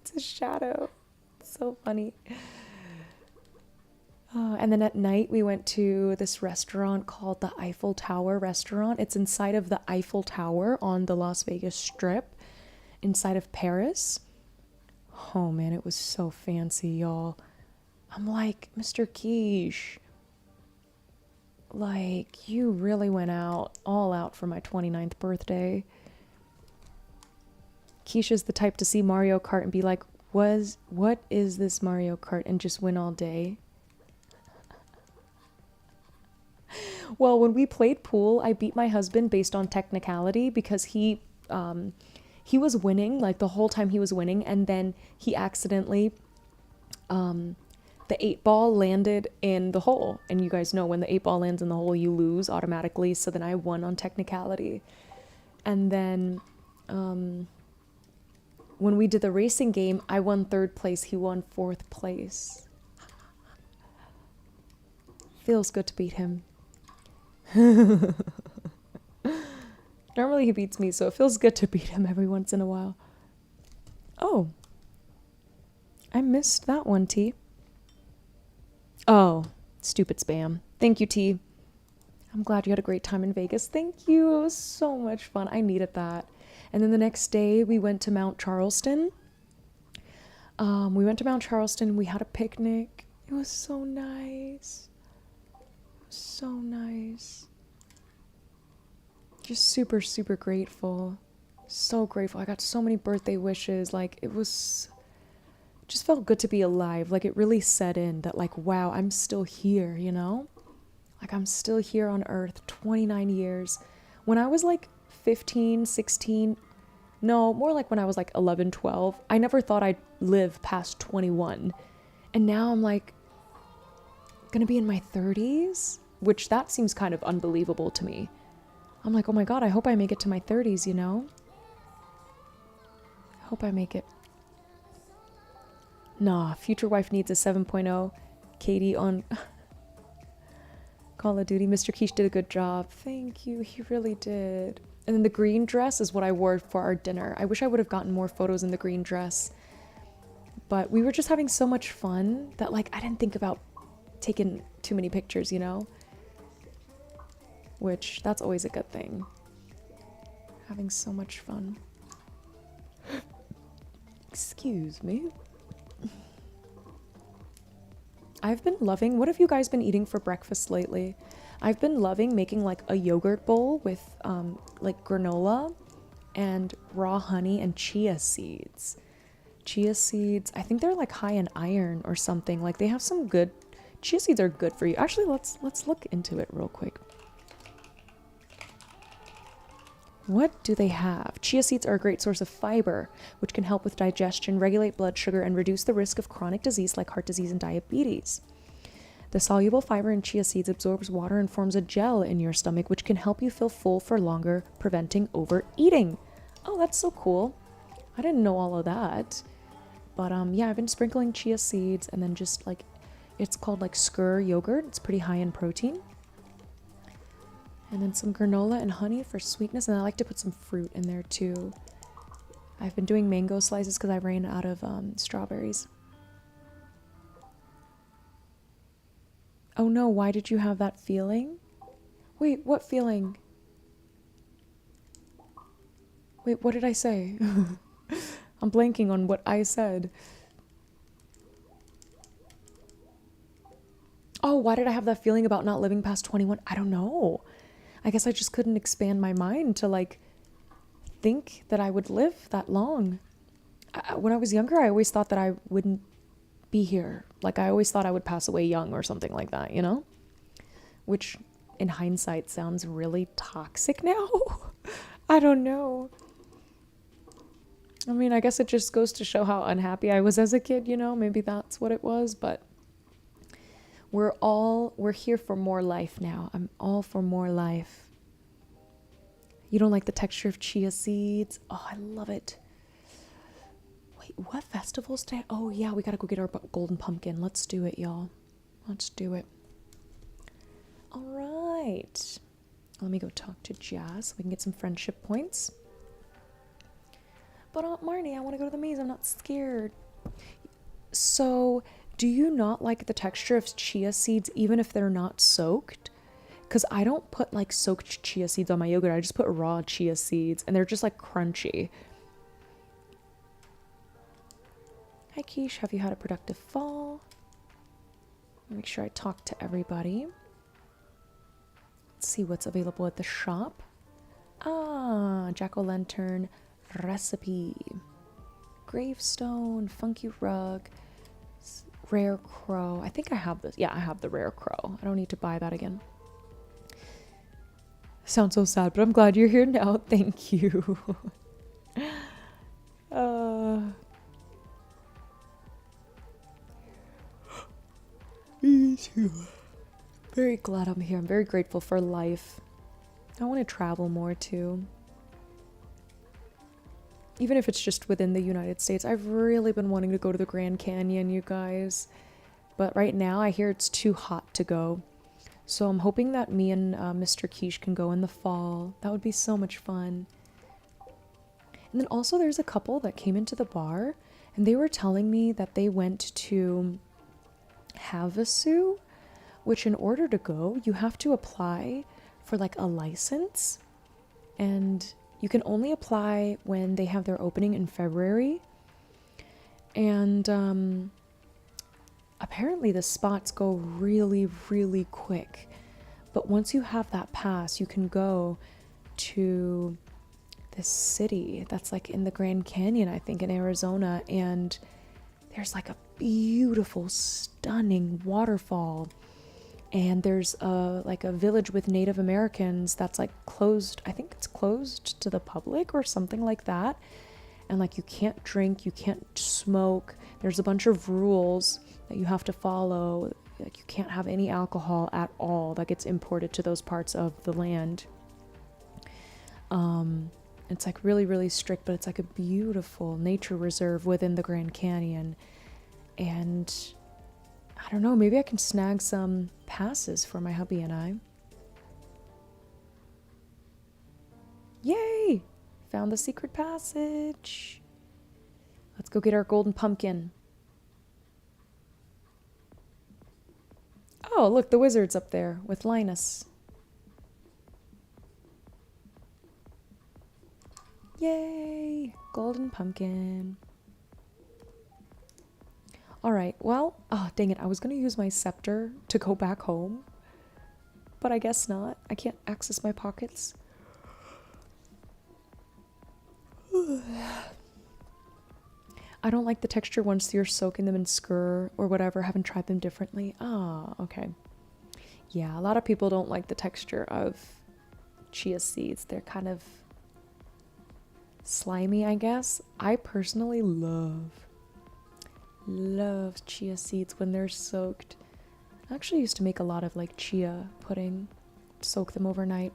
It's his shadow. It's so funny. And then at night we went to this restaurant called the Eiffel Tower Restaurant. It's inside of the Eiffel Tower on the Las Vegas Strip, inside of Paris. Oh man, it was so fancy, y'all. I'm like, Mr. Quiche, like, you really went all out for my 29th birthday. Quiche is the type to see Mario Kart and be like, what is this Mario Kart? And just win all day. Well, when we played pool, I beat my husband based on technicality because he was winning, like the whole time he was winning, and then he accidentally, the 8-ball landed in the hole. And you guys know when the 8-ball lands in the hole, you lose automatically. So then I won on technicality. And then when we did the racing game, I won 3rd place. He won 4th place. Feels good to beat him. Normally he beats me, so it feels good to beat him every once in a while. Oh. I missed that one, T. Oh, stupid spam. Thank you, T. I'm glad you had a great time in Vegas. Thank you. It was so much fun. I needed that. And then the next day we went to Mount Charleston. We went to Mount Charleston. We had a picnic. It was so nice. So nice. Just super, super grateful. So grateful. I got so many birthday wishes. Like, it was, just felt good to be alive. Like, it really set in that, like, wow, I'm still here, you know? Like, I'm still here on Earth, 29 years. When I was like 15, 16, no, more like when I was like 11, 12, I never thought I'd live past 21. And now I'm like, gonna be in my 30s, which that seems kind of unbelievable to me. I'm like, oh my God, I hope I make it to my 30s, you know? I hope I make it. Nah, future wife needs a 7.0. Katie on Call of Duty. Mr. Quiche did a good job. Thank you, he really did. And then the green dress is what I wore for our dinner. I wish I would have gotten more photos in the green dress. But we were just having so much fun that, like, I didn't think about taking too many pictures, you know? Which, that's always a good thing. Having so much fun. Excuse me. I've been loving, what have you guys been eating for breakfast lately? I've been loving making like a yogurt bowl with like granola and raw honey and chia seeds. Chia seeds, I think they're like high in iron or something. Like they have some good, chia seeds are good for you. Actually, let's look into it real quick. What do they have? Chia seeds are a great source of fiber, which can help with digestion, regulate blood sugar, and reduce the risk of chronic disease like heart disease and diabetes. The soluble fiber in chia seeds absorbs water and forms a gel in your stomach, which can help you feel full for longer, preventing overeating. Oh, that's so cool. I didn't know all of that. But yeah, I've been sprinkling chia seeds and then just like, it's called like skyr yogurt. It's pretty high in protein. And then some granola and honey for sweetness. And I like to put some fruit in there too. I've been doing mango slices because I ran out of strawberries. Oh no, why did you have that feeling? Wait, what feeling? Wait, what did I say? I'm blanking on what I said. Oh, why did I have that feeling about not living past 21? I don't know. I guess I just couldn't expand my mind to like think that I would live that long. When I was younger, I always thought that I wouldn't be here. Like I always thought I would pass away young or something like that, you know? Which in hindsight sounds really toxic now. I don't know. I mean, I guess it just goes to show how unhappy I was as a kid, you know? Maybe that's what it was, but we're here for more life now. I'm all for more life. You don't like the texture of chia seeds? Oh, I love it. Wait, what festivals today? Oh yeah, we gotta go get our golden pumpkin. Let's do it, y'all. Let's do it. All right. Let me go talk to Jazz so we can get some friendship points. But Aunt Marnie, I want to go to the maze. I'm not scared. So, do you not like the texture of chia seeds even if they're not soaked? Because I don't put like soaked chia seeds on my yogurt. I just put raw chia seeds and they're just like crunchy. Hi Keish, have you had a productive fall? Make sure I talk to everybody. Let's see what's available at the shop. Ah, jack-o'-lantern recipe. Gravestone, funky rug, rare crow. I think I have this. Yeah, I have the rare crow. I don't need to buy that again. Sounds so sad, but I'm glad you're here now. Thank you. Me too. Very glad I'm here. I'm very grateful for life. I want to travel more too. Even if it's just within the United States. I've really been wanting to go to the Grand Canyon, you guys. But right now I hear it's too hot to go. So I'm hoping that me and Mr. Keish can go in the fall. That would be so much fun. And then also there's a couple that came into the bar and they were telling me that they went to Havasu, which in order to go, you have to apply for like a license. And you can only apply when they have their opening in February. And apparently the spots go really, really quick. But once you have that pass, you can go to this city that's like in the Grand Canyon, I think, in Arizona. And there's like a beautiful, stunning waterfall. And there's like a village with Native Americans that's like closed. I think it's closed to the public or something like that. And like you can't drink, you can't smoke. There's a bunch of rules that you have to follow. Like you can't have any alcohol at all that gets imported to those parts of the land. It's like really, really strict, but it's like a beautiful nature reserve within the Grand Canyon. And I don't know, maybe I can snag some passes for my hubby and I. Yay! Found the secret passage. Let's go get our golden pumpkin. Oh, look, the wizard's up there with Linus. Yay! Golden pumpkin. All right, well, oh, dang it. I was going to use my scepter to go back home, but I guess not. I can't access my pockets. I don't like the texture once you're soaking them in skyr or whatever. Haven't tried them differently. Ah, okay. Yeah, a lot of people don't like the texture of chia seeds. They're kind of slimy, I guess. I personally love chia seeds when they're soaked. I actually used to make a lot of like chia pudding, soak them overnight.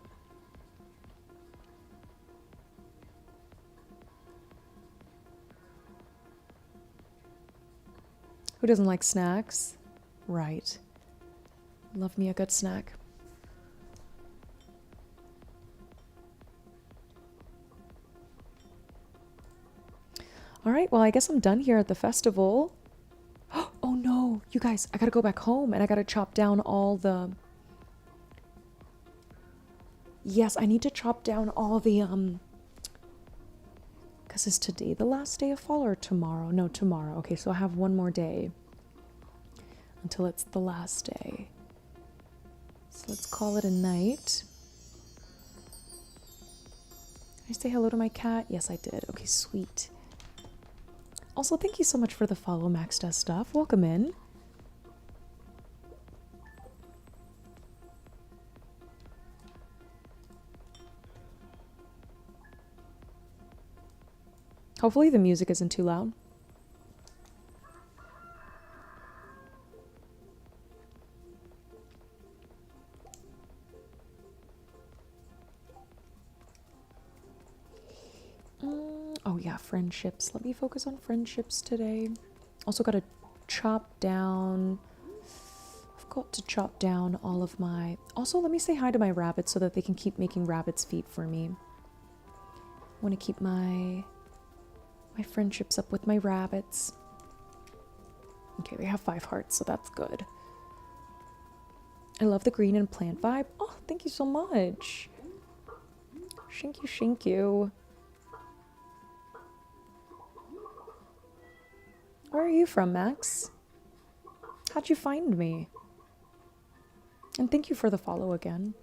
Who doesn't like snacks? Right. Love me a good snack. All right, well, I guess I'm done here at the festival. Oh no, you guys, I gotta go back home and I gotta chop down all the... Yes, I need to chop down all the, because is today the last day of fall or tomorrow? No, tomorrow. Okay, so I have one more day until it's the last day. So let's call it a night. Did I say hello to my cat? Yes, I did. Okay, sweet. Also, thank you so much for the follow, Max Does Stuff. Welcome in. Hopefully the music isn't too loud. Oh yeah, friendships. Let me focus on friendships today. Also gotta chop down... I've got to chop down all of my... Also, let me say hi to my rabbits so that they can keep making rabbit's feet for me. I want to keep my friendships up with my rabbits. Okay, they have 5 hearts, so that's good. I love the green and plant vibe. Oh, thank you so much. Thank you, thank you. Where are you from, Max? How'd you find me? And thank you for the follow again.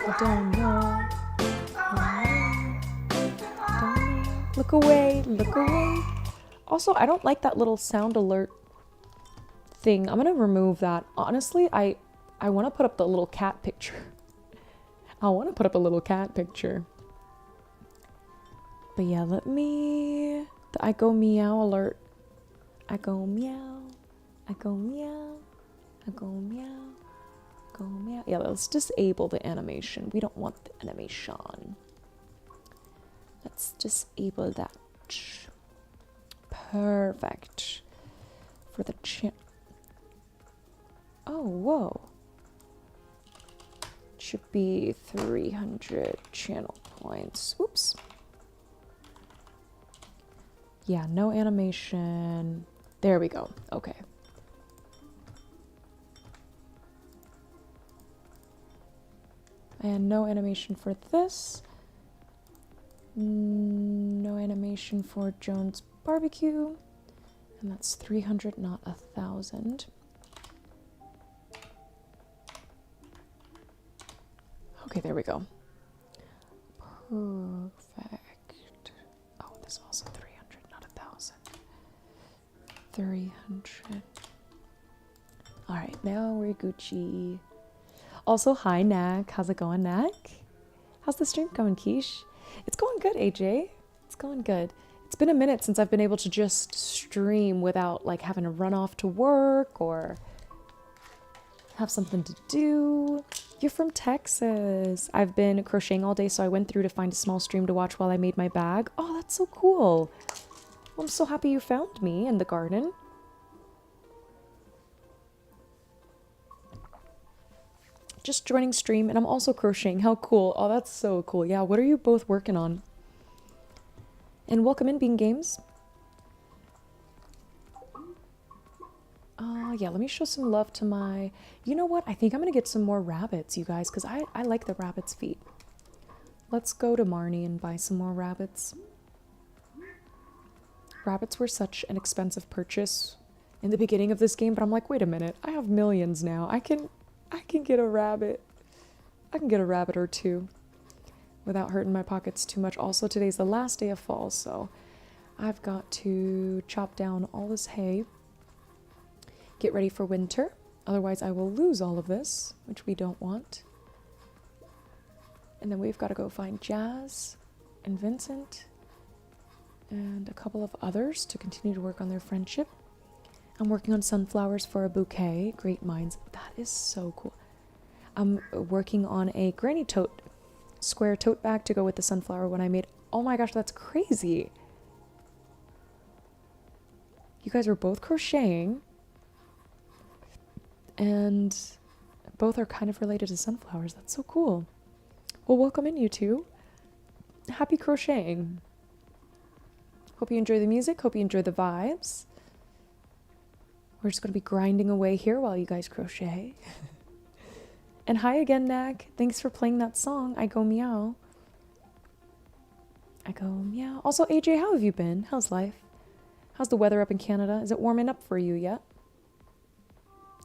I don't know. Look away, look away. Also, I don't like that little sound alert thing. I'm gonna remove that. Honestly, I want to put up the little cat picture. I want to put up a little cat picture. But yeah, let me... I go meow alert. I go meow. I go meow. I go meow. Go meow. Yeah, let's disable the animation. We don't want the animation. Let's disable that. Perfect. For the chat. Oh, whoa. Should be 300 channel points. Oops. Yeah, no animation. There we go. Okay. And no animation for this. No animation for Jones Barbecue. And that's 300, not 1,000. Okay, there we go. Perfect. Oh, this is also 300, not 1,000. 300. All right, now we're Gucci. Also, hi, Knack. How's it going, Knack? How's the stream going, Quiche? It's going good, AJ. It's going good. It's been a minute since I've been able to just stream without, like, having to run off to work or have something to do. You're from Texas. I've been crocheting all day, so I went through to find a small stream to watch while I made my bag. Oh, that's so cool. Well, I'm so happy you found me in the garden. Just joining stream, and I'm also crocheting. How cool. Oh, that's so cool. Yeah, what are you both working on? And welcome in, Bean Games. yeah, let me show some love to my... You know what? I think I'm going to get some more rabbits, you guys, because I like the rabbit's feet. Let's go to Marnie and buy some more rabbits. Rabbits were such an expensive purchase in the beginning of this game, but I'm like, wait a minute. I have millions now. I can get a rabbit. I can get a rabbit or two without hurting my pockets too much. Also, today's the last day of fall, so I've got to chop down all this hay, get ready for winter. Otherwise, I will lose all of this, which we don't want. And then we've got to go find Jazz and Vincent and a couple of others to continue to work on their friendship. I'm working on sunflowers for a bouquet. Great minds. That is so cool. I'm working on a granny tote, square tote bag to go with the sunflower one I made. Oh my gosh, that's crazy. You guys are both crocheting. And both are kind of related to sunflowers. That's so cool. Well, welcome in, you two. Happy crocheting. Hope you enjoy the music. Hope you enjoy the vibes. We're just going to be grinding away here while you guys crochet. And hi again, Knack. Thanks for playing that song, I Go Meow. I Go Meow. Also, AJ, how have you been? How's life? How's the weather up in Canada? Is it warming up for you yet?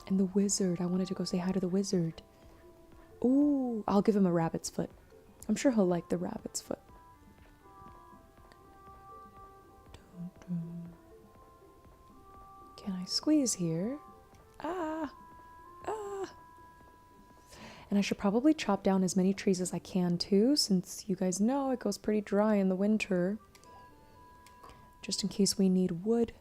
And the wizard. I wanted to go say hi to the wizard. Ooh, I'll give him a rabbit's foot. I'm sure he'll like the rabbit's foot. Can I squeeze here? Ah! Ah! And I should probably chop down as many trees as I can too, since you guys know it goes pretty dry in the winter. Just in case we need wood.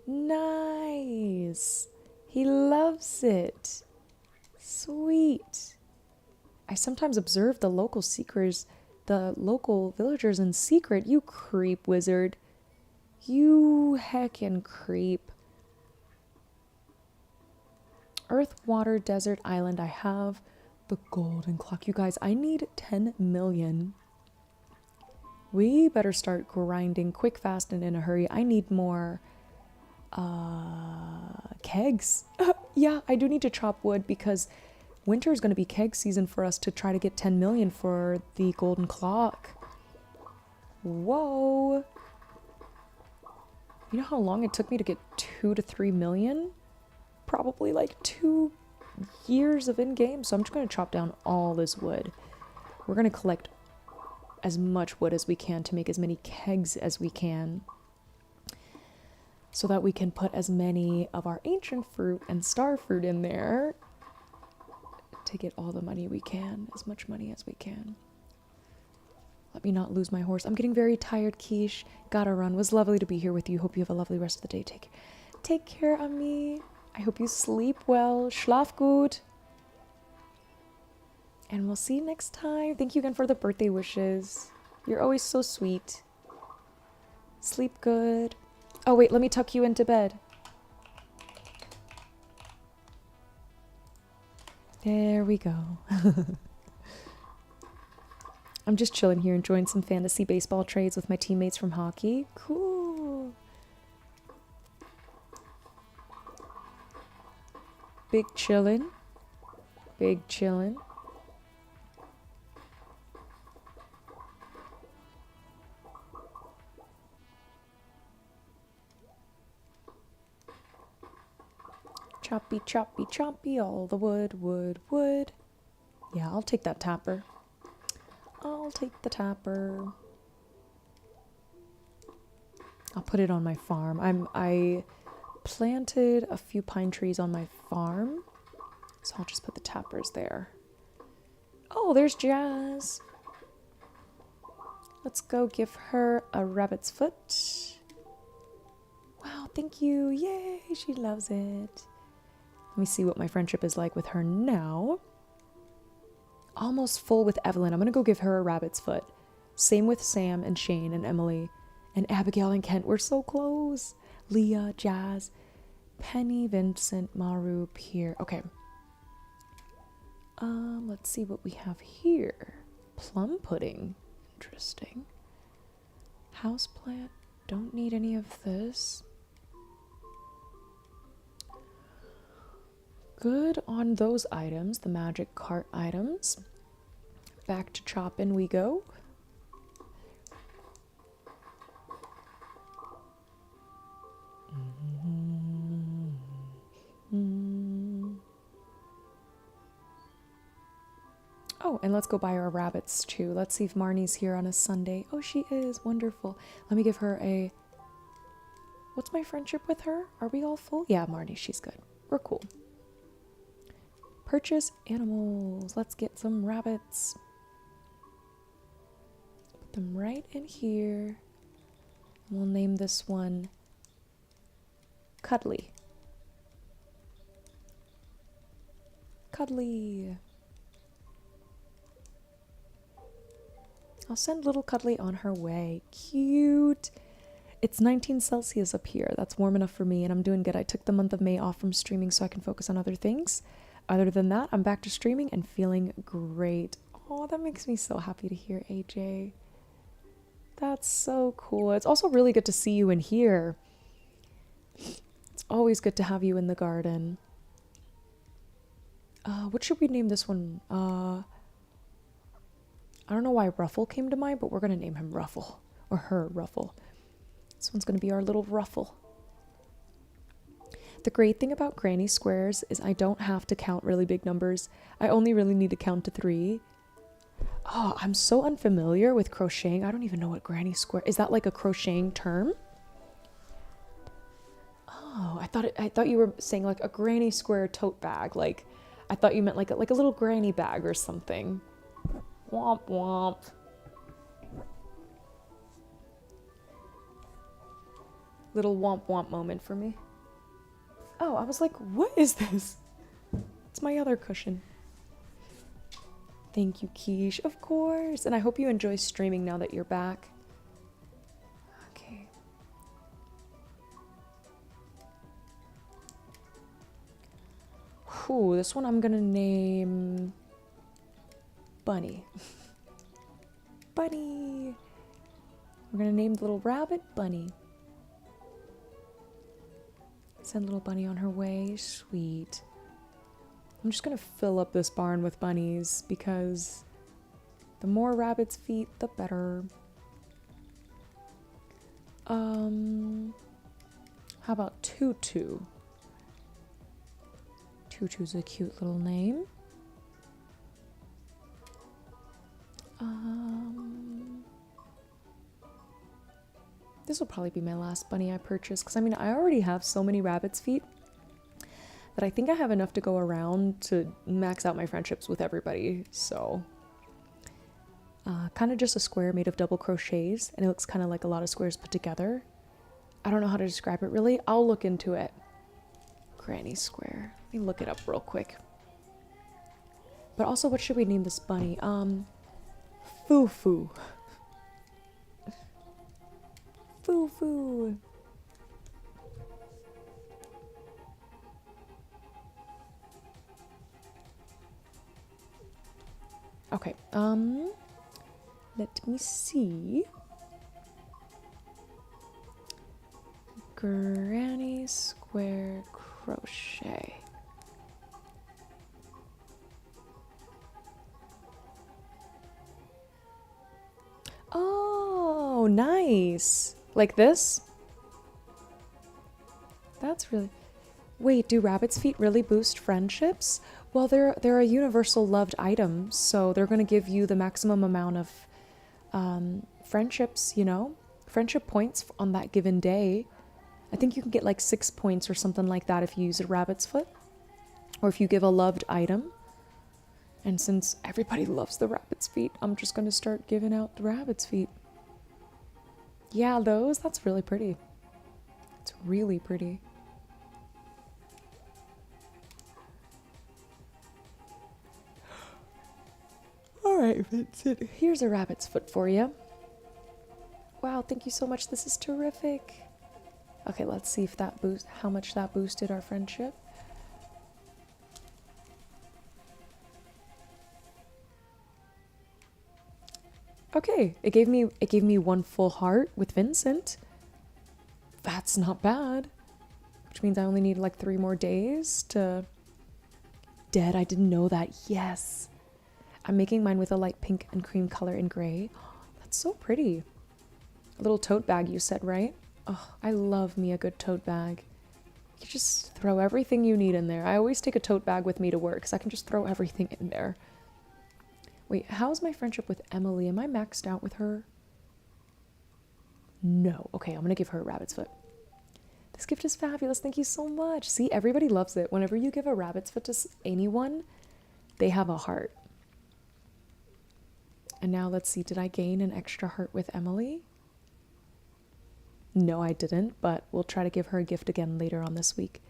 Nice! He loves it. Sweet. I sometimes observe the local seekers, the local villagers in secret. You creep, wizard. You heckin' creep. Earth, water, desert, island. I have the golden clock. You guys, I need 10 million. We better start grinding quick, fast, and in a hurry. I need more kegs. Yeah, I do need to chop wood because winter is going to be keg season for us to try to get 10 million for the golden clock. Whoa. You know how long it took me to get 2 to 3 million? Probably like 2 years of in-game. So I'm just going to chop down all this wood. We're going to collect as much wood as we can to make as many kegs as we can, so that we can put as many of our ancient fruit and star fruit in there to get all the money we can, as much money as we can. Let me not lose my horse. I'm getting very tired, Quiche. Gotta run. Was lovely to be here with you. Hope you have a lovely rest of the day. Take care, Ami. I hope you sleep well. Schlaf gut. And we'll see you next time. Thank you again for the birthday wishes. You're always so sweet. Sleep good. Oh, wait, let me tuck you into bed. There we go. I'm just chilling here, enjoying some fantasy baseball trades with my teammates from hockey. Cool. Big chillin'. Big chillin'. Choppy, choppy, choppy, all the wood, wood, wood. Yeah, I'll take that tapper. I'll take the tapper. I'll put it on my farm. I planted a few pine trees on my farm, so I'll just put the tappers there. Oh, there's Jazz. Let's go give her a rabbit's foot. Wow, thank you. Yay, she loves it. Let me see what my friendship is like with her now. Almost full with Evelyn. I'm going to go give her a rabbit's foot. Same with Sam and Shane and Emily and Abigail and Kent. We're so close. Leah, Jazz, Penny, Vincent, Maru, Pierre. Okay. Let's see what we have here. Plum pudding. Interesting. Houseplant. Don't need any of this. good on those items, the magic cart items. Back to chopping we go. Oh, and let's go buy our rabbits too. Let's see if Marnie's here on a Sunday. Oh, she is. Wonderful. Let me give her a... What's my friendship with her? Are we all full? Yeah, Marnie, she's good. We're cool. Purchase animals. Let's get some rabbits. Put them right in here. We'll name this one Cuddly. Cuddly. I'll send little Cuddly on her way. Cute. It's 19 Celsius up here. That's warm enough for me, and I'm doing good. I took the month of May off from streaming so I can focus on other things. Other than that, I'm back to streaming and feeling great. Oh, that makes me so happy to hear, AJ. That's so cool. It's also really good to see you in here. It's always good to have you in the garden. What should we name this one? I don't know why Ruffle came to mind, but we're going to name him Ruffle. Or her, Ruffle. This one's going to be our little Ruffle. The great thing about granny squares is I don't have to count really big numbers. I only really need to count to 3. Oh, I'm so unfamiliar with crocheting. I don't even know what granny square... Is that like a crocheting term? Oh, I thought you were saying like a granny square tote bag. Like, I thought you meant like a little granny bag or something. Womp womp. Little womp womp moment for me. Oh, I was like, what is this? It's my other cushion. Thank you, Quiche. Of course. And I hope you enjoy streaming now that you're back. Okay. Whew, this one I'm gonna name Bunny. Bunny. We're gonna name the little rabbit Bunny. Send little Bunny on her way. Sweet. I'm just gonna fill up this barn with bunnies because the more rabbits' feet, the better. How about Tutu? Tutu's a cute little name. This will probably be my last bunny I purchase because I mean I already have so many rabbit's feet that I think I have enough to go around to max out my friendships with everybody. So kind of just a square made of double crochets, and it looks kind of like a lot of squares put together. I don't know how to describe it really. I'll look into it. Granny square. Let me look it up real quick. But also, what should we name this bunny? Foo-foo. Foo-foo. Okay, let me see. Granny square crochet. Oh, nice. Like this? That's really... Wait, do rabbit's feet really boost friendships? Well, they're a universal loved item, so they're going to give you the maximum amount of friendships, you know? Friendship points on that given day. I think you can get like 6 points or something like that if you use a rabbit's foot. Or if you give a loved item. And since everybody loves the rabbit's feet, I'm just going to start giving out the rabbit's feet. Yeah, that's really pretty. It's really pretty. Alright, Vincent, here's a rabbit's foot for you. Wow, thank you so much. This is terrific. Okay, let's see if that how much that boosted our friendship. Okay, it gave me 1 full heart with Vincent. That's not bad. Which means I only need like 3 more days to dead. I didn't know that. Yes. I'm making mine with a light pink and cream color and gray. That's so pretty. A little tote bag, you said, right? Oh, I love me a good tote bag. You just throw everything you need in there. I always take a tote bag with me to work because I can just throw everything in there. Wait, how's my friendship with Emily? Am I maxed out with her? No. Okay, I'm going to give her a rabbit's foot. This gift is fabulous. Thank you so much. See, everybody loves it. Whenever you give a rabbit's foot to anyone, they have a heart. And now let's see. Did I gain an extra heart with Emily? No, I didn't, but we'll try to give her a gift again later on this week.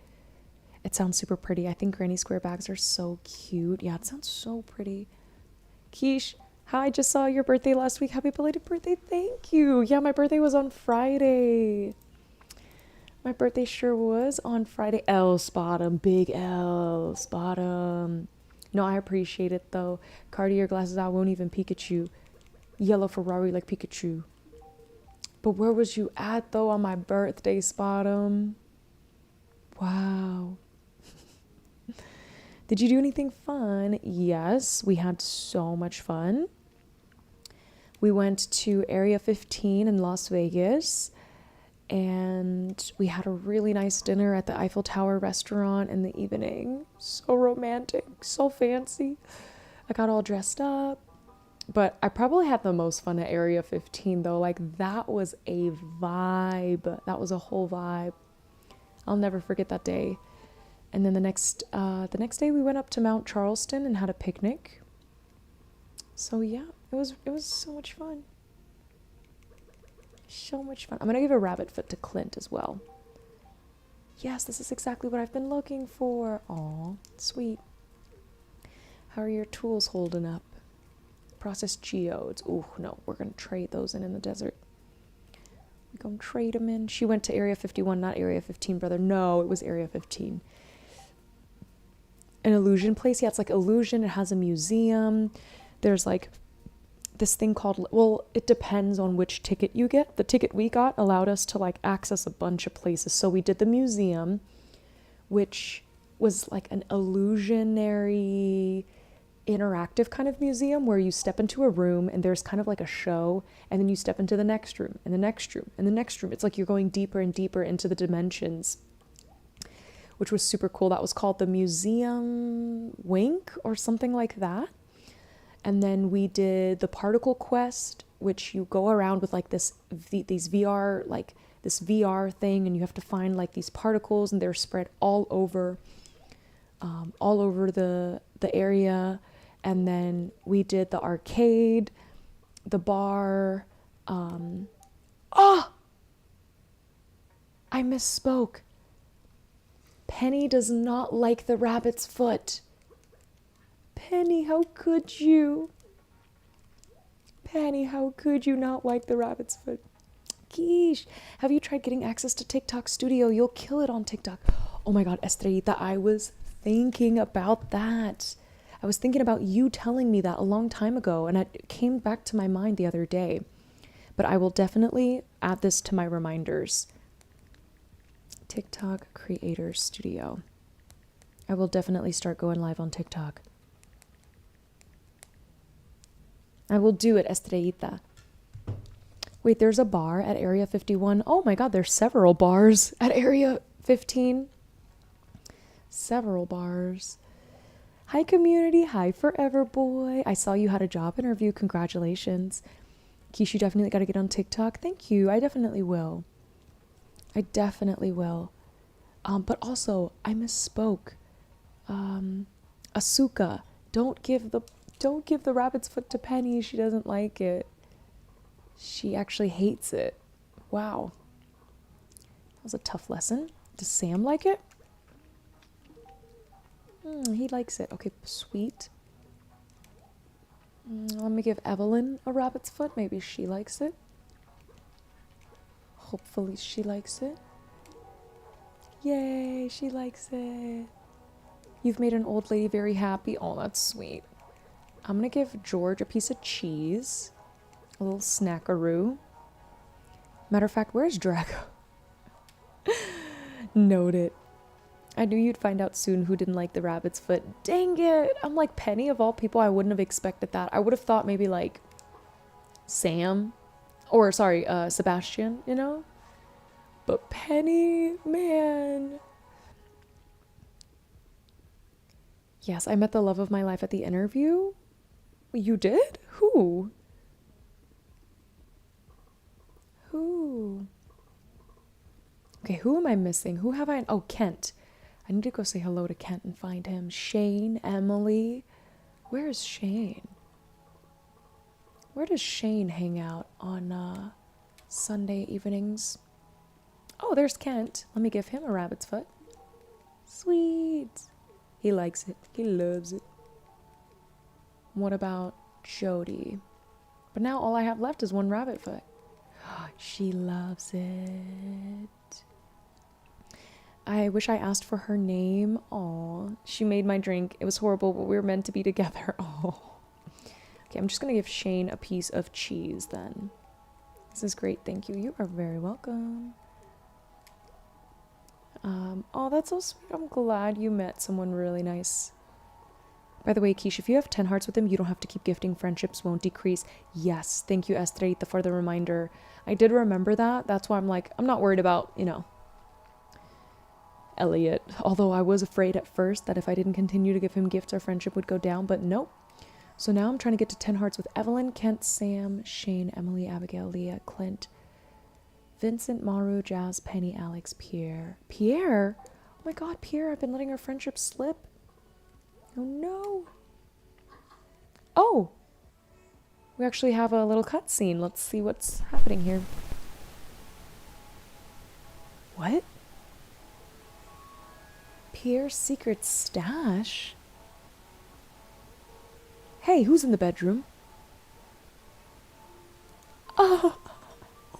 It sounds super pretty. I think granny square bags are so cute. Yeah, it sounds so pretty. Quiche, hi, I just saw your birthday last week. Happy belated birthday. Thank you. Yeah, my birthday was on Friday. My birthday sure was on Friday. L Spottum, big L Spottum. No, I appreciate it though. Cartier glasses, I won't even Pikachu. Yellow Ferrari like Pikachu. But where was you at though on my birthday, Spottum? Wow. Did you do anything fun? Yes, we had so much fun. We went to Area 15 in Las Vegas, and we had a really nice dinner at the Eiffel Tower restaurant in the evening. So romantic, so fancy. I got all dressed up. But I probably had the most fun at Area 15 though. Like, that was a vibe. That was a whole vibe. I'll never forget that day. And then the next day we went up to Mount Charleston and had a picnic. So yeah, it was so much fun. So much fun. I'm gonna give a rabbit foot to Clint as well. Yes, this is exactly what I've been looking for. Aw, sweet. How are your tools holding up? Processed geodes. Ooh, no, we're gonna trade those in the desert. We're gonna trade them in. She went to Area 51, not Area 15, brother. No, it was Area 15. An illusion place. Yeah, it's like illusion. It has a museum. There's like this thing called, well, it depends on which ticket you get. The ticket we got allowed us to like access a bunch of places. So we did the museum, which was like an illusionary interactive kind of museum where you step into a room and there's kind of like a show, and then you step into the next room and the next room and the next room. It's like you're going deeper and deeper into the dimensions, which was super cool. That was called the Museum Wink or something like that. And then we did the Particle Quest, which you go around with like these VR, like this VR thing, and you have to find like these particles, and they're spread all over the area. And then we did the arcade, the bar. I misspoke. Penny does not like the rabbit's foot. Penny, how could you? Penny, how could you not like the rabbit's foot? Geesh. Have you tried getting access to TikTok Studio? You'll kill it on TikTok. Oh my God, Estrellita, I was thinking about that. I was thinking about you telling me that a long time ago, and it came back to my mind the other day. But I will definitely add this to my reminders. TikTok Creator Studio. I will definitely start going live on TikTok. I will do it, Estrellita. Wait, there's a bar at Area 51. Oh my God, there's several bars at Area 15. Several bars. Hi, community. Hi, Forever Boy. I saw you had a job interview. Congratulations. Kish, you definitely got to get on TikTok. Thank you. I definitely will. I definitely will. But also, I misspoke. Asuka, don't give the rabbit's foot to Penny. She doesn't like it. She actually hates it. Wow. That was a tough lesson. Does Sam like it? He likes it. Okay, sweet. Let me give Evelyn a rabbit's foot. Maybe she likes it. Hopefully she likes it. Yay, she likes it. You've made an old lady very happy. Oh, that's sweet. I'm gonna give George a piece of cheese. A little snackaroo. Matter of fact, where's Drago? Note it. I knew you'd find out soon who didn't like the rabbit's foot. Dang it! I'm like, Penny of all people, I wouldn't have expected that. I would have thought maybe like Sam. Or, sorry, Sebastian, you know? But Penny, man. Yes, I met the love of my life at the interview. You did? Who? Who? Okay, who am I missing? Who have I? Oh, Kent. I need to go say hello to Kent and find him. Shane, Emily. Where is Shane? Where does Shane hang out on Sunday evenings? Oh, there's Kent. Let me give him a rabbit's foot. Sweet. He likes it. He loves it. What about Jody? But now all I have left is one rabbit foot. She loves it. I wish I asked for her name. Aw. She made my drink. It was horrible, but we were meant to be together. Oh. Okay, I'm just going to give Shane a piece of cheese then. This is great. Thank you. You are very welcome. Oh, that's so sweet. I'm glad you met someone really nice. By the way, Keish, if you have 10 hearts with him, you don't have to keep gifting. Friendships won't decrease. Yes, thank you, Estrella, for the reminder. I did remember that. That's why I'm like, I'm not worried about, you know, Elliot. Although I was afraid at first that if I didn't continue to give him gifts, our friendship would go down, but nope. So now I'm trying to get to 10 hearts with Evelyn, Kent, Sam, Shane, Emily, Abigail, Leah, Clint, Vincent, Maru, Jazz, Penny, Alex, Pierre. Pierre? Oh my god, Pierre, I've been letting our friendship slip. Oh no. Oh! We actually have a little cutscene. Let's see what's happening here. What? Pierre's secret stash? Hey, who's in the bedroom? Oh,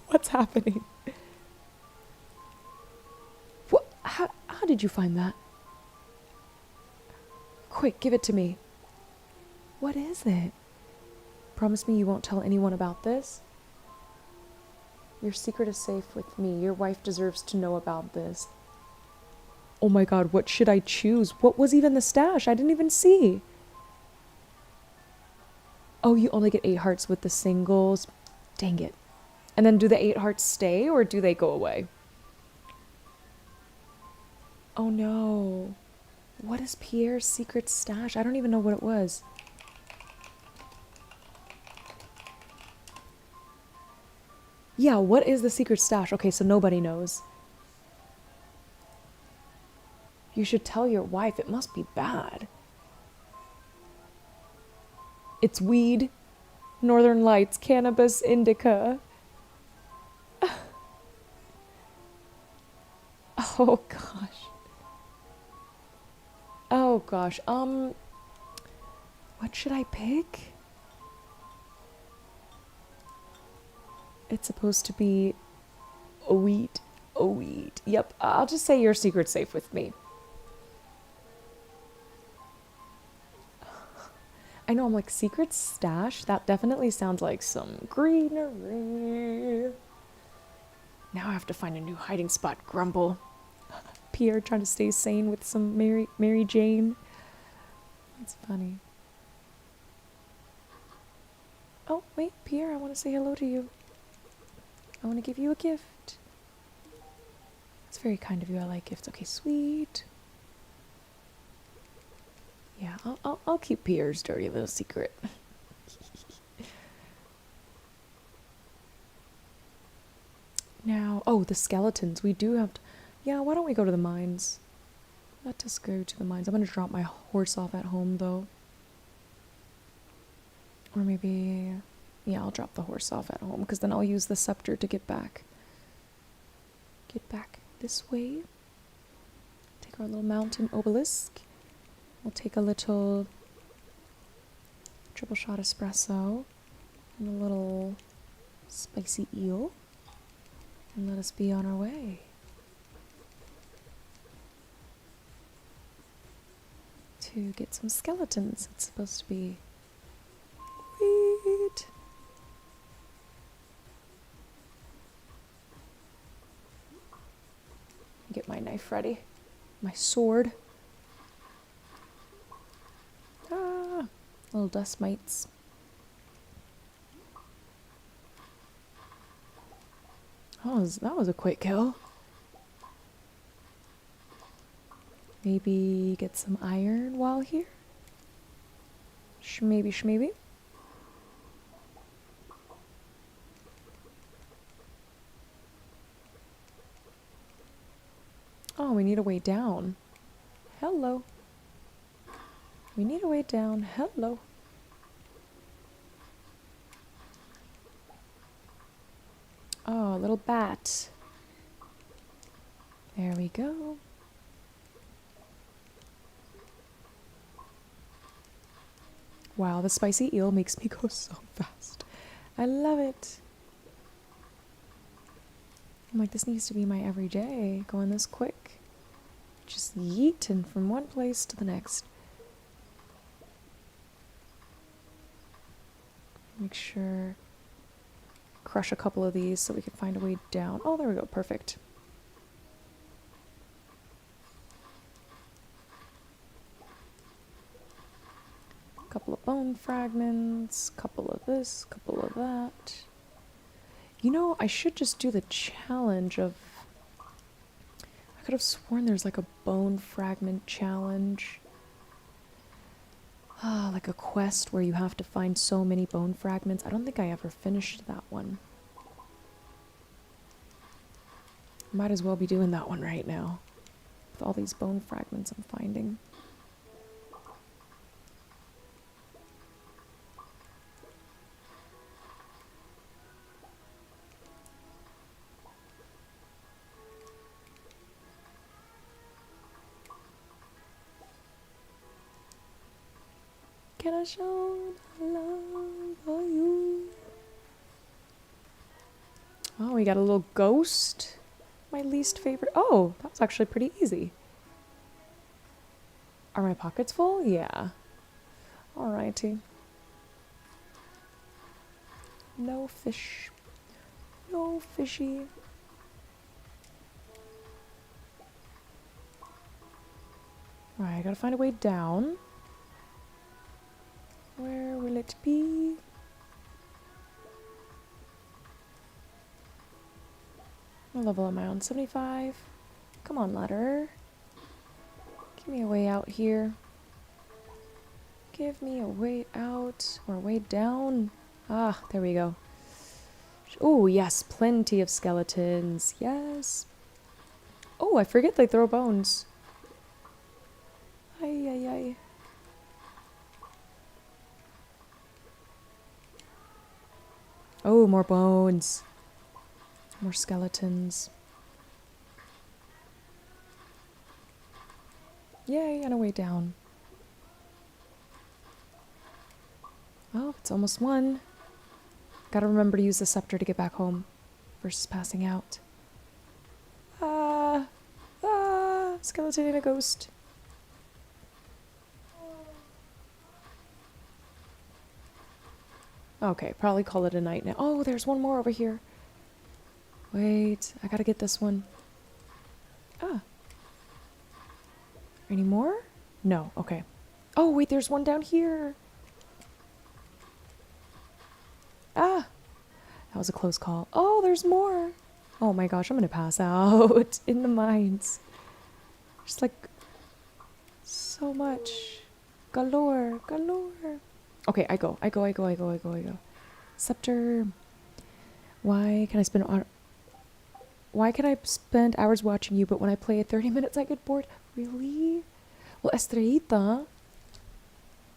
what's happening? What? How did you find that? Quick, give it to me. What is it? Promise me you won't tell anyone about this? Your secret is safe with me. Your wife deserves to know about this. Oh my god, what should I choose? What was even the stash? I didn't even see. Oh, you only get 8 hearts with the singles. Dang it. And then do the 8 hearts stay or do they go away? Oh no. What is Pierre's secret stash? I don't even know what it was. Yeah, what is the secret stash? Okay, so nobody knows. You should tell your wife. It must be bad. It's weed, Northern Lights, cannabis, indica. Oh gosh. Oh gosh. What should I pick? It's supposed to be a wheat. A wheat. Yep. I'll just say your secret's safe with me. I know, I'm like, secret stash? That definitely sounds like some greenery. Now I have to find a new hiding spot, Grumble. Pierre trying to stay sane with some Mary Jane. That's funny. Oh, wait, Pierre, I want to say hello to you. I want to give you a gift. It's very kind of you. I like gifts. Okay, sweet. Yeah, I'll keep Pierre's dirty little secret. Now, oh, the skeletons. We do have to... Yeah, why don't we go to the mines? Let us go to the mines. I'm going to drop my horse off at home, though. Or maybe... Yeah, I'll drop the horse off at home, because then I'll use the scepter to get back. Get back this way. Take our little mountain obelisk. We'll take a little triple shot espresso and a little spicy eel and let us be on our way. To get some skeletons. It's supposed to be sweet. Get my knife ready. My sword. Ah, little dust mites. That was a quick kill. Maybe get some iron while here. Shmaybe, shmaybe. Oh, we need a way down. Hello. We need a way down. Hello. Oh, a little bat. There we go. Wow, the spicy eel makes me go so fast. I love it. I'm like, this needs to be my everyday, going this quick. Just yeeting from one place to the next. Make sure, crush a couple of these so we can find a way down. Oh, there we go, perfect. Couple of bone fragments, couple of this, couple of that. You know, I should just do the challenge of... I could have sworn there's like a bone fragment challenge. Ah, like a quest where you have to find so many bone fragments. I don't think I ever finished that one. Might as well be doing that one right now. With all these bone fragments I'm finding. Can I show love for you? Oh, we got a little ghost. My least favorite. Oh, that was actually pretty easy. Are my pockets full? Yeah. Alrighty. No fish. No fishy. Alright, I gotta find a way down. Where will it be? What level am I on? 75? Come on, ladder. Give me a way out here. Give me a way out. Or a way down. Ah, there we go. Oh, yes. Plenty of skeletons. Yes. Oh, I forget they throw bones. Ay, ay, ay. Oh, more bones. More skeletons. Yay, and a way down. Oh, it's almost 1. Gotta remember to use the scepter to get back home versus passing out. Ah! Ah! Skeleton and a ghost. Okay, probably call it a night now. Oh, there's one more over here. Wait, I gotta get this one. Ah. Any more? No, okay. Oh, wait, there's one down here. Ah. That was a close call. Oh, there's more. Oh my gosh, I'm gonna pass out in the mines. Just like so much. Galore, galore. Okay, I go. Scepter. Why can I spend hours watching you, but when I play at 30 minutes I get bored? Really? Well, Estrellita,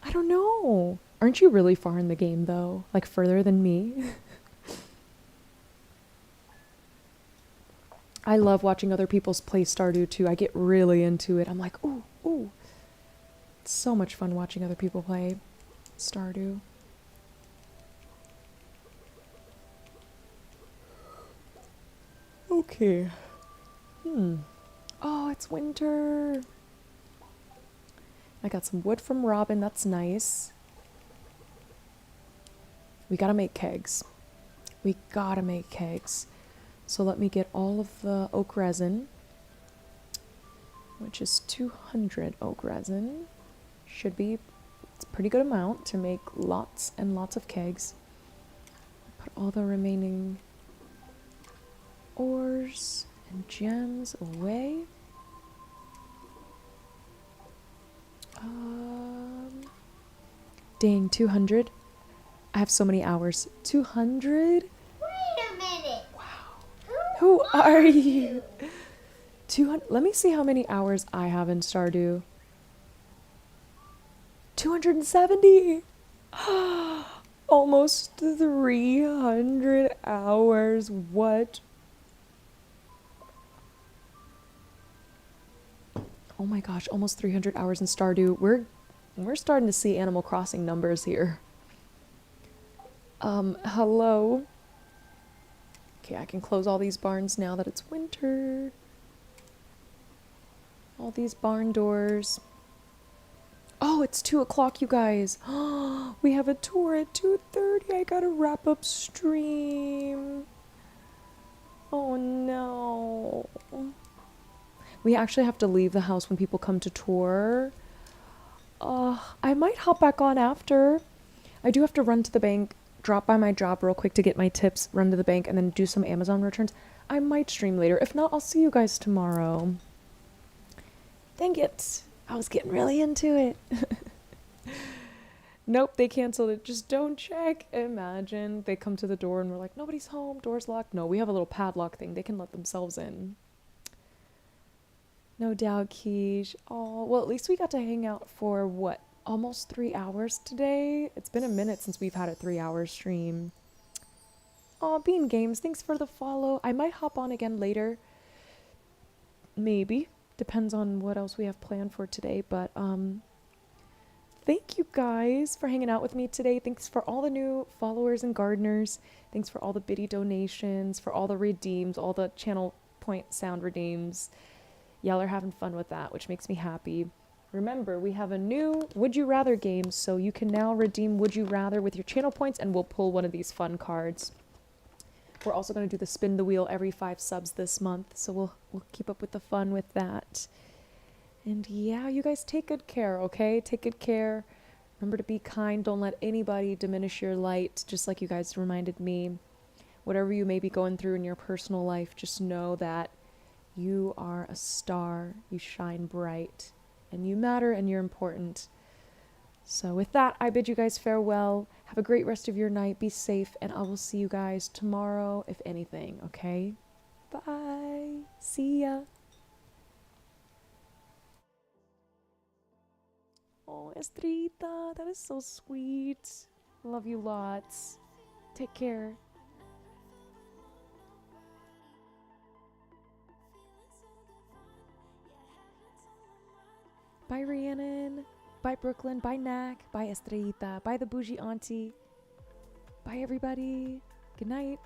I don't know. Aren't you really far in the game, though? Like, further than me? I love watching other people's play Stardew, too. I get really into it. I'm like, ooh, ooh. It's so much fun watching other people play Stardew. Okay. Oh, it's winter. I got some wood from Robin. That's nice. We gotta make kegs. We gotta make kegs. So let me get all of the oak resin. which is 200 oak resin. Should be, it's a pretty good amount to make lots and lots of kegs. Put all the remaining ores and gems away. Dang, 200. I have so many hours. 200? Wait a minute. Who are you? 200. Let me see how many hours I have in Stardew. 270. Almost 300 hours. What? Oh my gosh, almost 300 hours in Stardew. We're starting to see Animal Crossing numbers here. Hello. Okay, I can close all these barns now that it's winter. All these barn doors. Oh, it's 2 o'clock, you guys. We have a tour at 2:30. I gotta wrap up stream. Oh no. We actually have to leave the house when people come to tour. I might hop back on after. I do have to run to the bank, drop by my job real quick to get my tips, run to the bank, and then do some Amazon returns. I might stream later. If not, I'll see you guys tomorrow. Dang it. I was getting really into it. Nope, they canceled it. Just don't check. Imagine they come to the door and we're like, nobody's home, door's locked. No, we have a little padlock thing. They can let themselves in. No doubt, Keish. Oh, well, at least we got to hang out for, what, almost 3 hours today? It's been a minute since we've had a 3-hour stream. Oh, Bean Games, thanks for the follow. I might hop on again later. Maybe. Depends on what else we have planned for today, but, thank you guys for hanging out with me today. Thanks for all the new followers and gardeners. Thanks for all the biddy donations, for all the redeems, all the channel point sound redeems. Y'all are having fun with that, which makes me happy. Remember, we have a new Would You Rather game, so you can now redeem Would You Rather with your channel points, and we'll pull one of these fun cards. We're also going to do the spin the wheel every 5 subs this month, so we'll keep up with the fun with that. And yeah, you guys take good care, okay? Take good care. Remember to be kind. Don't let anybody diminish your light, just like you guys reminded me. Whatever you may be going through in your personal life, just know that you are a star. You shine bright. And you matter and you're important. So with that, I bid you guys farewell. Have a great rest of your night. Be safe. And I will see you guys tomorrow, if anything, okay? Bye. See ya. Oh, Estrita, that is so sweet. Love you lots. Take care. Bye, Rhiannon. Bye, Brooklyn. Bye, Knack. Bye, Estrita. Bye, the bougie auntie. Bye, everybody. Good night.